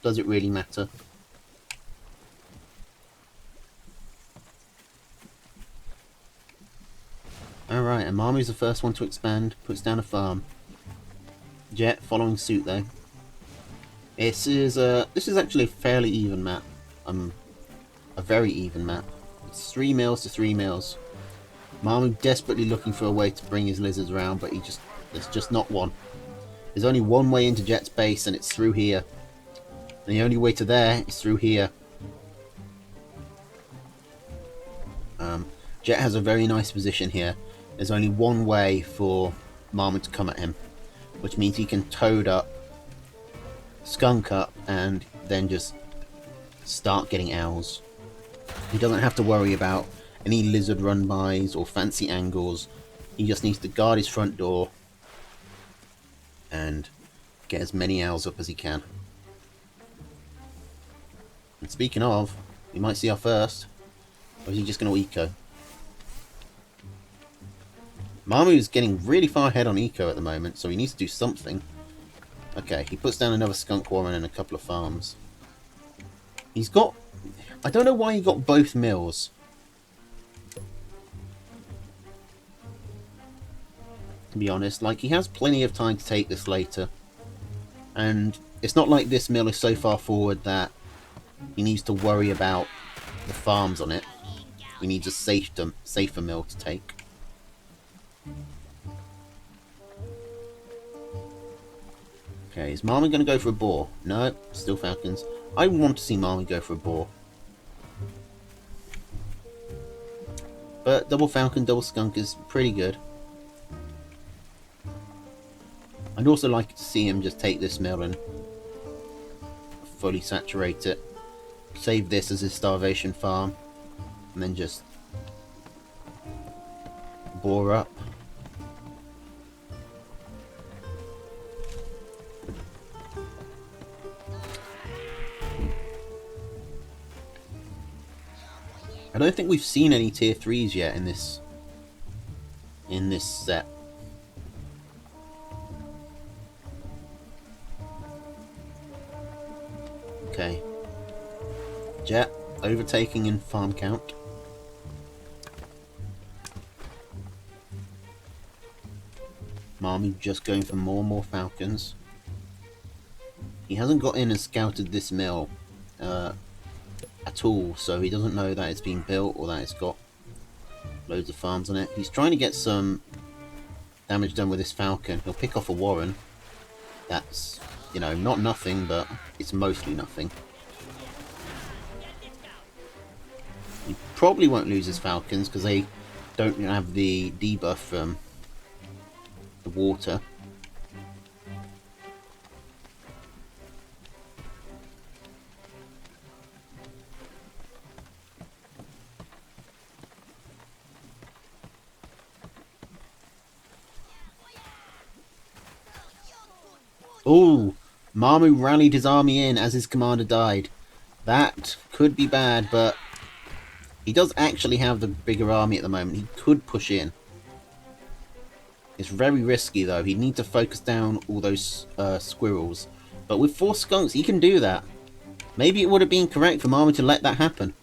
does it really matter? Alright, and Marmy's the first one to expand, puts down a farm. Jet following suit though. This is actually a fairly even map. A very even map. It's 3 mils to 3 mils. Marmy desperately looking for a way to bring his lizards around, but there's just not one. There's only one way into Jet's base, and it's through here. And the only way to there is through here. Jet has a very nice position here. There's only one way for Marmy to come at him, which means he can toad up, skunk up, and then just start getting owls. He doesn't have to worry about any lizard run-bys or fancy angles. He just needs to guard his front door and get as many owls up as he can. And speaking of, we might see our first. Or is he just going to eco? Marmy is getting really far ahead on eco at the moment, so he needs to do something. Okay, he puts down another skunk warren and a couple of farms. He's got... I don't know why he got both mills. To be honest, like, he has plenty of time to take this later. And it's not like this mill is so far forward that he needs to worry about the farms on it. We need a safer mill to take. Okay, is Marmy going to go for a boar? No, still falcons. I want to see Marmy go for a boar. But double falcon, double skunk is pretty good. I'd also like to see him just take this mill and fully saturate it. Save this as his starvation farm. And then just boar up. I don't think we've seen any tier 3s yet in this set. Okay. Jet overtaking in farm count. Marmy just going for more and more falcons. He hasn't got in and scouted this mill at all, so he doesn't know that it's been built or that it's got loads of farms on it. He's trying to get some damage done with this falcon. He'll pick off a warren. That's, you know, not nothing, but it's mostly nothing. He probably won't lose his falcons because they don't have the debuff from the water. Ooh, Marmy rallied his army in as his commander died. That could be bad, but he does actually have the bigger army at the moment. He could push in. It's very risky though. He'd need to focus down all those squirrels. But with 4 skunks, he can do that. Maybe it would have been correct for Marmy to let that happen.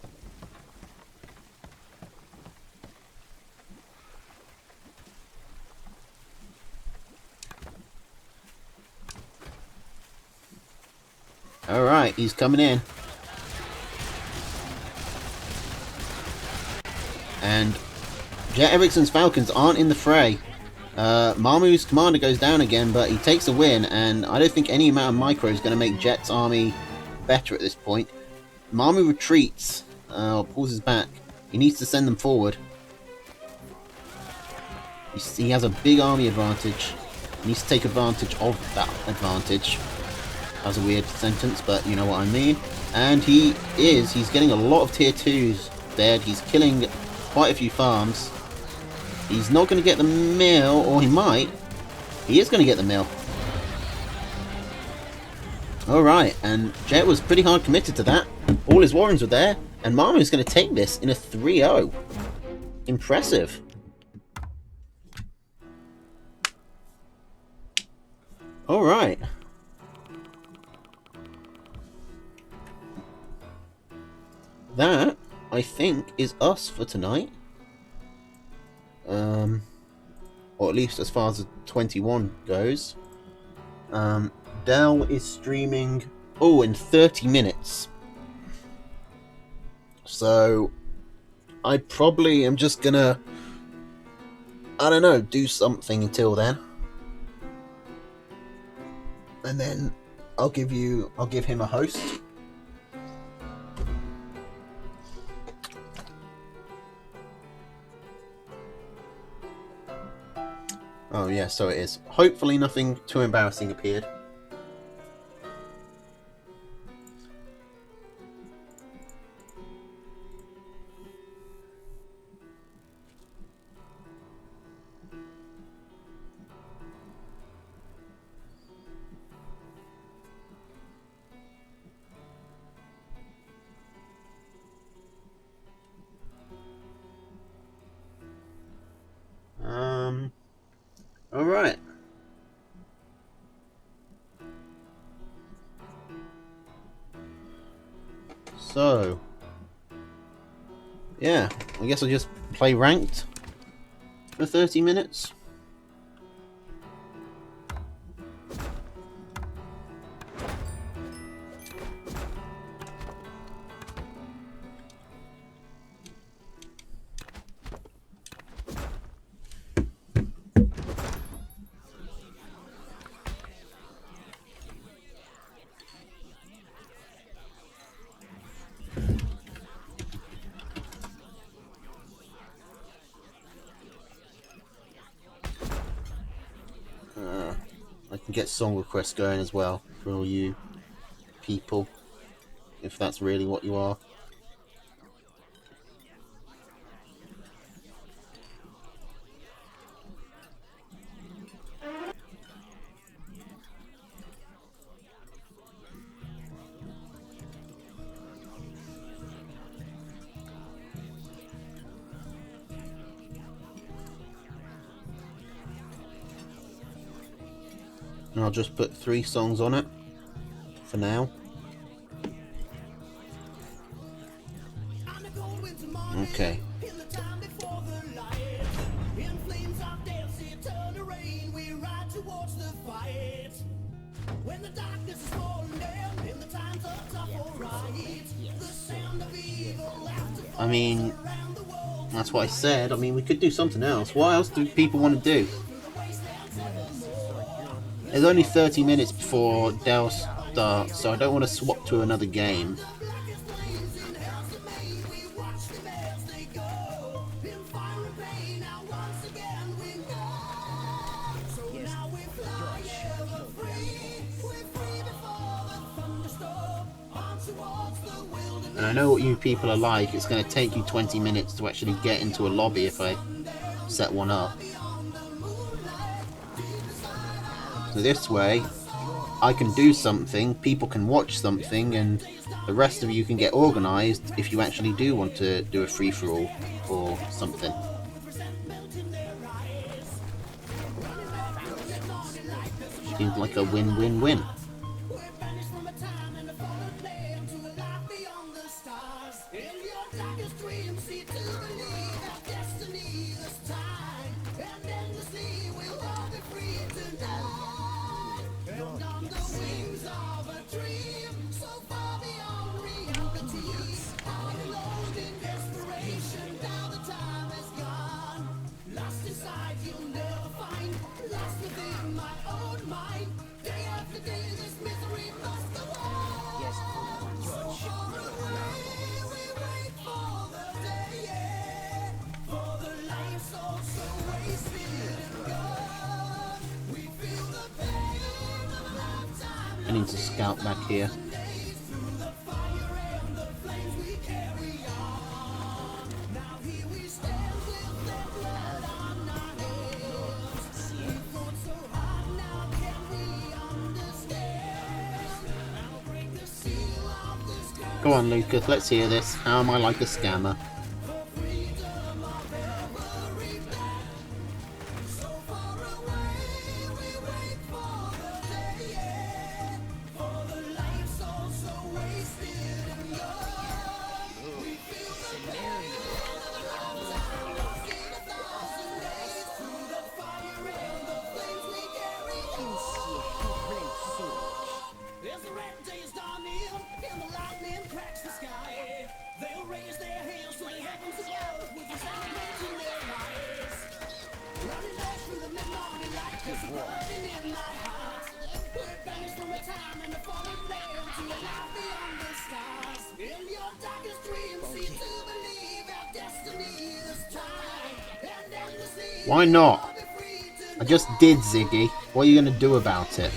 Alright, he's coming in. And Jet Ericsson's Falcons aren't in the fray. Mamu's commander goes down again, but he takes a win, and I don't think any amount of micro is going to make Jet's army better at this point. Mamu retreats, pulls his back. He needs to send them forward. He has a big army advantage. He needs to take advantage of that advantage. That was a weird sentence, but you know what I mean. And he's getting a lot of tier 2s dead. He's killing quite a few farms. He's not going to get the mill, or he might. He is going to get the mill. Alright, and Jet was pretty hard committed to that. All his Warrens were there, and Mamu is going to take this in a 3-0. Impressive. Alright. That, I think, is us for tonight. Or at least as far as the 21 goes. Dell is streaming, in 30 minutes. So, I probably am just gonna, I don't know, do something until then. And then I'll give him a host. Oh yeah, so it is. Hopefully nothing too embarrassing appeared. Alright. So, yeah, I guess I'll just play ranked for 30 minutes. I can get song requests going as well for all you people, if that's really what you are. And I'll just put 3 songs on it for now. Okay. I mean, that's what I said. I mean, we could do something else. What else do people want to do? There's only 30 minutes before Dell starts, so I don't want to swap to another game. And I know what you people are like. It's going to take you 20 minutes to actually get into a lobby if I set one up. So this way, I can do something, people can watch something, and the rest of you can get organised if you actually do want to do a free-for-all or something. Seems like a win-win-win. need to scout back here. Go on, Lucas, let's hear this. How am I like a scammer? Why not? I just did, Ziggy. What are you going to do about it?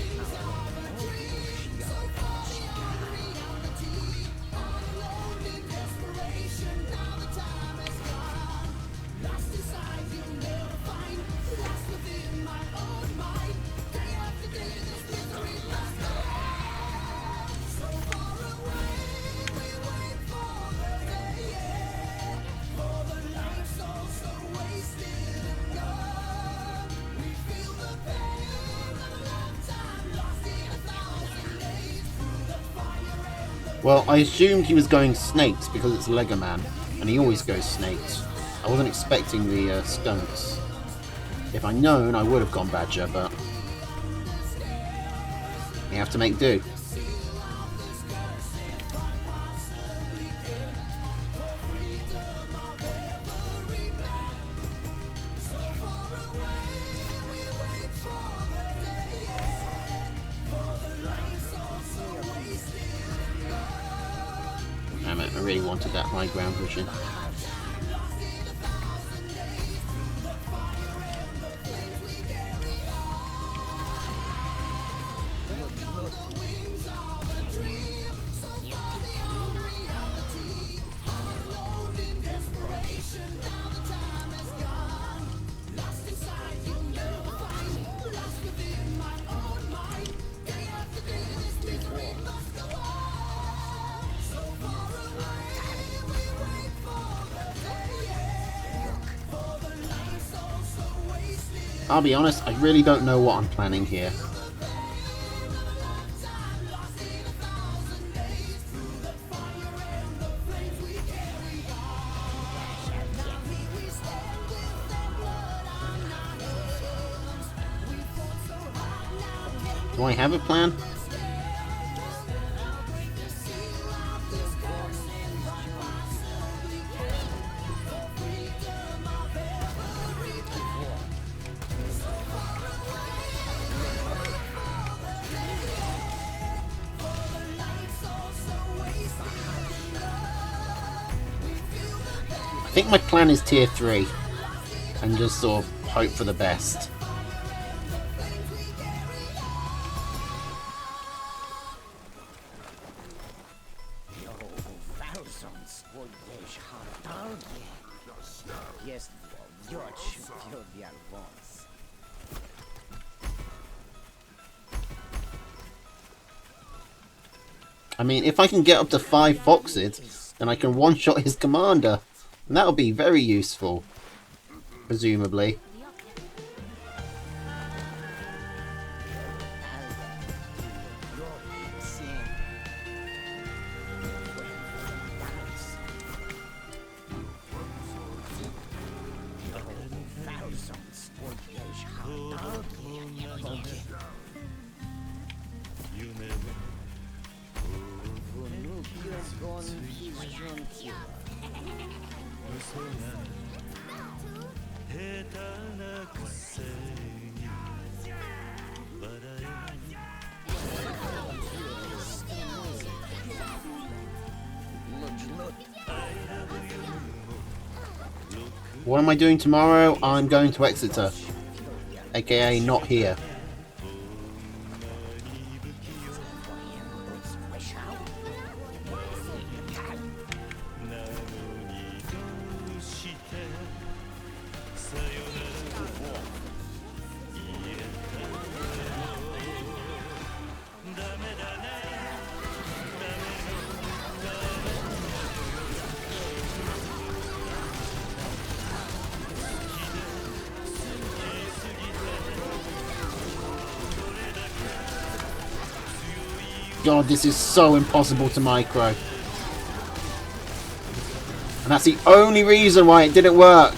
Well, I assumed he was going snakes because it's Lego Man, and he always goes snakes. I wasn't expecting the skunks. If I'd known, I would have gone badger, but you have to make do. Damn it, I really wanted that high ground vision. I'll be honest, I really don't know what I'm planning here. Do I have a plan? I think my plan is tier 3 and just sort of hope for the best. I mean, if I can get up to 5 foxes, then I can one-shot his commander. And that'll be very useful, presumably. What am I doing tomorrow? I'm going to Exeter, aka not here. God, this is so impossible to micro. And that's the only reason why it didn't work.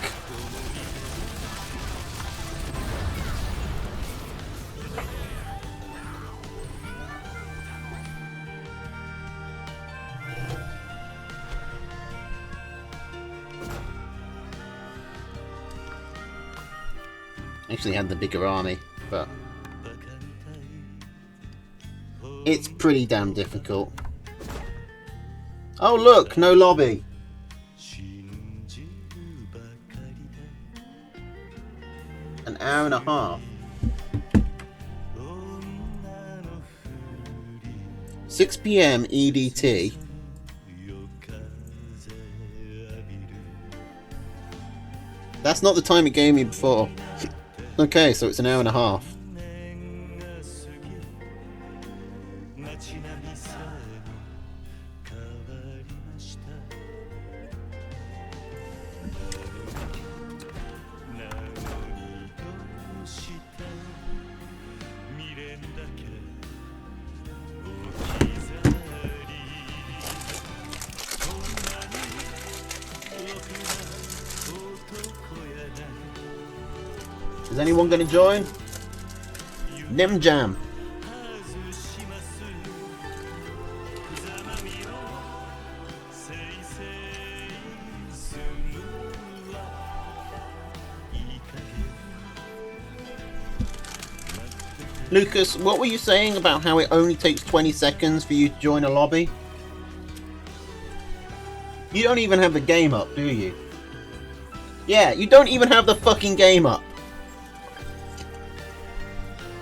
Actually had the bigger army, but it's pretty damn difficult. Oh look, no lobby. An hour and a half. 6 PM EDT. That's not the time it gave me before. Okay, so it's an hour and a half. Is anyone going to join? Nim Jam. Lucas, what were you saying about how it only takes 20 seconds for you to join a lobby? You don't even have the game up, do you? Yeah, you don't even have the fucking game up.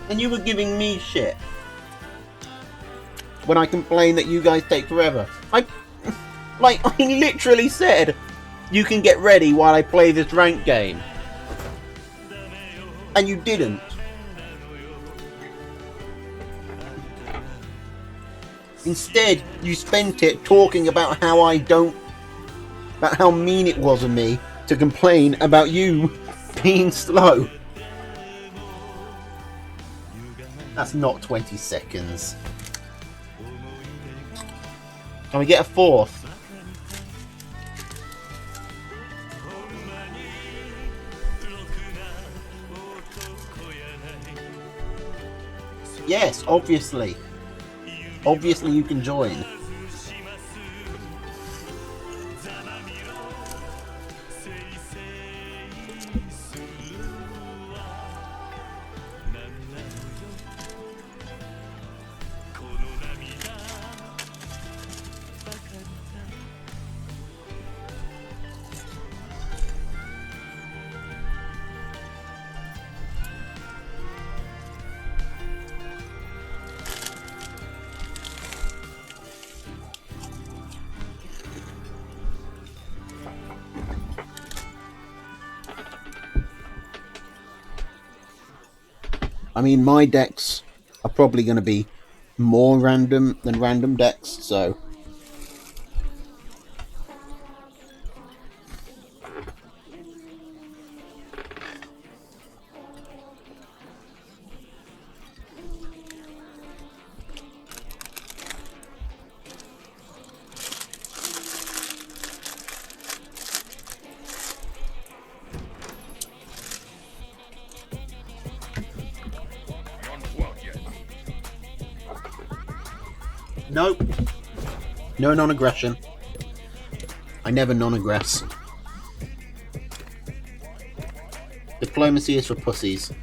And you were giving me shit when I complained that you guys take forever. I literally said you can get ready while I play this ranked game. And you didn't. Instead, you spent it talking about how about how mean it was of me to complain about you being slow. That's not 20 seconds. Can we get a fourth? Yes, obviously. Obviously you can join. I mean, my decks are probably going to be more random than random decks, so... Nope. No non-aggression. I never non-aggress. Diplomacy is for pussies.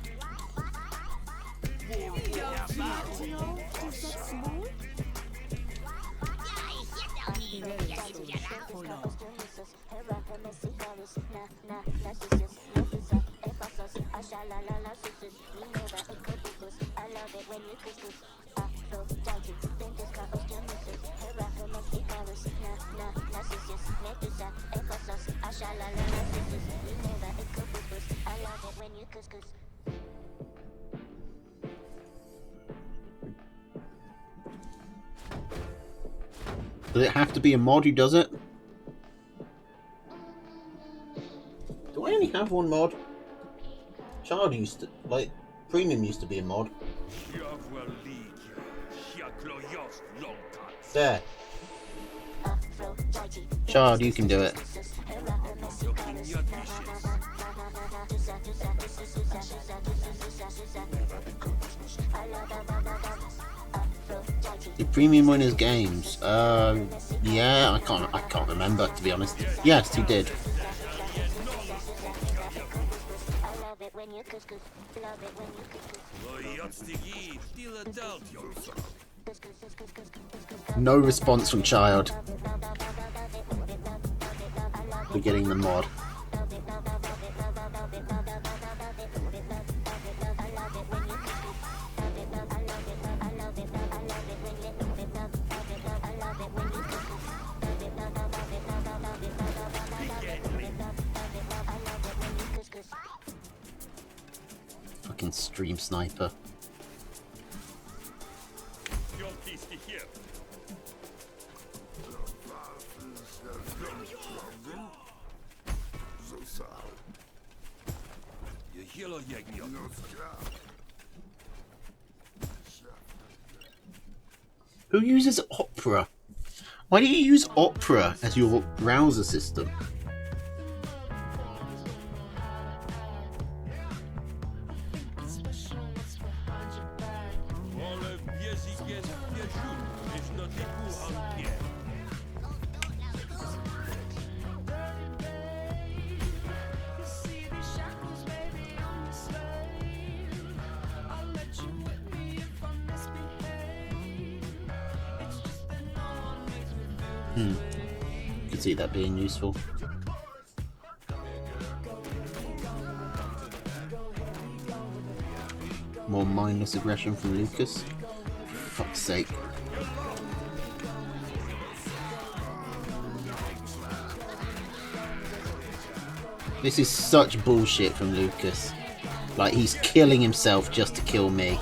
Does it have to be a mod who does it? Do I only have one mod? Premium used to be a mod. There. Child, you can do it. The Premium Winners Games. Yeah, I can't remember, to be honest. Yes, he did. No response from Child. We're getting the mod. Fucking stream sniper. Who uses Opera? Why do you use Opera as your browser system? Could see that being useful. More mindless aggression from Lucas. For fuck's sake. This is such bullshit from Lucas. Like, he's killing himself just to kill me.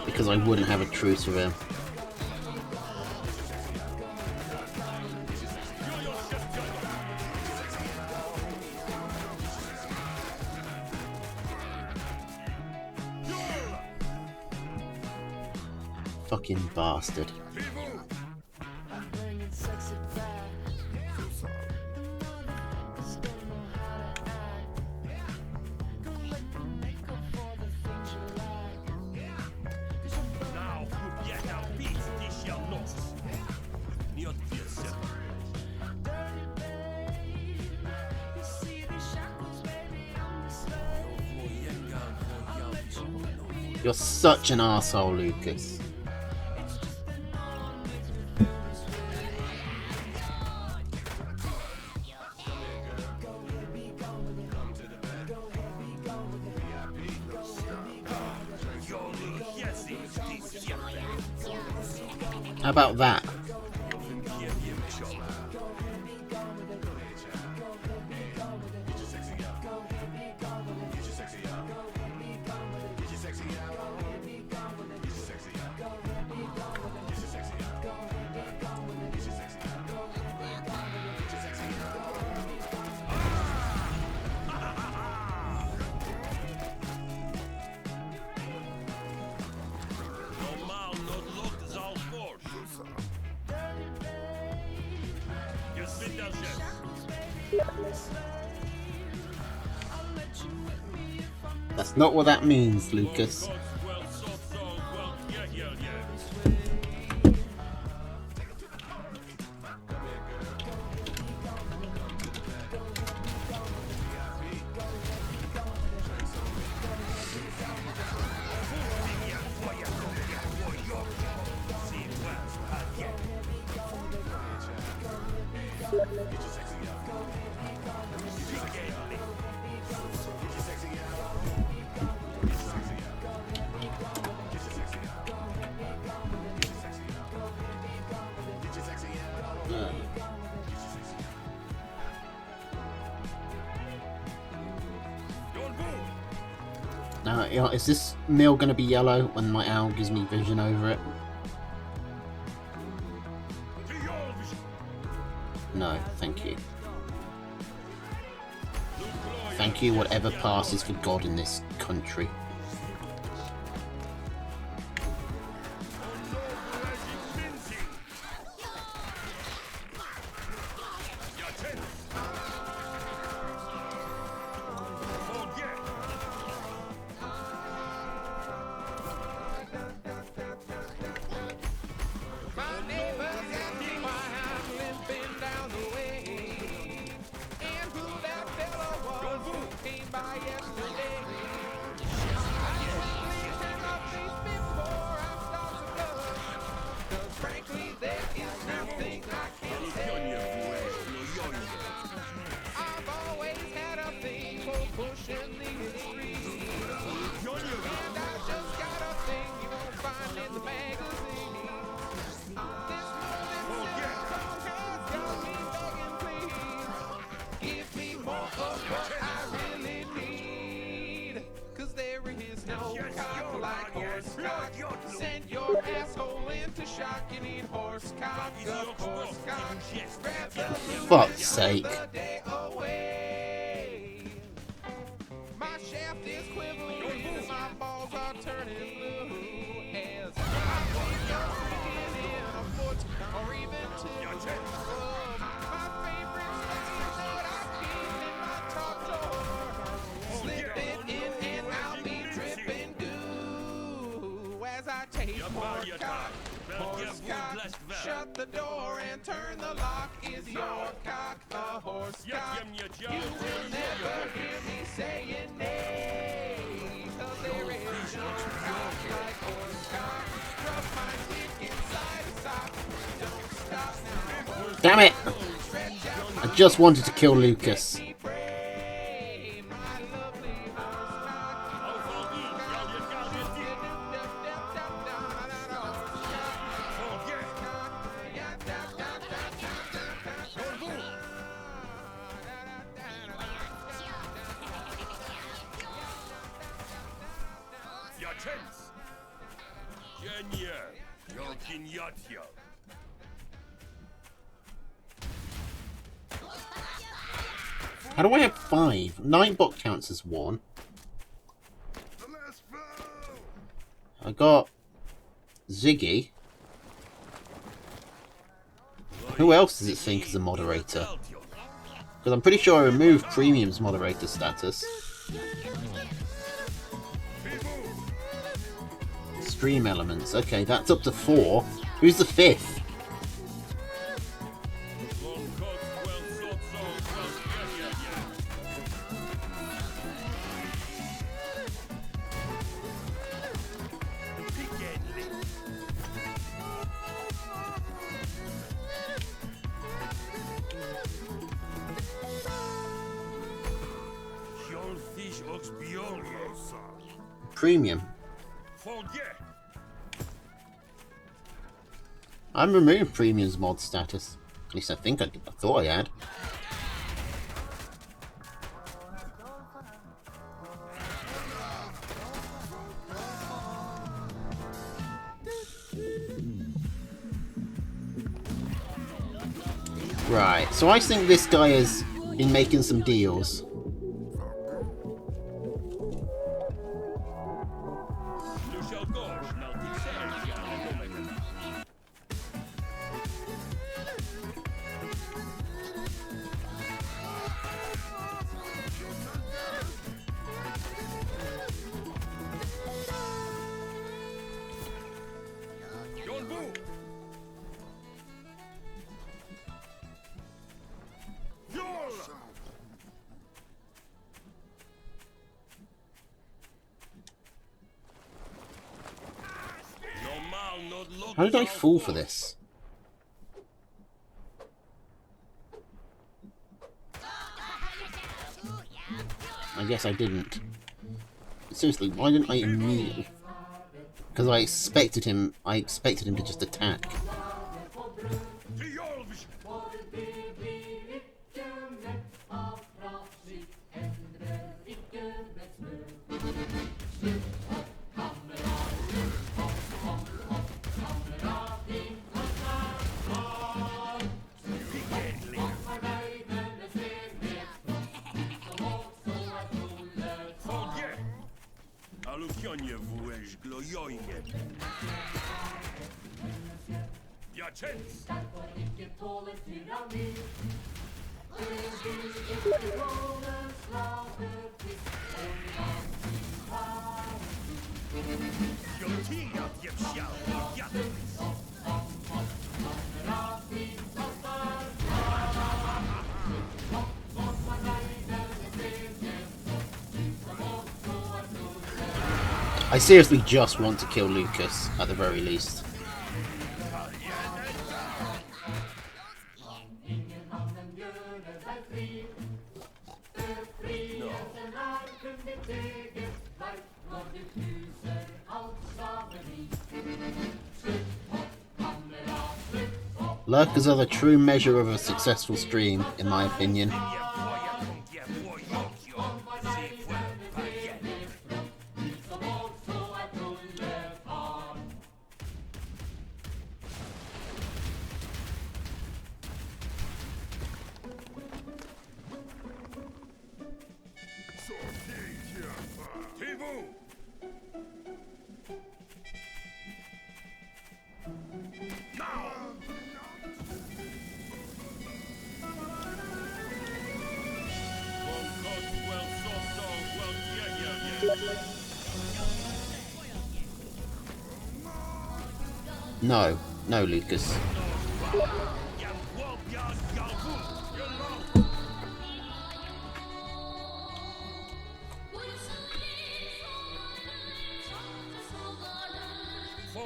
Because I wouldn't have a truce with him. Fucking bastard. You're such an arsehole, Lucas. How about that? That's not what that means, Lucas. Now, is this meal going to be yellow when my owl gives me vision over it? No, thank you. Thank you, whatever passes for God in this country. Fuck's sake. My shaft is quivering, my balls are turning blue as I wait your freaking in a foot or even two. My favorite thing that I keep in my top drawer. Slip it in and I'll be dripping goo as I taste horse cock. Horse cock, shut the door and turn the lock. Is your cock a horse cock? You will never hear me saying nay, 'cause there is no cock like horse cock. Rub my dick inside a sock. Don't stop now. Horse Damn it! stretch out I just wanted to kill Lucas. my prey, my lovely horse cock. How do I have 5? Nightbot counts as 1. I got Ziggy. Who else does it think is a moderator? Because I'm pretty sure I removed Premium's moderator status. Stream elements. Okay, that's up to 4. Who's the 5th? Premium. I removed Premium's mod status. At least I think I thought I had. Right, so I think this guy has been making some deals. How did I fall for this? I guess I didn't. Seriously, why didn't I immediately? Because I expected him to just attack. I seriously just want to kill Lucas, at the very least. Lurkers are the true measure of a successful stream, in my opinion. No, no, Lucas.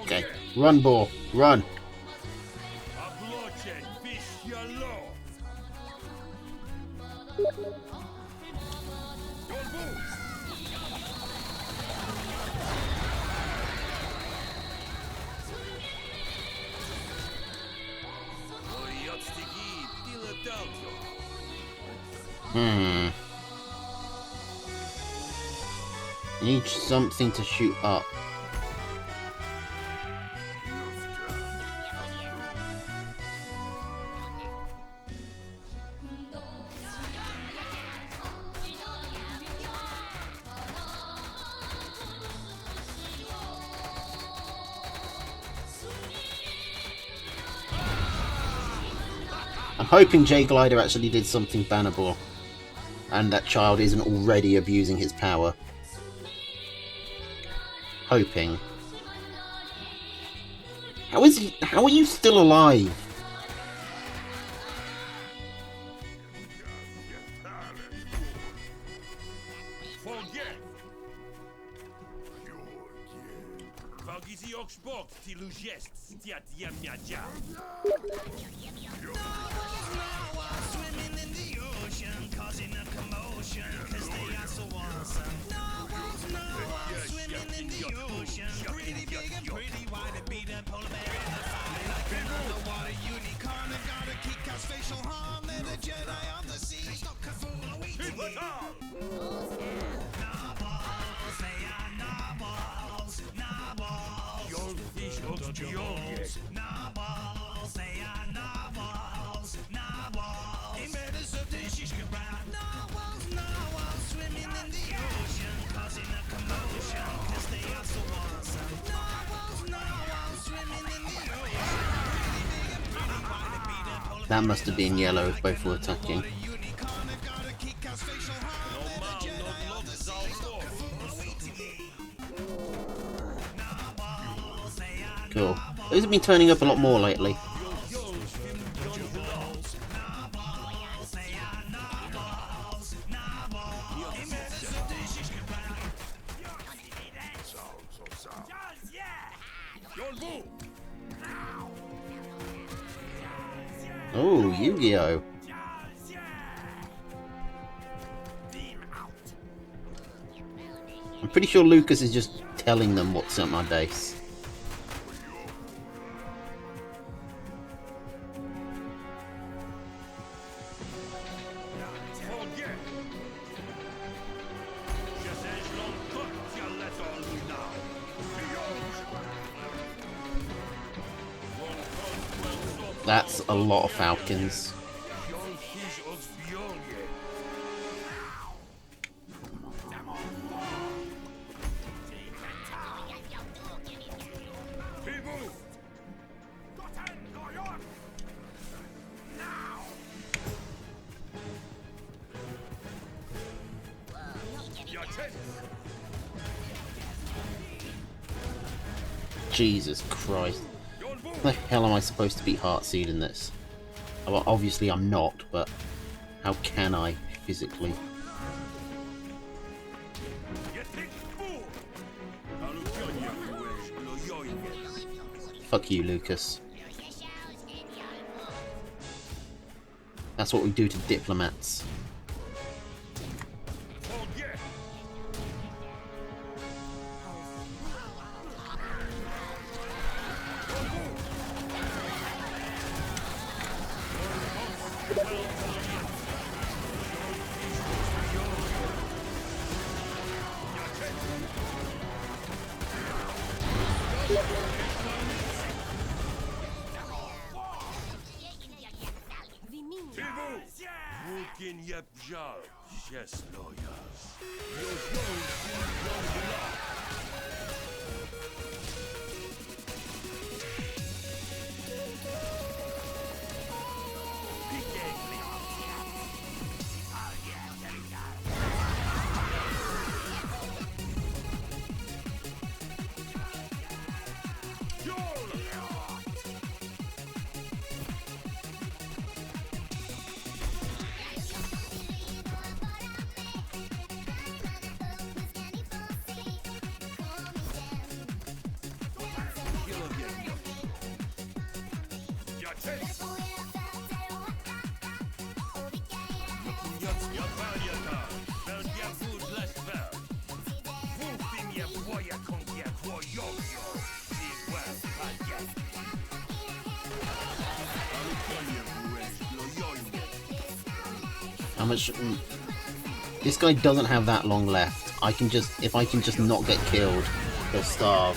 Okay, run, ball, run. Need something to shoot up. I'm hoping J Glider actually did something bannable, and that child isn't already abusing his power. Hoping. How is he? How are you still alive? Swimming in the ocean, causing a commotion, 'cause they are so awesome. Narwhals, narwhals, swimming in the ocean, pretty big and pretty wide, and beat a polar bear in the fight. Like an underwater unicorn, I gotta kick out facial harm. They're the Jedi of the sea, stop Cthulhu eating me. Narwhals, they are narwhals, narwhals. Your fish looks jaws. Narwhals, they are narwhals, narwhals. They made us up to shish kebab. Narwhals, narwhals, swimming in the ocean, causing a commotion, 'cause they are so awesome. Narwhals, narwhals, swimming in the ocean, pretty big and pretty wide, and beat a polar That must have been yellow if both were attacking. unicorn. I gotta kick out facial harm. They're the Jedi of the sea, stop Cthulhu eating me. Narwhals, they are Cool. Those have been turning up a lot more lately. Oh, Yu-Gi-Oh! I'm pretty sure Lucas is just telling them what's at my base. That's a lot of falcons. Jesus Christ. How the hell am I supposed to beat Heartseed in this? Well, obviously I'm not, but how can I physically? Fuck you, Lucas. That's what we do to diplomats. Sukin je bżal, się sloja. How much? This guy doesn't have that long left. I can just, if I can just not get killed, he'll starve.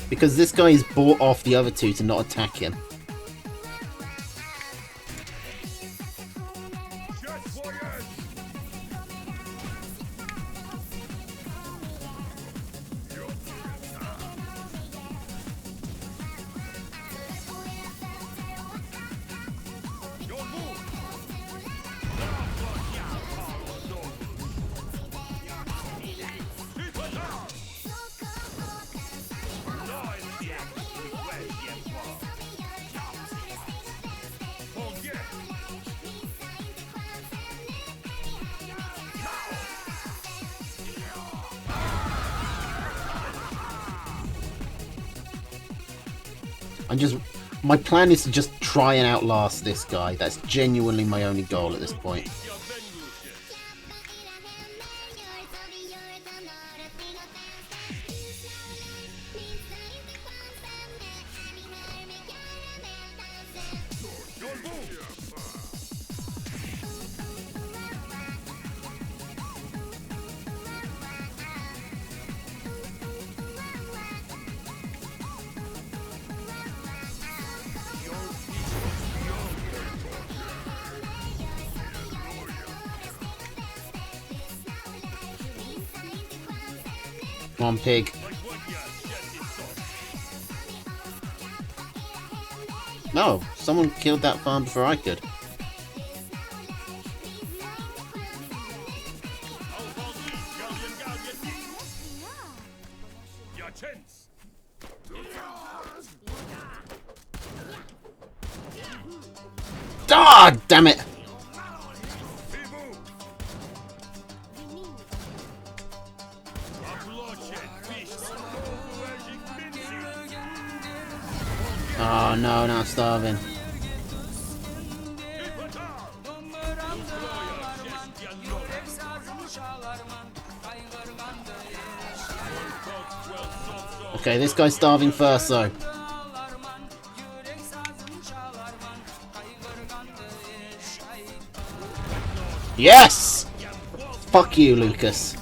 Because this guy is bought off the other two to not attack him. My plan is to just try and outlast this guy. That's genuinely my only goal at this point. Come on, pig. No, someone killed that farm before I could. Ah, damn it! Oh no, now I'm starving. Okay, this guy's starving first though. Yes! Fuck you, Lucas.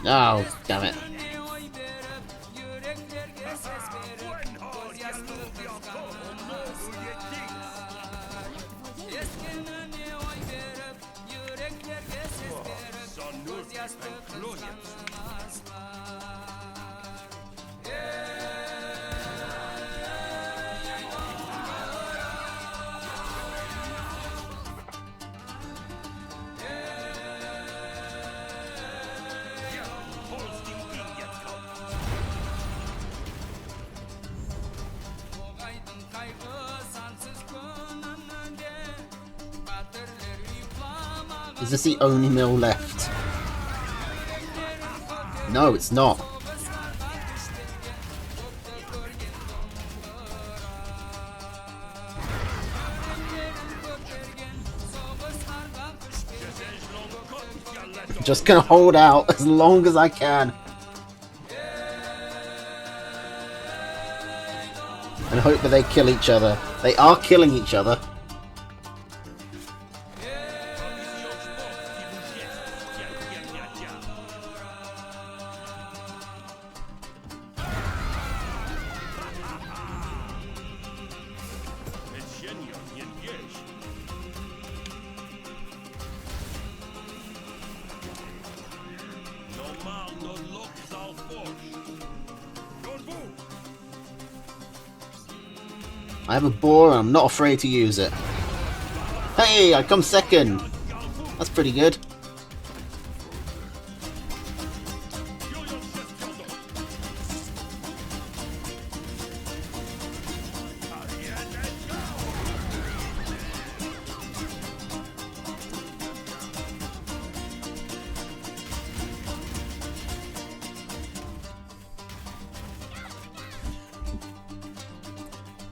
Oh, damn it. Is this the only mill left? No, it's not. Just gonna hold out as long as I can. And hope that they kill each other. They are killing each other. I have a boar and I'm not afraid to use it. Hey, I come second! That's pretty good.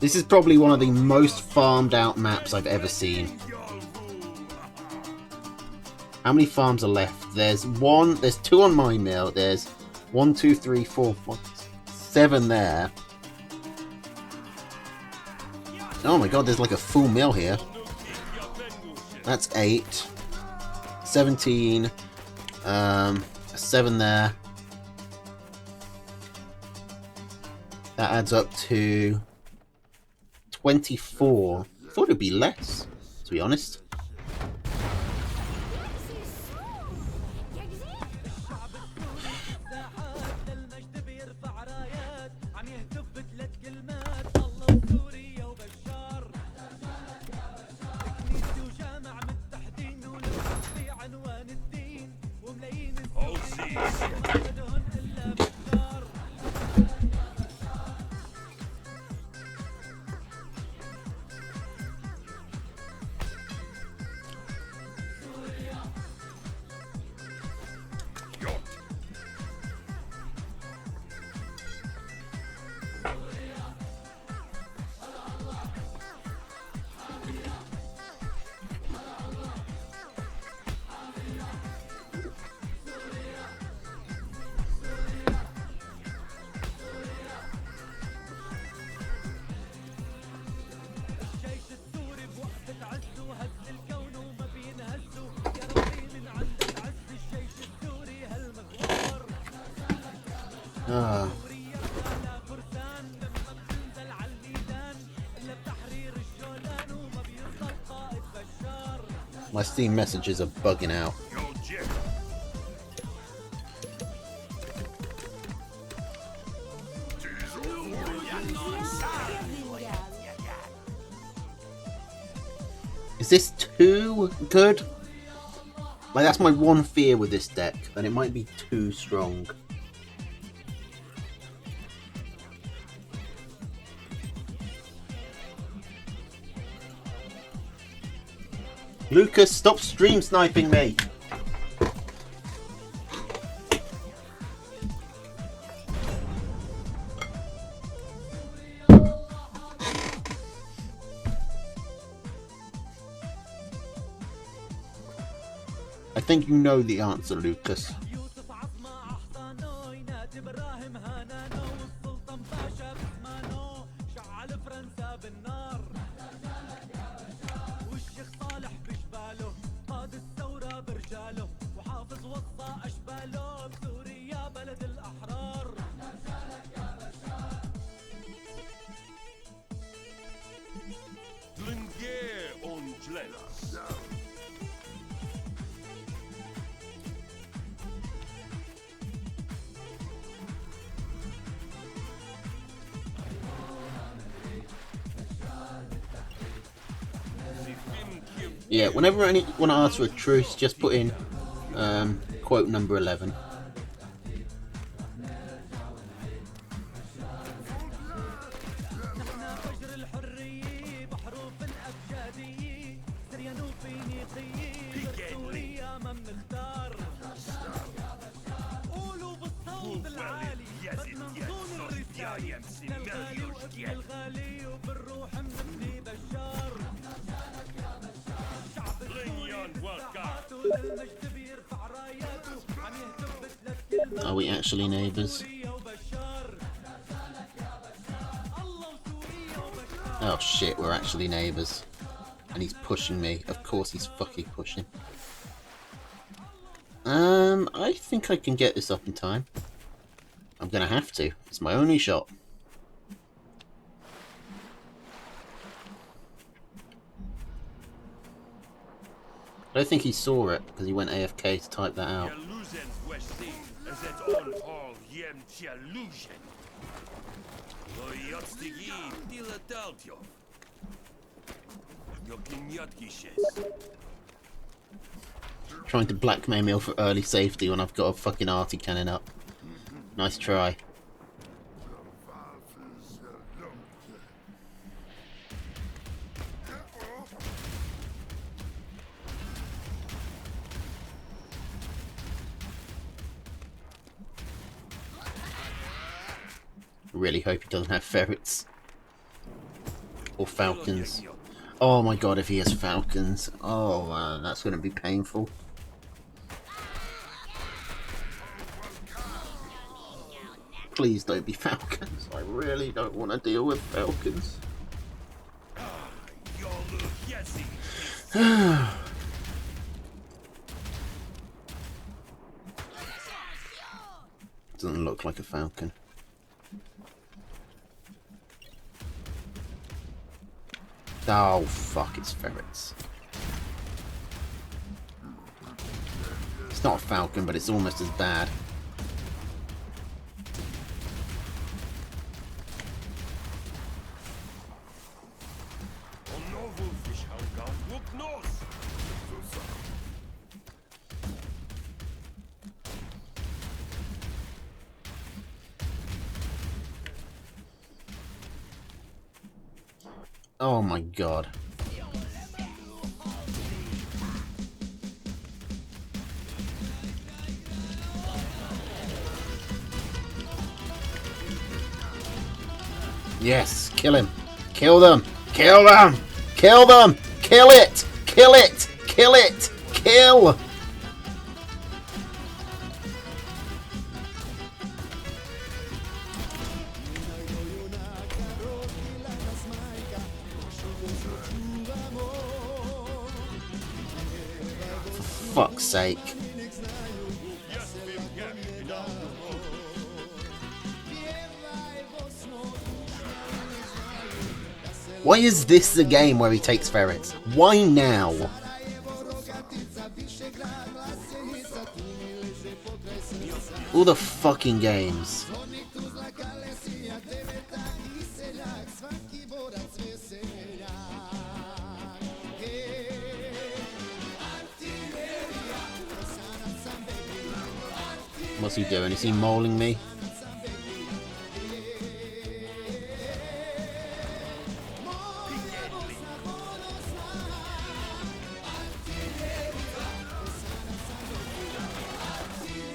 This is probably one of the most farmed out maps I've ever seen. How many farms are left? There's two on my mill. There's 1, 2, 3, 4, 5, 7 there. Oh my god, there's like a full mill here. That's 8. 17. 7 there. That adds up to 24. I thought it'd be less, to be honest. My Steam messages are bugging out. Is this too good? Like, that's my one fear with this deck, that it might be too strong. Lucas, stop stream sniping me! I think you know the answer, Lucas. Yeah, whenever I want to ask for a truce, just put in quote number 11. Are we actually neighbours? Oh shit, we're actually neighbours. And he's pushing me. Of course he's fucking pushing. I think I can get this up in time. I'm gonna have to. It's my only shot. I don't think he saw it because he went AFK to type that out. Illusions westi, as it on all yem illusion. Lo yotstigi, dila daltio. Yokinyatki shes. Trying to blackmail me for early safety when I've got a fucking arty cannon up. Nice try. Really hope he doesn't have ferrets. Or falcons. Oh my god, if he has falcons. Oh man, that's going to be painful. Please don't be falcons. I really don't want to deal with falcons. Doesn't look like a falcon. Oh fuck, it's ferrets. It's not a falcon, but it's almost as bad. Oh my god. Yes, kill him. Kill them. Kill them. Kill them. Kill it. Kill it. Kill it. Kill. For fuck's sake. Why is this the game where he takes ferrets? Why now? All the fucking games. What's he doing? Is he mauling me?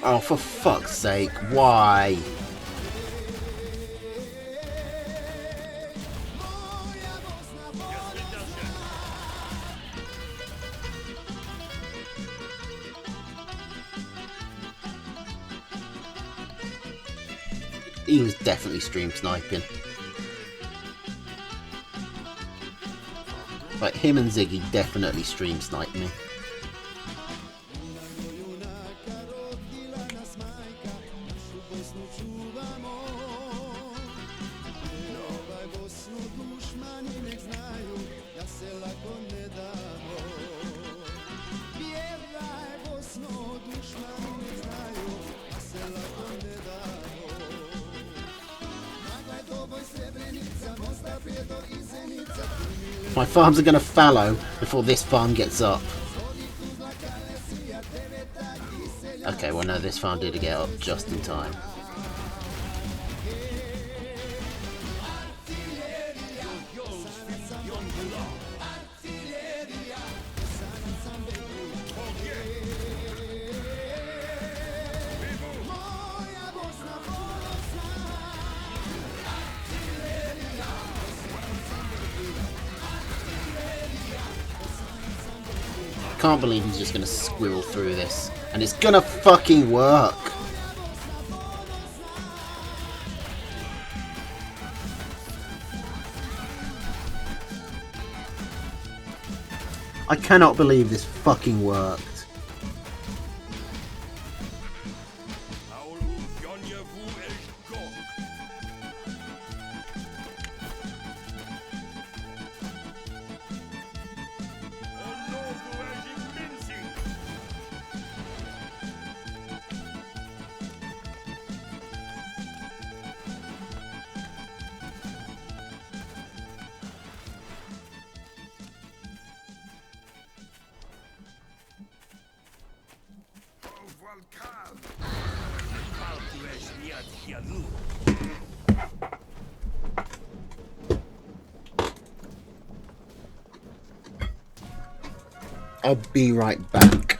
Oh, for fuck's sake, why? He was definitely stream sniping. Like, him and Ziggy definitely stream sniped me. My farms are going to fallow before this farm gets up. Okay, well no, this farm did get up just in time. I can't believe he's just gonna squirrel through this. And it's gonna fucking work! I cannot believe this fucking worked. Paltueś miat jalu. I'll be right back.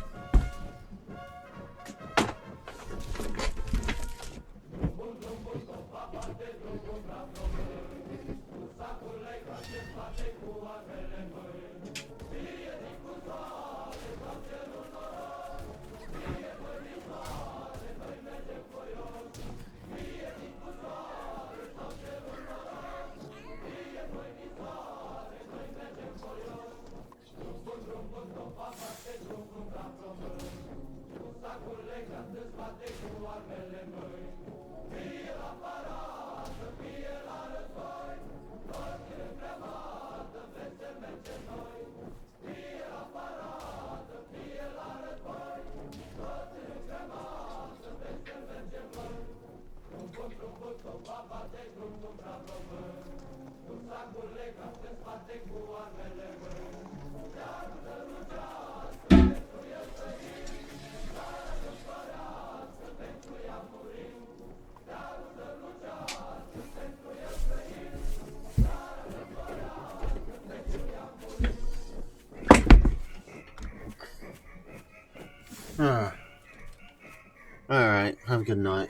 Alright, have a good night.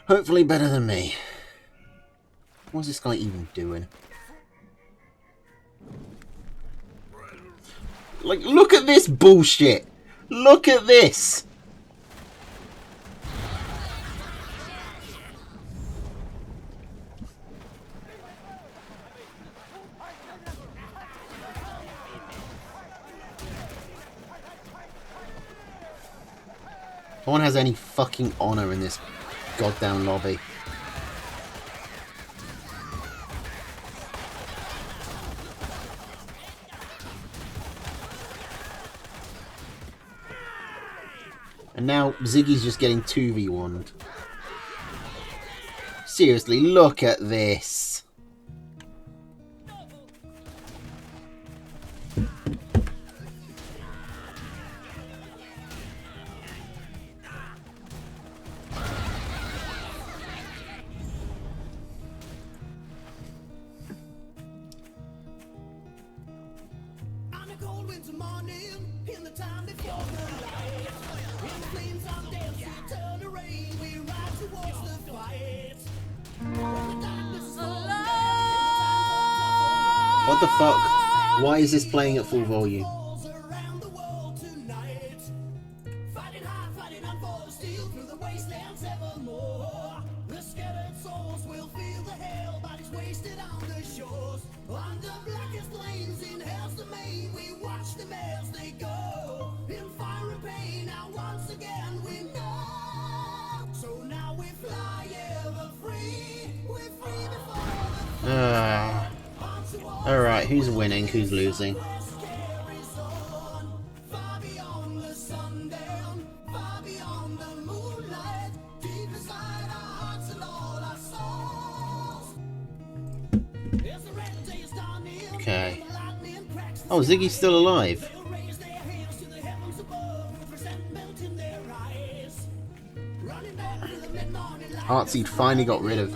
Hopefully better than me. What's this guy even doing? Like, look at this bullshit! Look at this! No one has any fucking honor in this goddamn lobby. And now Ziggy's just getting 2v1'd. Seriously, look at this. On a cold winter morning, in the time before the light, in the flames of death, we turn the rain, we ride towards the fight. When the darkness is falling, in the times of What the fuck? Why is this playing at full volume? falls around the world tonight. Fighting hard, fighting on for the steel through the wastelands evermore. The scattered souls will feel the hell, bodies wasted on the shores. On the blackest plains in hell's domain, we watch them as they go. In fire and pain, now once again we know. So now we fly ever free. We're free before the Alright, who's winning? Who's losing? quest carries on. Far beyond the sundown, far beyond the moonlight, deep inside our hearts and all our souls. As the red day is dawning, Okay. the lightning cracks the Oh, Ziggy's still alive. They'll raise their hands to the heavens above, with resentment in their eyes. Running back to the mid-morning light. Artseed finally got rid of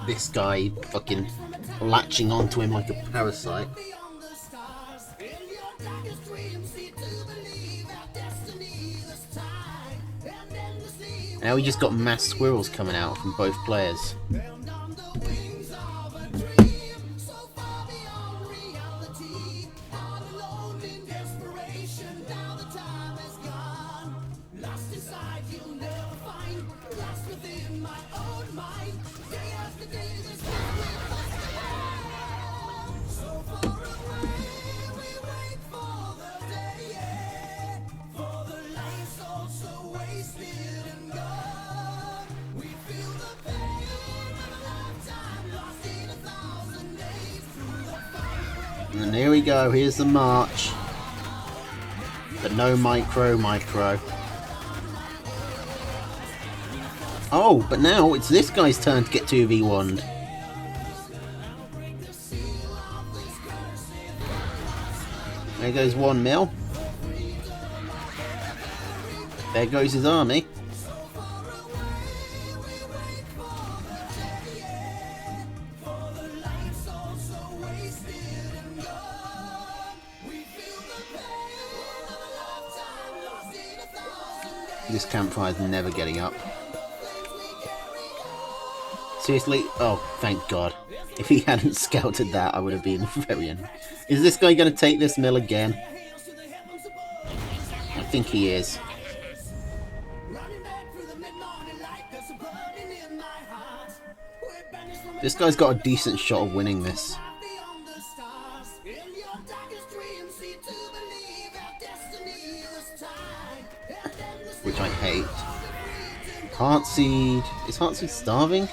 this guy fucking latching onto him like a parasite. Beyond the stars, in your darkest dreams, see to believe our destiny this time, and endlessly Now we just got mass squirrels coming out from both players. bound on the wings of a dream, so far beyond reality, all alone in desperation. Now the time is gone, lost inside you'll never find, lost within my own mind. Day after day, this we must go. So far away, we wait for the day, yeah, for the light soul so wasted and gone. We feel the pain of a lifetime lost in 1,000 days through the fire. And here we go, here's the march. But no micro. Oh, but now it's this guy's turn to get 2v1'd. There goes 1 mil. There goes his army. This campfire's never getting up. Seriously? Oh, thank God. If he hadn't scouted that, I would have been very angry. Is this guy going to take this mill again? I think he is. This guy's got a decent shot of winning this. Which I hate. Heartseed. Is Heartseed starving?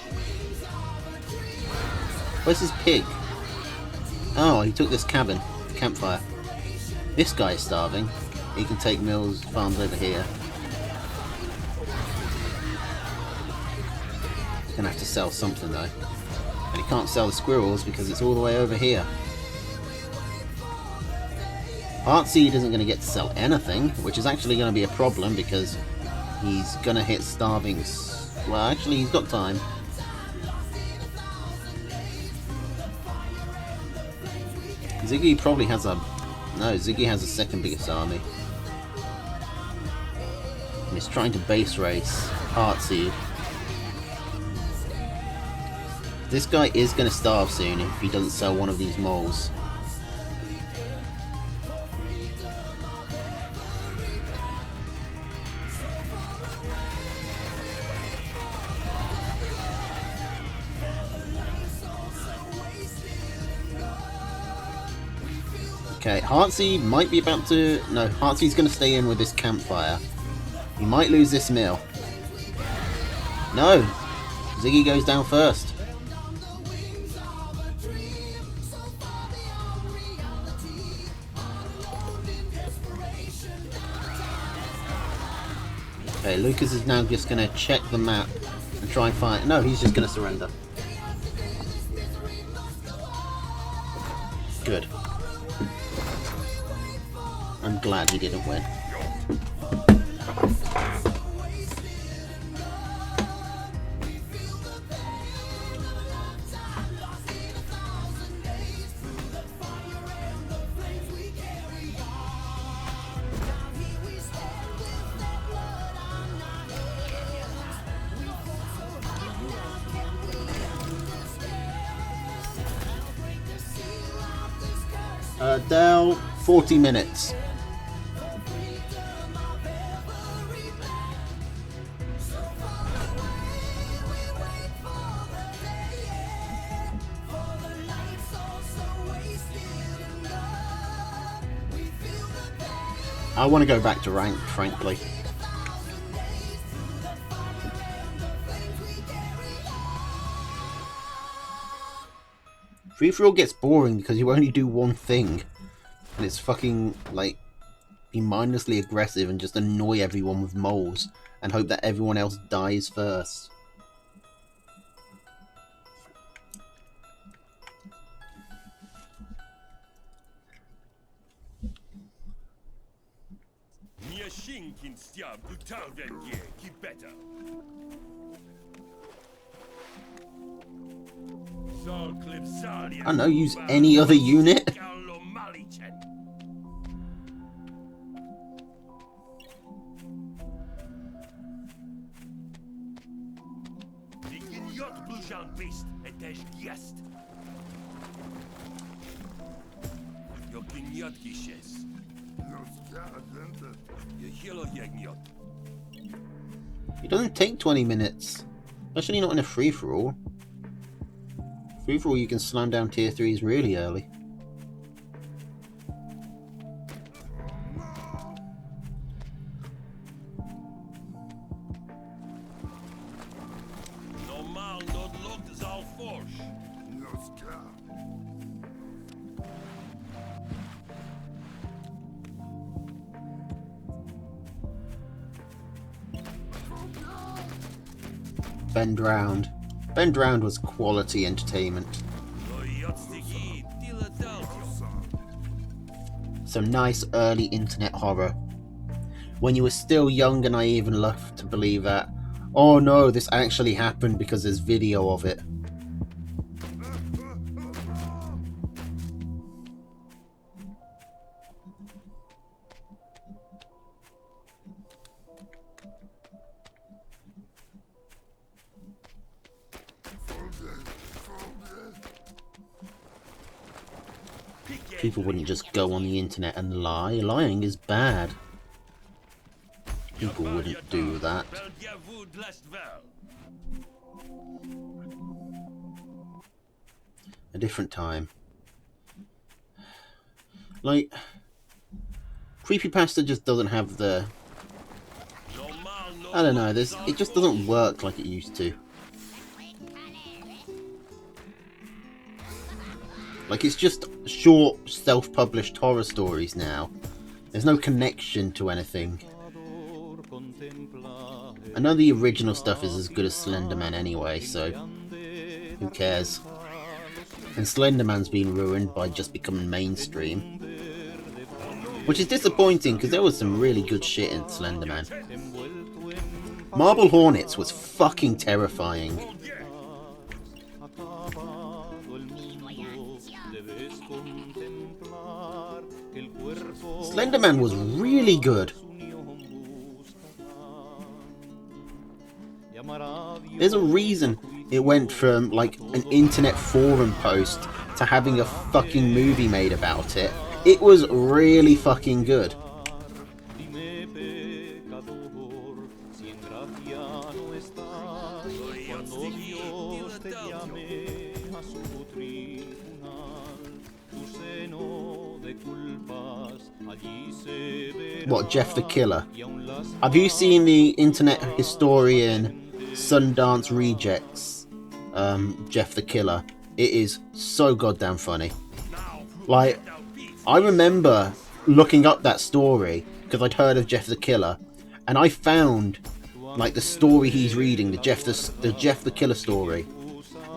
Where's his pig? Oh, he took this cabin. Campfire. This guy is starving. He can take Mills farms over here. He's gonna have to sell something though. And he can't sell the squirrels because it's all the way over here. Heartseed isn't going to get to sell anything, which is actually going to be a problem because he's going to hit starving. Well, actually, he's got time. Ziggy probably has a... No, Ziggy has the second biggest army. And he's trying to base race Heartseed. This guy is going to starve soon if he doesn't sell one of these moles. Okay, Heartseed might be about to... No, Heartseed's going to stay in with this campfire. He might lose this mill. No! Ziggy goes down first. Okay, Lucas is now just going to check the map and try and find... No, he's just going to surrender. Good. I'm glad he didn't win. Dell, 40 minutes. I want to go back to ranked, frankly. Free-for-all gets boring because you only do one thing. And it's fucking, like, be mindlessly aggressive and just annoy everyone with moles and hope that everyone else dies first. I don't know, use any other unit? It doesn't take 20 minutes. Especially not in a free-for-all. Free-for-all you can slam down tier 3s really early. Bend Round. Bend Round was quality entertainment. Some nice early internet horror. when you were still young and naive and love to believe that, oh no, this actually happened because there's video of it. People wouldn't just go on the internet and lie. Lying is bad. People wouldn't do that. A different time. Like, creepypasta just doesn't have the... I don't know, it just doesn't work like it used to. Like, it's just short, self-published horror stories now. There's no connection to anything. I know the original stuff is as good as Slender Man anyway, so who cares? And Slender Man's been ruined by just becoming mainstream. Which is disappointing, because there was some really good shit in Slender Man. Marble Hornets was fucking terrifying. Slenderman was really good. There's a reason it went from like an internet forum post to having a fucking movie made about it. It was really fucking good. What, Jeff the Killer? Have you seen the internet historian Sundance Rejects Jeff the Killer? It is so goddamn funny. Like, I remember looking up that story because I'd heard of Jeff the Killer, and I found like the story he's reading, the Jeff the Killer story,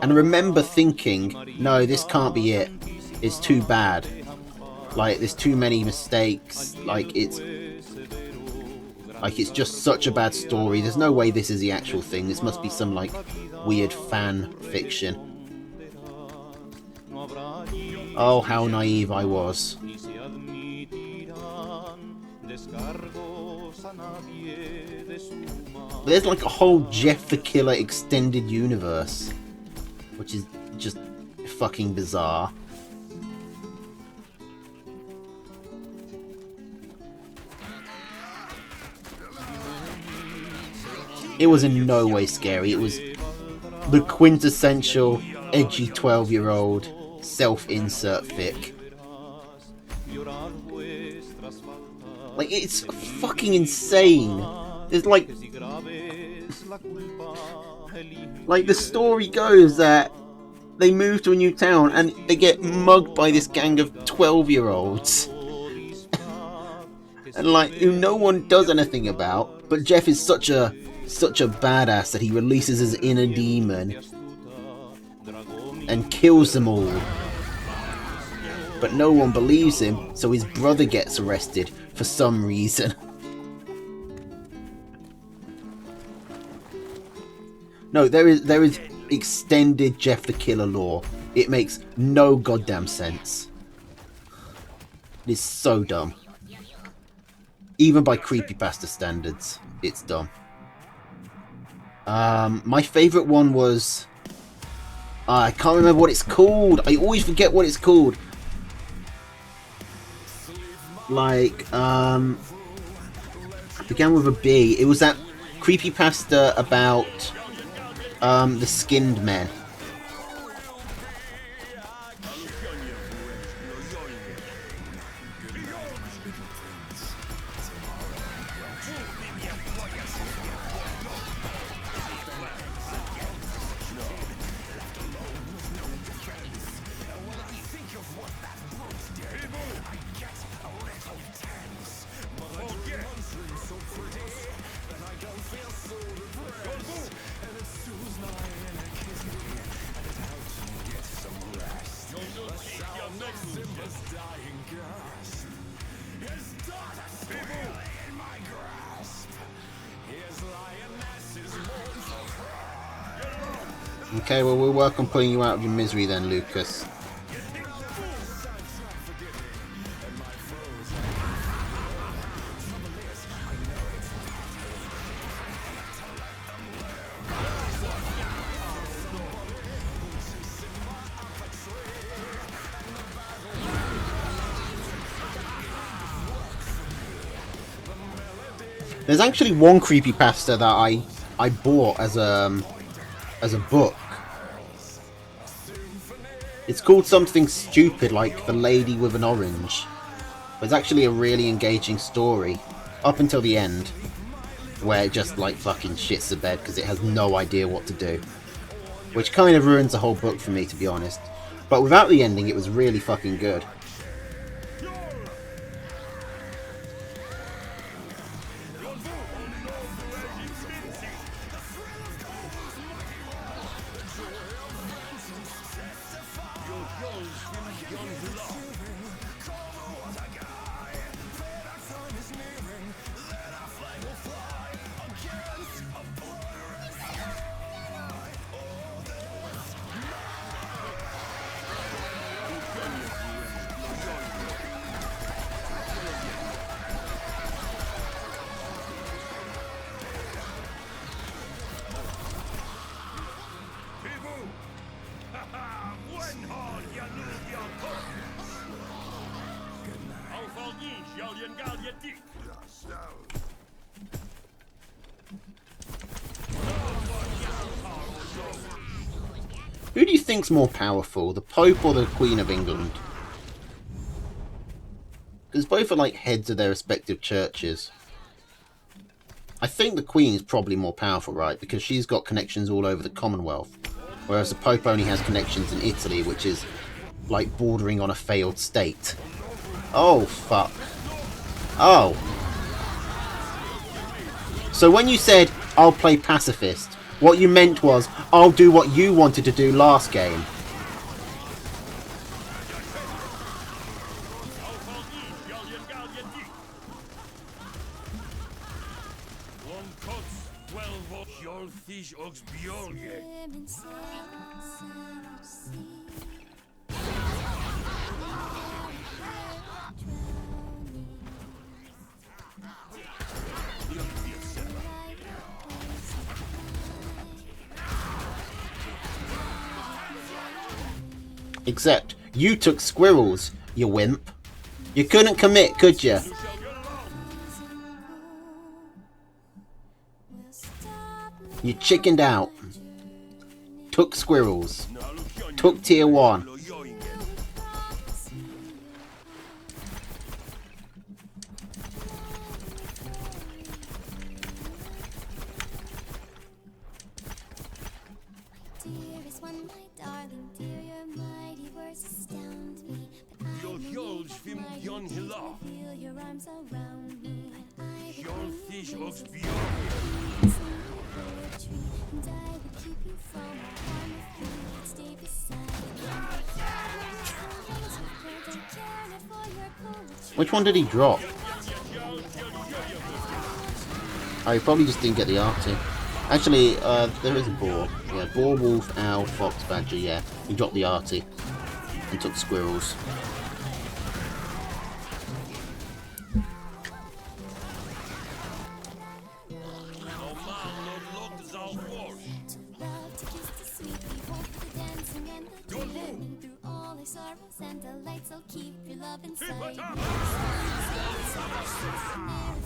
and I remember thinking, no, this can't be it. It's too bad. Like, there's too many mistakes. Like, it's just such a bad story. There's no way this is the actual thing. This must be some like weird fan fiction. Oh, how naive I was. There's like a whole Jeff the Killer extended universe, which is just fucking bizarre. It was in no way scary. It was the quintessential edgy 12-year-old self-insert fic. Like, it's fucking insane. It's like the story goes that they move to a new town and they get mugged by this gang of 12-year-olds. And like, who no one does anything about, but Jeff is such a badass that he releases his inner demon and kills them all. But no one believes him, so his brother gets arrested for some reason. No, there is extended Jeff the Killer lore. It makes no goddamn sense. It is so dumb. Even by creepypasta standards, it's dumb. My favourite one was... I can't remember what it's called. I always forget what it's called. Like, began with a B. It was that creepypasta about the skinned men. Okay, well, we'll work on pulling you out of your misery then, Lucas. There's actually one creepypasta that I bought as a book. It's called something stupid like The Lady with an Orange. But it's actually a really engaging story up until the end, where it just like fucking shits the bed because it has no idea what to do, which kind of ruins the whole book for me, to be honest. But without the ending, it was really fucking good. Who do you think's more powerful, the Pope or the Queen of England? Because both are like heads of their respective churches. I think the Queen is probably more powerful, right? Because she's got connections all over the Commonwealth. Whereas the Pope only has connections in Italy, which is like bordering on a failed state. Oh, fuck. Oh. So when you said, I'll play pacifist, what you meant was, I'll do what you wanted to do last game. Except, you took squirrels, you wimp. You couldn't commit, could you? You chickened out. Took squirrels. Took tier 1. Which one did he drop? Oh, he probably just didn't get the arty. Actually, there is a boar. Yeah, boar, wolf, owl, fox, badger, yeah. He dropped the arty and took squirrels. And the lights will keep your love inside. Never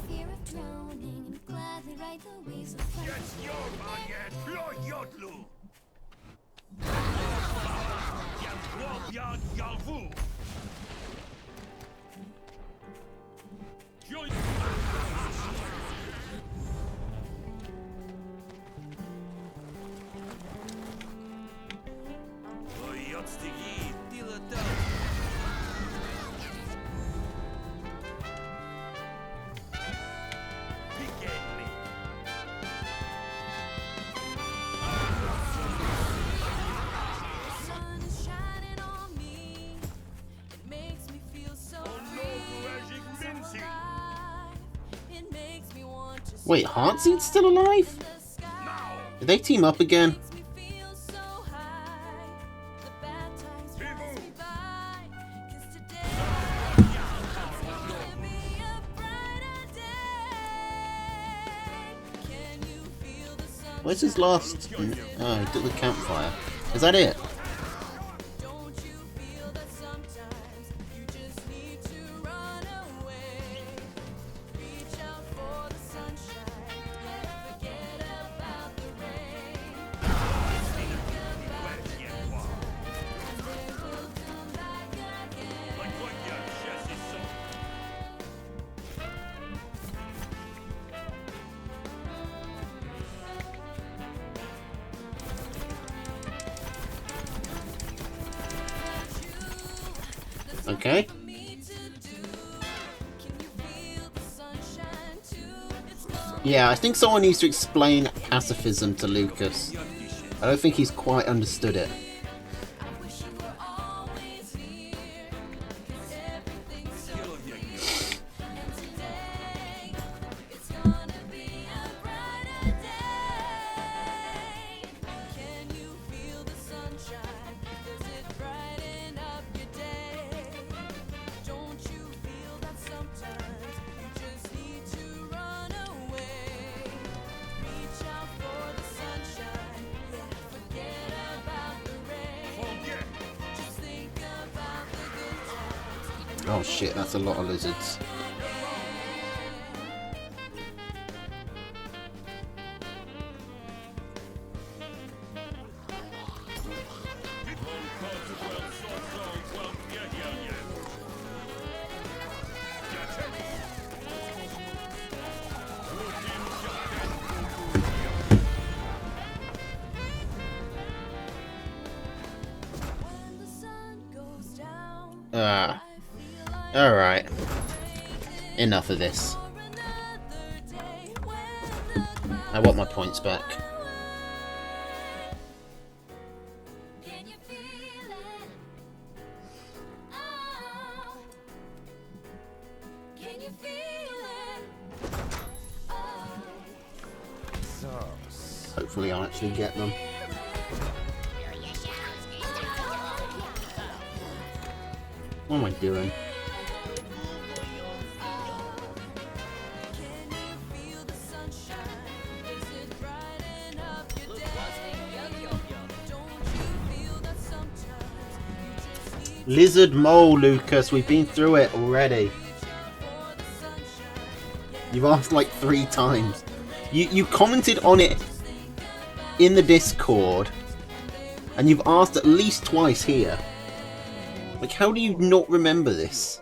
fear of drowning and gladly ride the waves of fire. It makes Wait, Heartseed's still alive? Did they team up again? Where's his last... Oh, he took the campfire. Is that it? Okay. Yeah, I think someone needs to explain pacifism to Lucas. I don't think he's quite understood it. Oh shit, that's a lot of lizards. Alright. Enough of this. I want my points back. Can you feel it? Oh. Can you feel it? Oh. Hopefully I'll actually get them. What am I doing? Lizard mole, Lucas. We've been through it already. You've asked like 3 times. You commented on it in the Discord, and you've asked at least twice here. Like, how do you not remember this?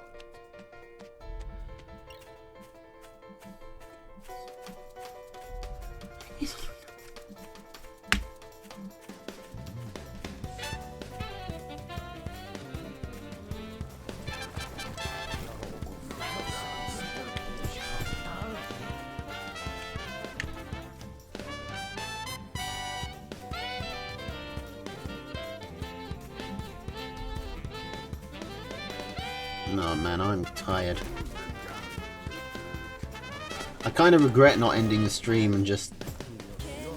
No, man, I'm tired. I kind of regret not ending the stream and just,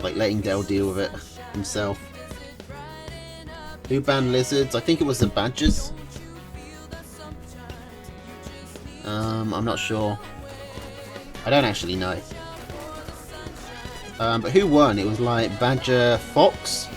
like, letting Dell deal with it himself. Who banned lizards? I think it was the badgers. I'm not sure. I don't actually know. But who won? It was like Badger Fox?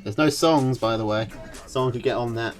There's no songs, by the way. Someone could get on that.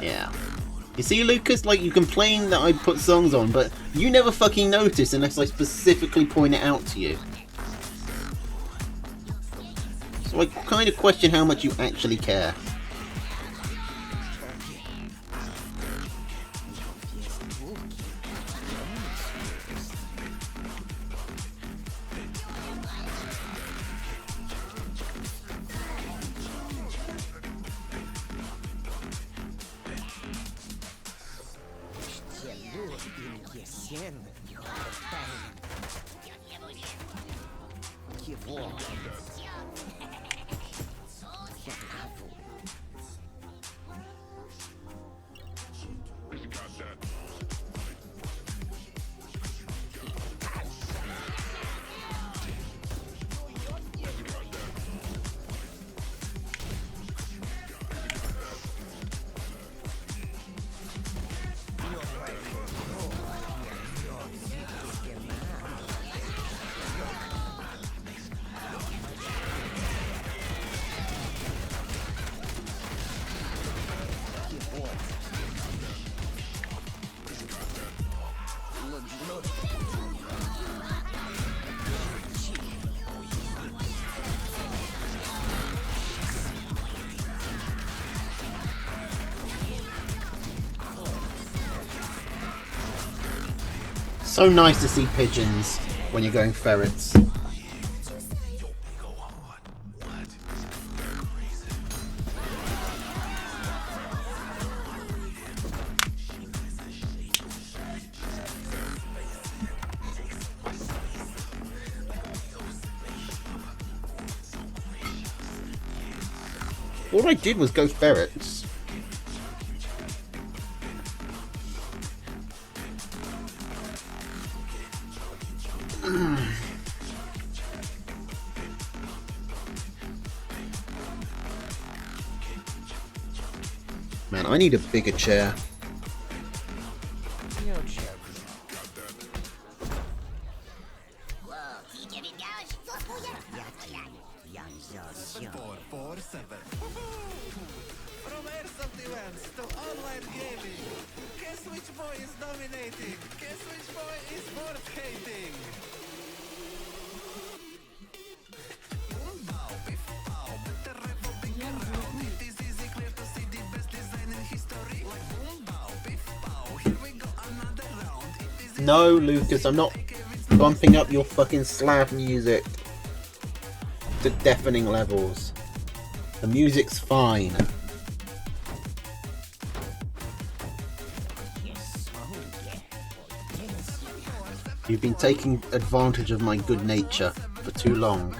Yeah. You see, Lucas, like, you complain that I put songs on, but you never fucking notice unless I specifically point it out to you. So I kind of question how much you actually care. So nice to see pigeons when you're going ferrets. All I did was go ferrets. Man, I need a bigger chair. From airsoft events to online gaming, guess which boy is dominating? Guess which boy is worth hating? No, Lucas, I'm not bumping up your fucking Slav music to deafening levels. The music's fine. You've been taking advantage of my good nature for too long.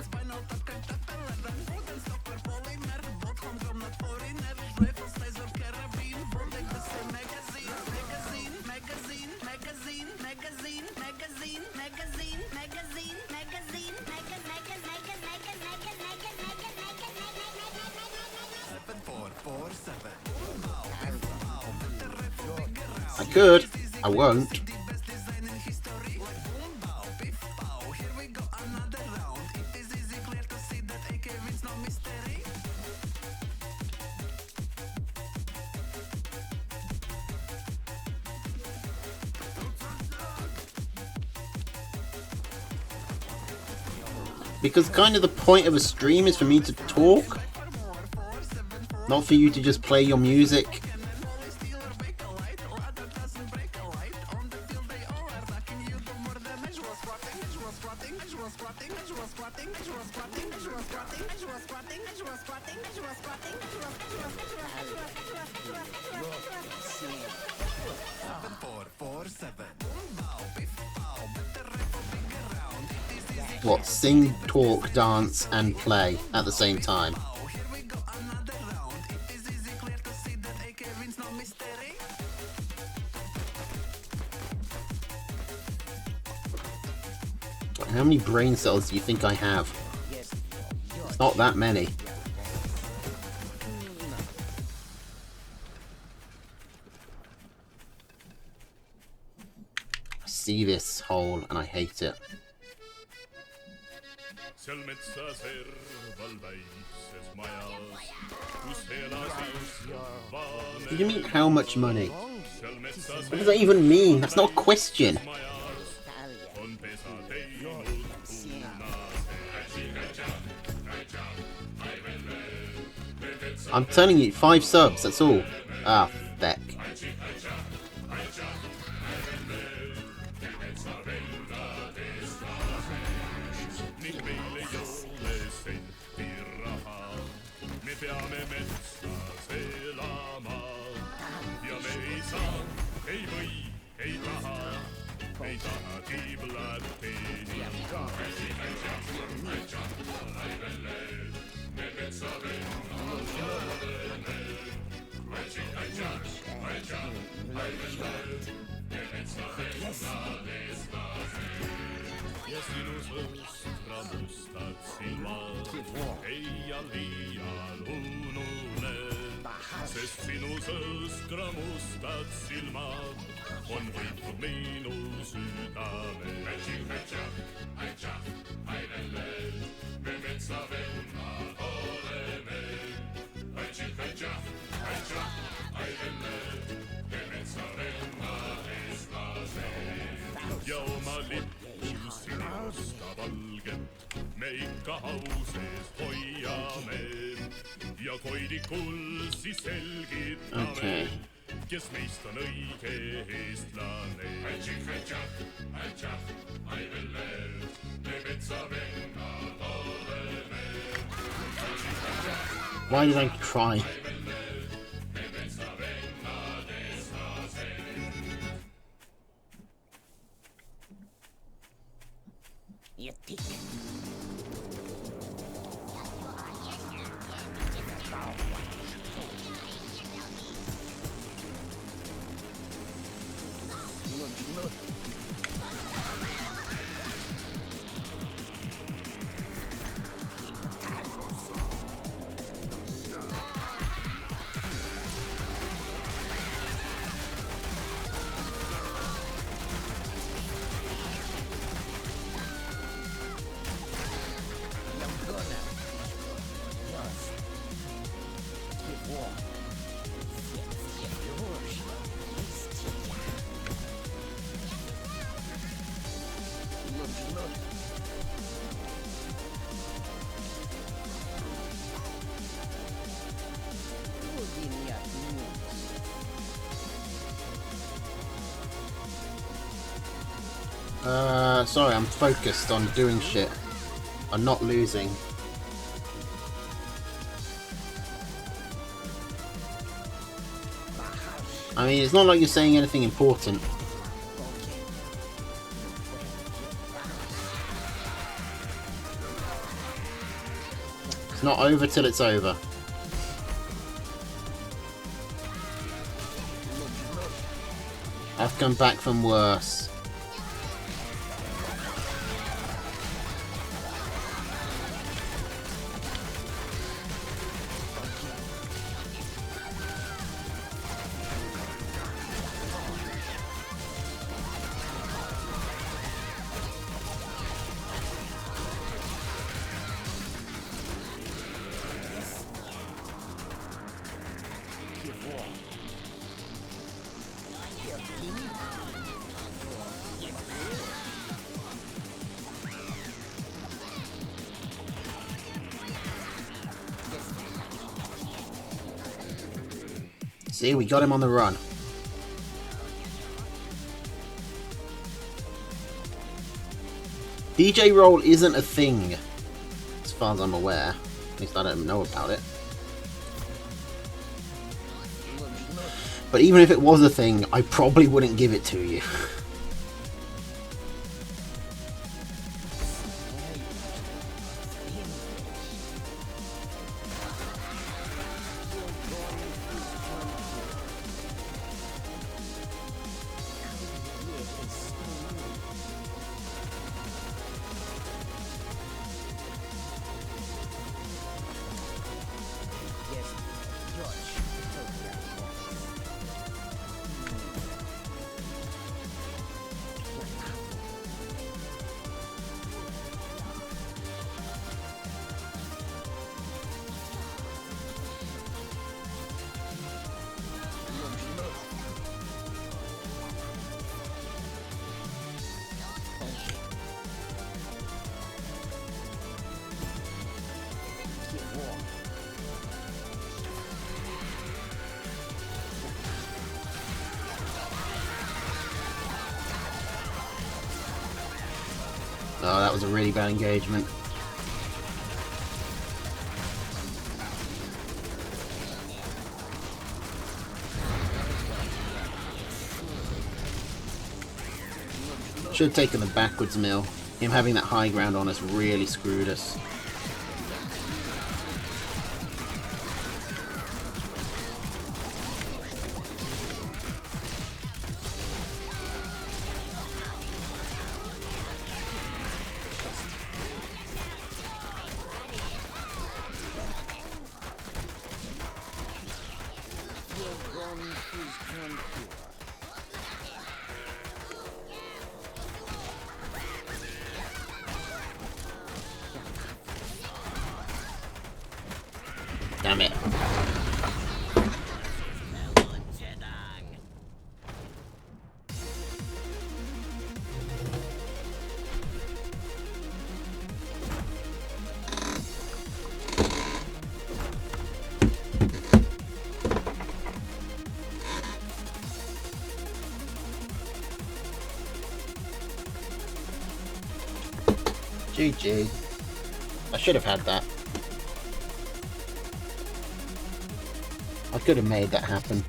I could, I won't. Because kind of the point of a stream is for me to talk, not for you to just play your music. What, sing, talk, dance, and play at the same time? How many brain cells do you think I have? It's not that many. I see this hole and I hate it. seal metsas erval väikses majas, kus elasid vanem What do you mean, how much money? seal metsas What does that even mean? That's not a question. majas on pesa teinud I'm telling you, 5 subs, that's all. Ah, feck. ning meil ei ole senti raha. Me peame metsas elama ja me ei saa, ei või, ei taha, ei taha tiiblat teenida. Ja sinu sõstra mustad silmad ei ja liial unune, sest sinu sõstra mustad silmad on võitnud minu südame. Me metsavennad oleme. Me metsavennad eestlased ja oma lippu sinusta valget me ikka au sees hoiame ja koidikul siis selgitame Okay. kes meist on õige eestlane. Why did I try? You think? Sorry, I'm focused on doing shit. I'm not losing. I mean, it's not like you're saying anything important. It's not over till it's over. I've come back from worse. See, we got him on the run. DJ roll isn't a thing, as far as I'm aware. At least I don't know about it. But even if it was a thing, I probably wouldn't give it to you. Oh, that was a really bad engagement. Should have taken the backwards mill. Him having that high ground on us really screwed us. Damn it. GG. I should have had that. I could have made that happen.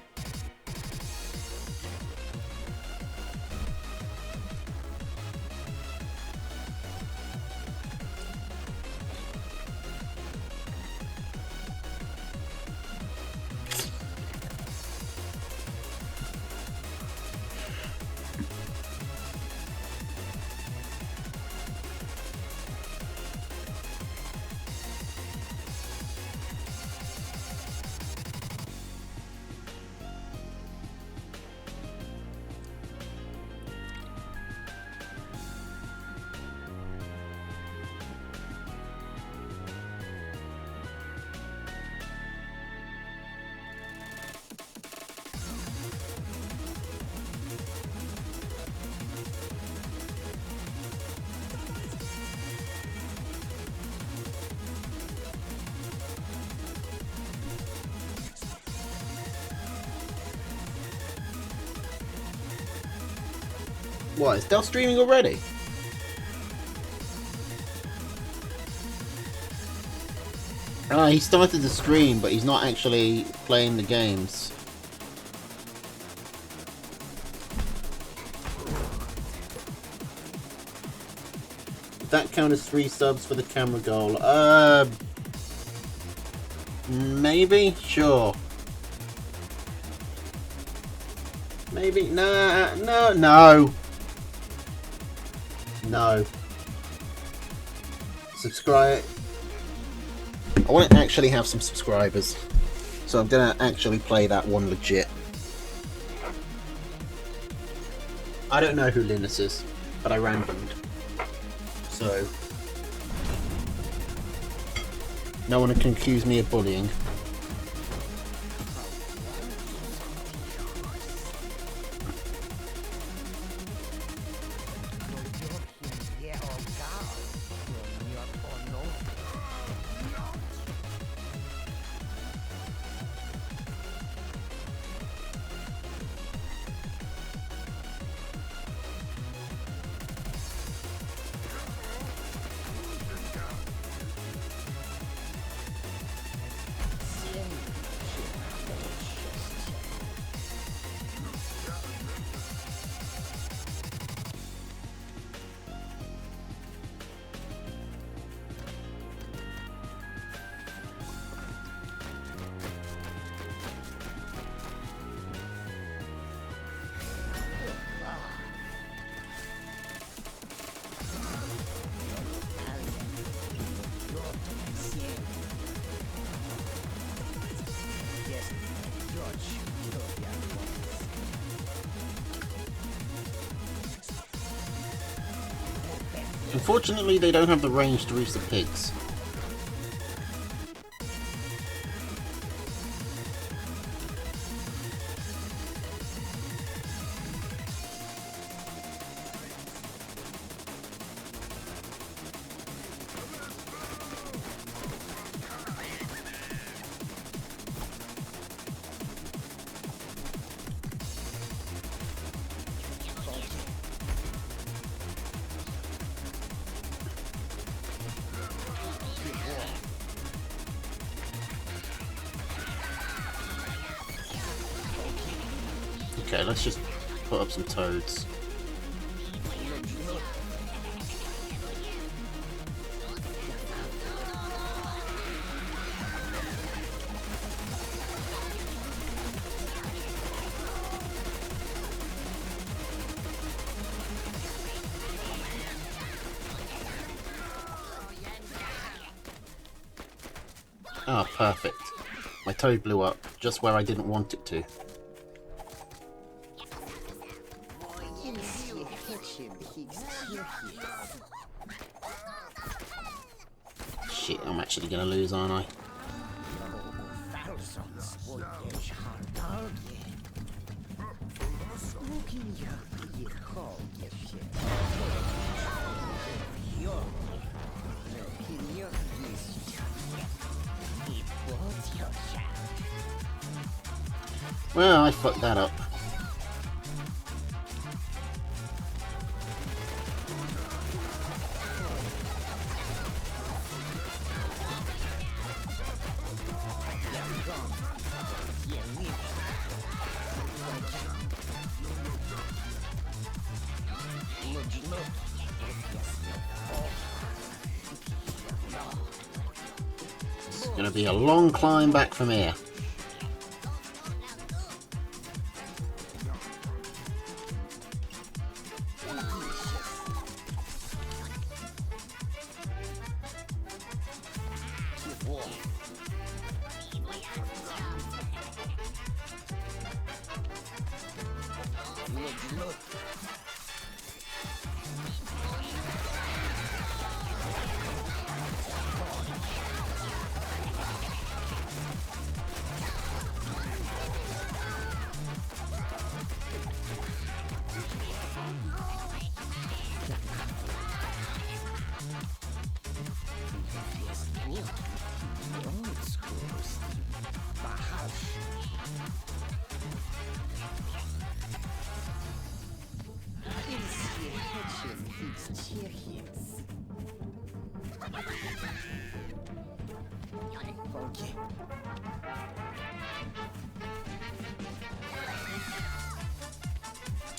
What, is Del streaming already? He started the stream, but he's not actually playing the games. Does that count as 3 subs for the camera goal? Maybe? Sure. Maybe? Nah, no, no. No. Subscribe. I want to actually have some subscribers. So I'm going to actually play that one legit. I don't know who Linus is, but I randomed. So no one can accuse me of bullying. Unfortunately, they don't have the range to reach the pigs. Okay, let's just put up some toads. Ah, perfect. My toad blew up, just where I didn't want it to. Shit, I'm actually gonna lose, aren't I? Well, I fucked that up. It's gonna be a long climb back from here.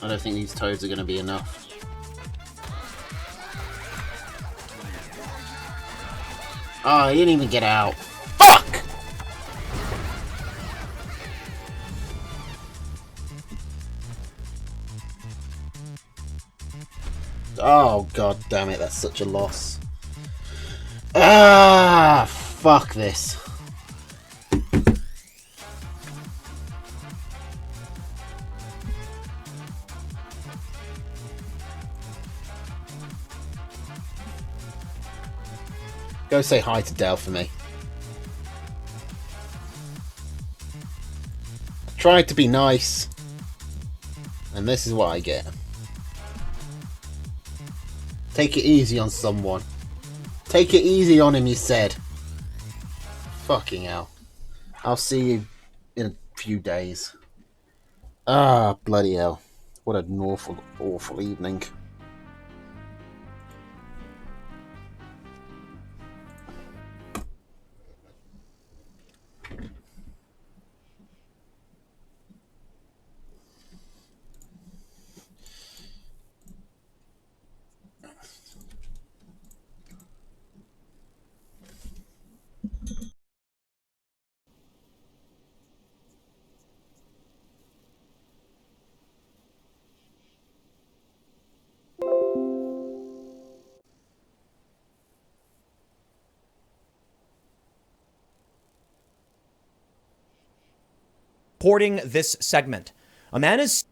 I don't think these toads are going to be enough. Oh, he didn't even get out. Fuck! Oh, god damn it, that's such a loss. Ah, fuck this. Go say hi to Dell for me. I tried to be nice, and this is what I get. Take it easy on someone. Take it easy on him, you said. Fucking hell. I'll see you in a few days. Ah, bloody hell. What an awful, awful evening. Reporting this segment. A man is